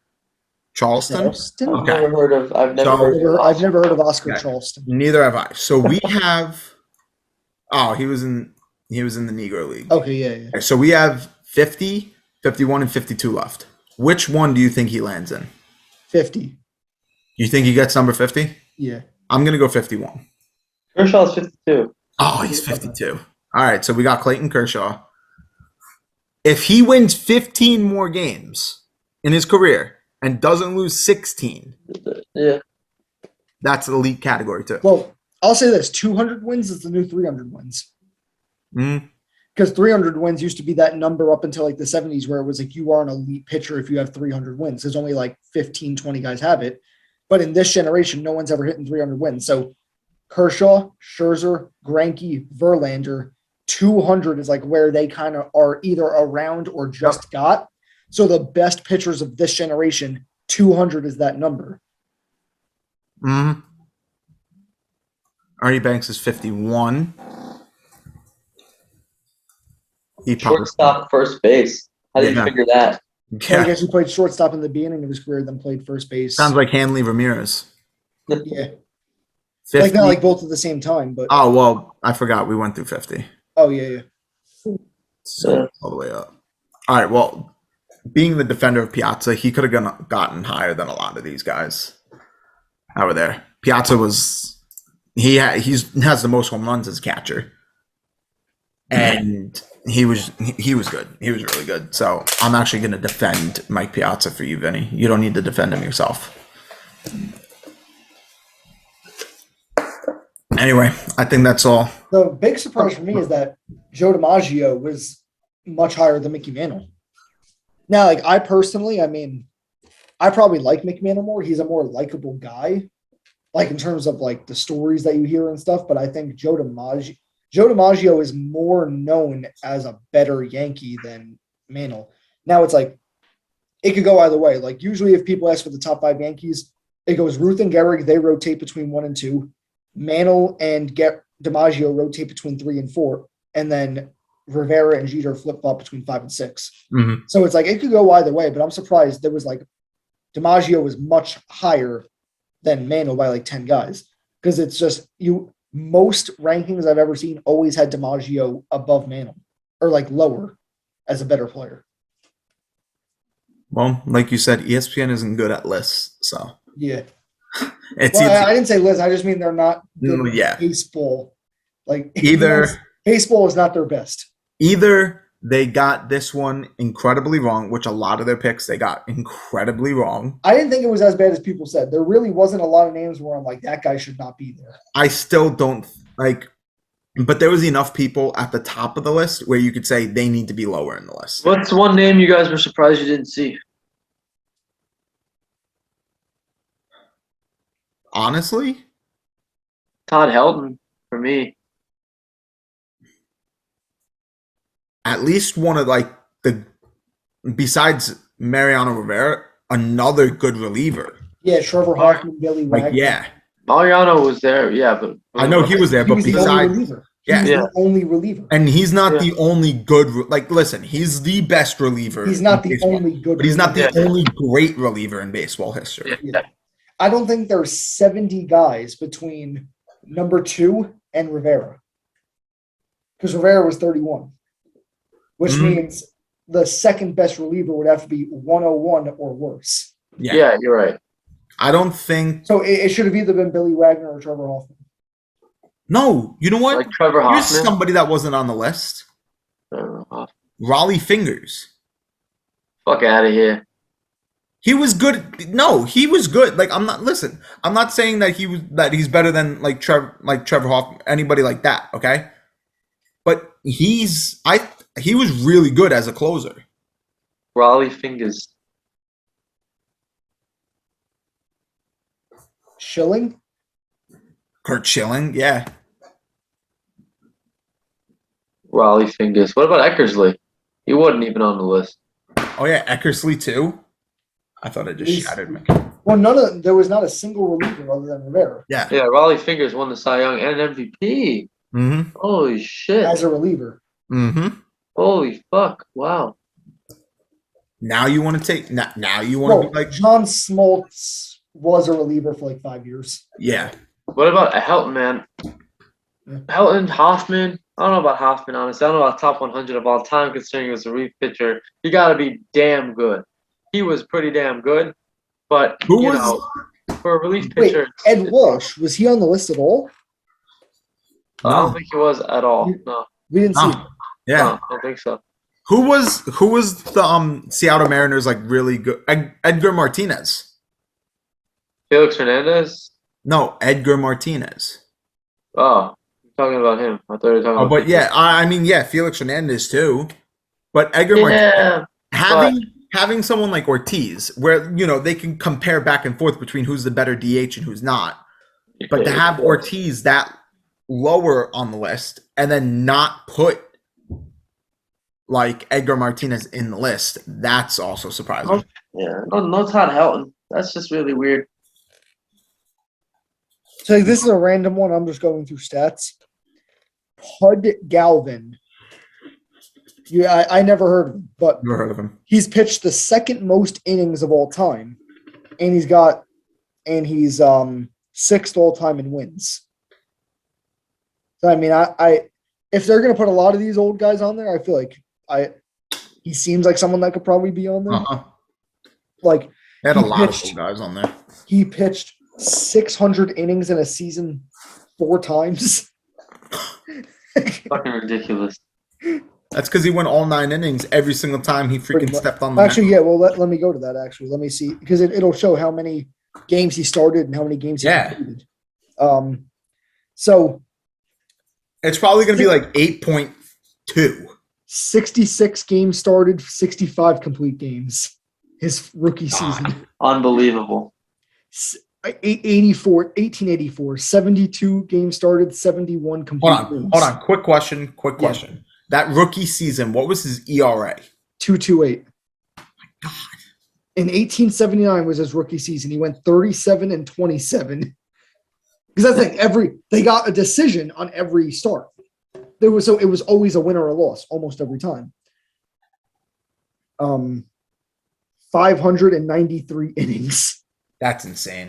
Charleston. Okay. I've never heard of. I've never heard of Oscar Charleston. Neither have I. So we have. Oh, he was in the Negro League. Okay, yeah. So we have 50, 51, and 52 left. Which one do you think he lands in? 50. You think he gets number 50? Yeah. I'm going to go 51. Kershaw's 52. Oh, he's 52. All right, so we got Clayton Kershaw. If he wins 15 more games in his career and doesn't lose 16, That's elite category too. Well, I'll say this: 200 wins is the new 300 wins. Mm. Because 300 wins used to be that number up until like the 70s, where it was like you are an elite pitcher if you have 300 wins. There's only like 15, 20 guys have it. But in this generation, no one's ever hitting 300 wins. So Kershaw, Scherzer, Greinke, Verlander, 200 is like where they kind of are either around or just got. So the best pitchers of this generation, 200 is that number. Mm-hmm. Ernie Banks is 51. Shortstop, first base. How did you figure that? Yeah. I guess he played shortstop in the beginning of his career, then played first base. Sounds like Hanley Ramirez. Yeah. 50. Like not like both at the same time, but oh well, I forgot we went through 50. Oh yeah. So all the way up. All right. Well, being the defender of Piazza, he could have gotten higher than a lot of these guys that were there. Piazza was he has the most home runs as catcher, and he was good. He was really good. So I'm actually going to defend Mike Piazza for you, Vinny. You don't need to defend him yourself. Anyway, I think that's all. The big surprise for me is that Joe DiMaggio was much higher than Mickey Mantle. Now, like I personally, I mean, I probably like Mickey Mantle more. He's a more likable guy, like in terms of like the stories that you hear and stuff. But I think Joe DiMaggio is more known as a better Yankee than Mantle. Now it's like it could go either way. Like usually, if people ask for the top 5 Yankees, it goes Ruth and Gehrig. They rotate between 1 and 2. Mantle and DiMaggio rotate between 3 and 4, and then Rivera and Jeter flip-flop between 5 and 6. Mm-hmm. So it's like it could go either way, but I'm surprised there was like DiMaggio was much higher than Mantle by like 10 guys, because it's just most rankings I've ever seen always had DiMaggio above Mantle or like lower as a better player. Well, like you said, ESPN isn't good at lists, so yeah. It's I didn't say Liz. I just mean they're not good yeah. baseball. Like either baseball is not their best. Either they got this one incredibly wrong, which a lot of their picks they got incredibly wrong. I didn't think it was as bad as people said. There really wasn't a lot of names where I'm like, that guy should not be there. I still don't like, but there was enough people at the top of the list where you could say they need to be lower in the list. What's one name you guys were surprised you didn't see? Honestly, Todd Helton for me. At least one of like besides Mariano Rivera, another good reliever. Yeah, Trevor Hoffman, Billy Wagner. Like, yeah, Mariano was there. Yeah, but I know he was there, but besides, the only reliever, and he's not the only good. Like, listen, he's the best reliever. He's not the only good, but he's not the only great reliever in baseball history. Yeah. I don't think there's 70 guys between number 2 and Rivera, because Rivera was 31, which means the second best reliever would have to be 101 or worse. Yeah, you're right. I don't think so. It should have either been Billy Wagner or Trevor Hoffman. No, you know what? Like Trevor Hoffman. Here's somebody that wasn't on the list. Raleigh Fingers. Fuck out of here. He was good. No, he was good. Like I'm not saying that he's better than Trevor Hoffman, anybody like that, okay? But he was really good as a closer. Raleigh Fingers. Schilling? Kurt Schilling, yeah. Raleigh Fingers. What about Eckersley? He wasn't even on the list. Oh yeah, Eckersley too. I thought it just shattered me. Well, there was not a single reliever other than Rivera. Yeah. Yeah, Raleigh Fingers won the Cy Young and an MVP. Mm-hmm. Holy shit. As a reliever. Mm-hmm. Holy fuck. Wow. Now you want to take now you want to be like John Smoltz was a reliever for like 5 years. Yeah. What about Helton, man? Yeah. Helton, Hoffman. I don't know about Hoffman, honestly. I don't know about top 100 of all time, considering he was a relief pitcher. You got to be damn good. He was pretty damn good, but for a relief pitcher, Ed Walsh, was he on the list at all? I don't think he was at all. No, we didn't see. Yeah, no, I don't think so. Who was the Seattle Mariners like really good? Edgar Martinez. Felix Hernandez. No, Edgar Martinez. Oh, you're talking about him. I thought you were talking Oh, about. but yeah, I mean, yeah, Felix Hernandez too. But Edgar Martinez, Yeah, having someone like Ortiz, where they can compare back and forth between who's the better DH and who's not. But to yeah, have Ortiz that lower on the list and then not put like Edgar Martinez in the list, that's also surprising. no Todd Helton. That's just really weird. So this is a random one. I'm just going through stats. Pud Galvin. I never heard of him, but Never heard of him. he's pitched the second most innings of all time, and he's sixth all time in wins. So I mean, I if they're gonna put a lot of these old guys on there, I feel like he seems like someone that could probably be on there. Like They had a lot of old guys on there. He pitched 600 innings in a season 4 times. Fucking ridiculous. That's because he went all 9 innings every single time he freaking stepped on the Actually, yeah. Well, let me go to that. Actually, let me see because it'll show how many games he started and how many games he completed. So it's probably going to be like 8.2. 66 games started, 65 complete games. His rookie season. Unbelievable. 1884, 72 games started, 71 complete games. Hold on. Quick question. That rookie season, what was his ERA? 2.28. Oh my God. In 1879 was his rookie season. He went 37-27. Because that's the thing, they got a decision on every start. It was always a win or a loss almost every time. 593 innings. That's insane.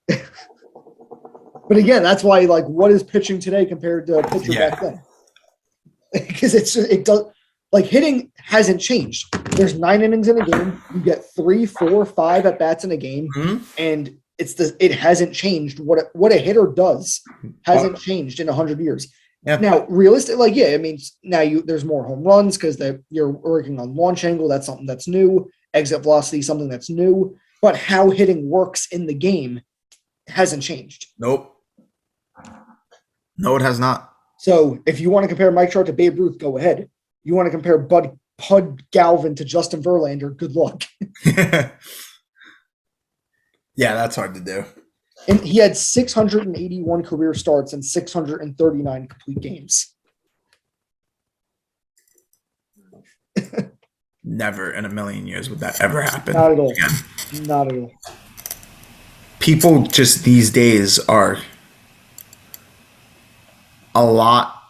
But again, that's why what is pitching today compared to pitcher back then? Because hitting hasn't changed. There's 9 innings in a game. You get 3, 4, 5 at bats in a game, and it hasn't changed. What a hitter does hasn't changed in 100 years. Yeah. Now, realistically, I mean, now there's more home runs because you're working on launch angle. That's something that's new. Exit velocity, something that's new. But how hitting works in the game hasn't changed. Nope. No, it has not. So if you want to compare Mike Trout to Babe Ruth, go ahead. You want to compare Pud Galvin to Justin Verlander, good luck. Yeah, that's hard to do. And he had 681 career starts and 639 complete games. Never in a million years would that ever happen. Not at all. Again. Not at all. People just these days are a lot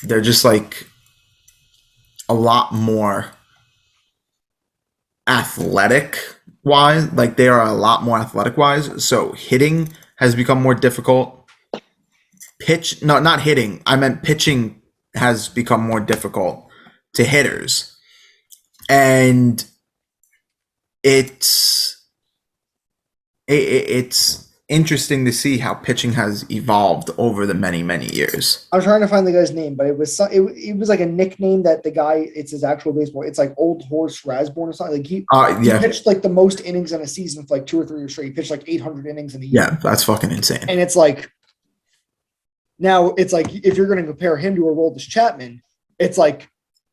they're just a lot more athletic wise. They are a lot more athletic wise. So hitting has become more difficult. Not hitting. I meant pitching has become more difficult to hitters. And it's interesting to see how pitching has evolved over the many, many years. I'm trying to find the guy's name, but it was like a nickname that the guy, it's his actual baseball. It's like Old Horse Rasborn or something. He pitched the most innings in a season for 2 or 3 years straight. He pitched 800 innings in a year. Yeah, that's fucking insane. And it's now it's if you're going to compare him to a Aroldis Chapman, it's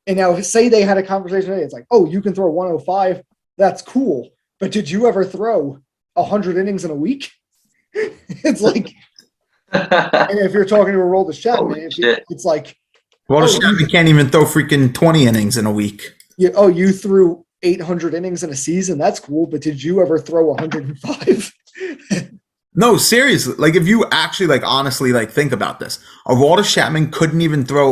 and now say they had a conversation today, it's oh, you can throw 105. That's cool. But did you ever throw 100 innings in a week? It's and if you're talking to a Aroldis Chapman, it's Aroldis Chapman can't even throw freaking 20 innings in a week. You threw 800 innings in a season. That's cool. But did you ever throw 105? No, seriously. If you actually honestly think about this, Aroldis Chapman couldn't even throw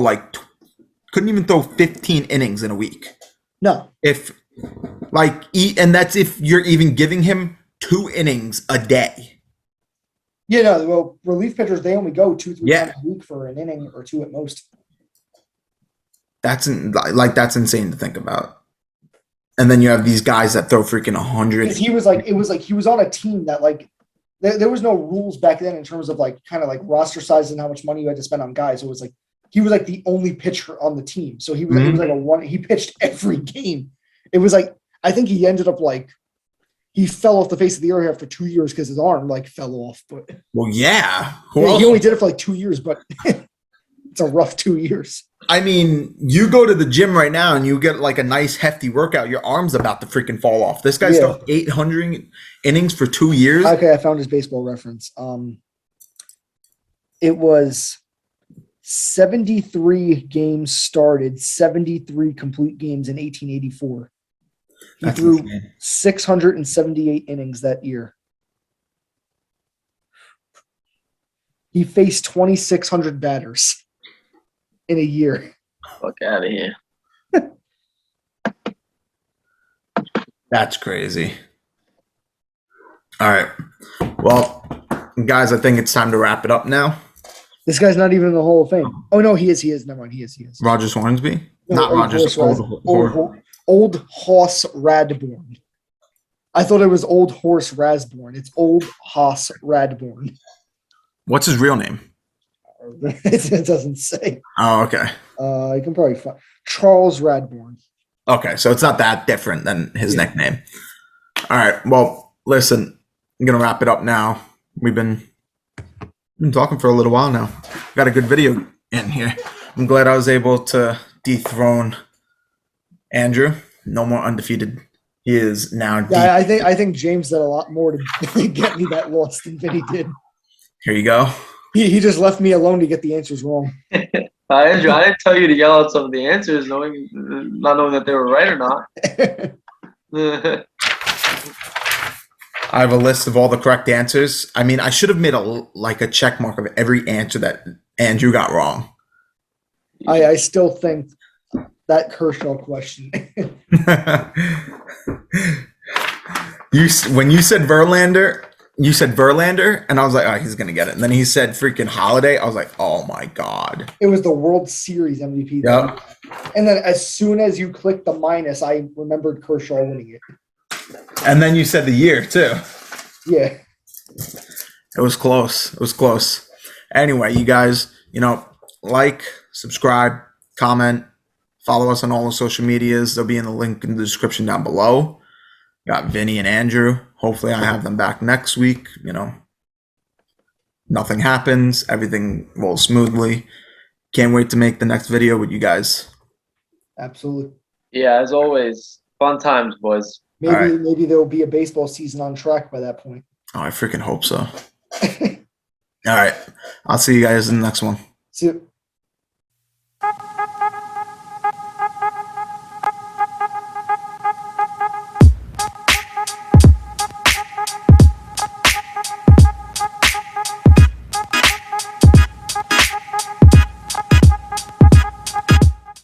15 innings in a week. No. And that's if you're even giving him 2 innings a day. Yeah, no. Well, relief pitchers, they only go 2-3 times a week for an inning or 2 at most. That's insane to think about. And then you have these guys that throw freaking 100. He was he was on a team that there was no rules back then in terms of roster size and how much money you had to spend on guys. It was he was the only pitcher on the team. So he was, he was he pitched every game. It was I think he ended up he fell off the face of the earth after 2 years because his arm like fell off. But Well, yeah. he only did it for like 2 years, but it's a rough 2 years. I mean, you go to the gym right now and you get like a nice hefty workout. Your arm's about to freaking fall off. This guy's thrown 800 innings for 2 years. Okay, I found his baseball reference. It was 73 games started, 73 complete games in 1884. He threw insane. 678 innings that year. He faced 2,600 batters in a year. Fuck out of here. That's crazy. All right. Well, guys, I think it's time to wrap it up now. This guy's not even in the Hall of Fame. Oh, no, he is. He is. Never mind. He is. He is. Rogers Hornsby? No, not Rogers. Old Hoss Radbourne. I thought it was Old Horse Rasbourne. It's Old Hoss Radbourne. What's his real name? It doesn't say. Oh, okay. You can probably find Charles Radbourne. Okay, so it's not that different than his nickname. All right. Well, listen, I'm gonna wrap it up now. We've been talking for a little while now. Got a good video in here. I'm glad I was able to dethrone Andrew. No more undefeated. He is now. Yeah, I think James did a lot more to get me that loss than Vinny did. Here you go. He just left me alone to get the answers wrong. Andrew, I didn't tell you to yell out some of the answers, not knowing that they were right or not. I have a list of all the correct answers. I mean, I should have made a check mark of every answer that Andrew got wrong. I still think that Kershaw question. When you said Verlander, and I was like, oh, he's gonna get it. And then he said freaking Holiday. I was like, oh my god. It was the World Series MVP. Yep. And then as soon as you clicked the minus, I remembered Kershaw winning it. And then you said the year too. Yeah. It was close. It was close. Anyway, you guys, like, subscribe, comment, follow us on all the social medias. They'll be in the link in the description down below. Got Vinny and Andrew. Hopefully I have them back next week. Nothing happens. Everything rolls smoothly. Can't wait to make the next video with you guys. Absolutely. Yeah, as always, fun times, boys. Maybe there will be a baseball season on track by that point. Oh, I freaking hope so. All right. I'll see you guys in the next one. See you.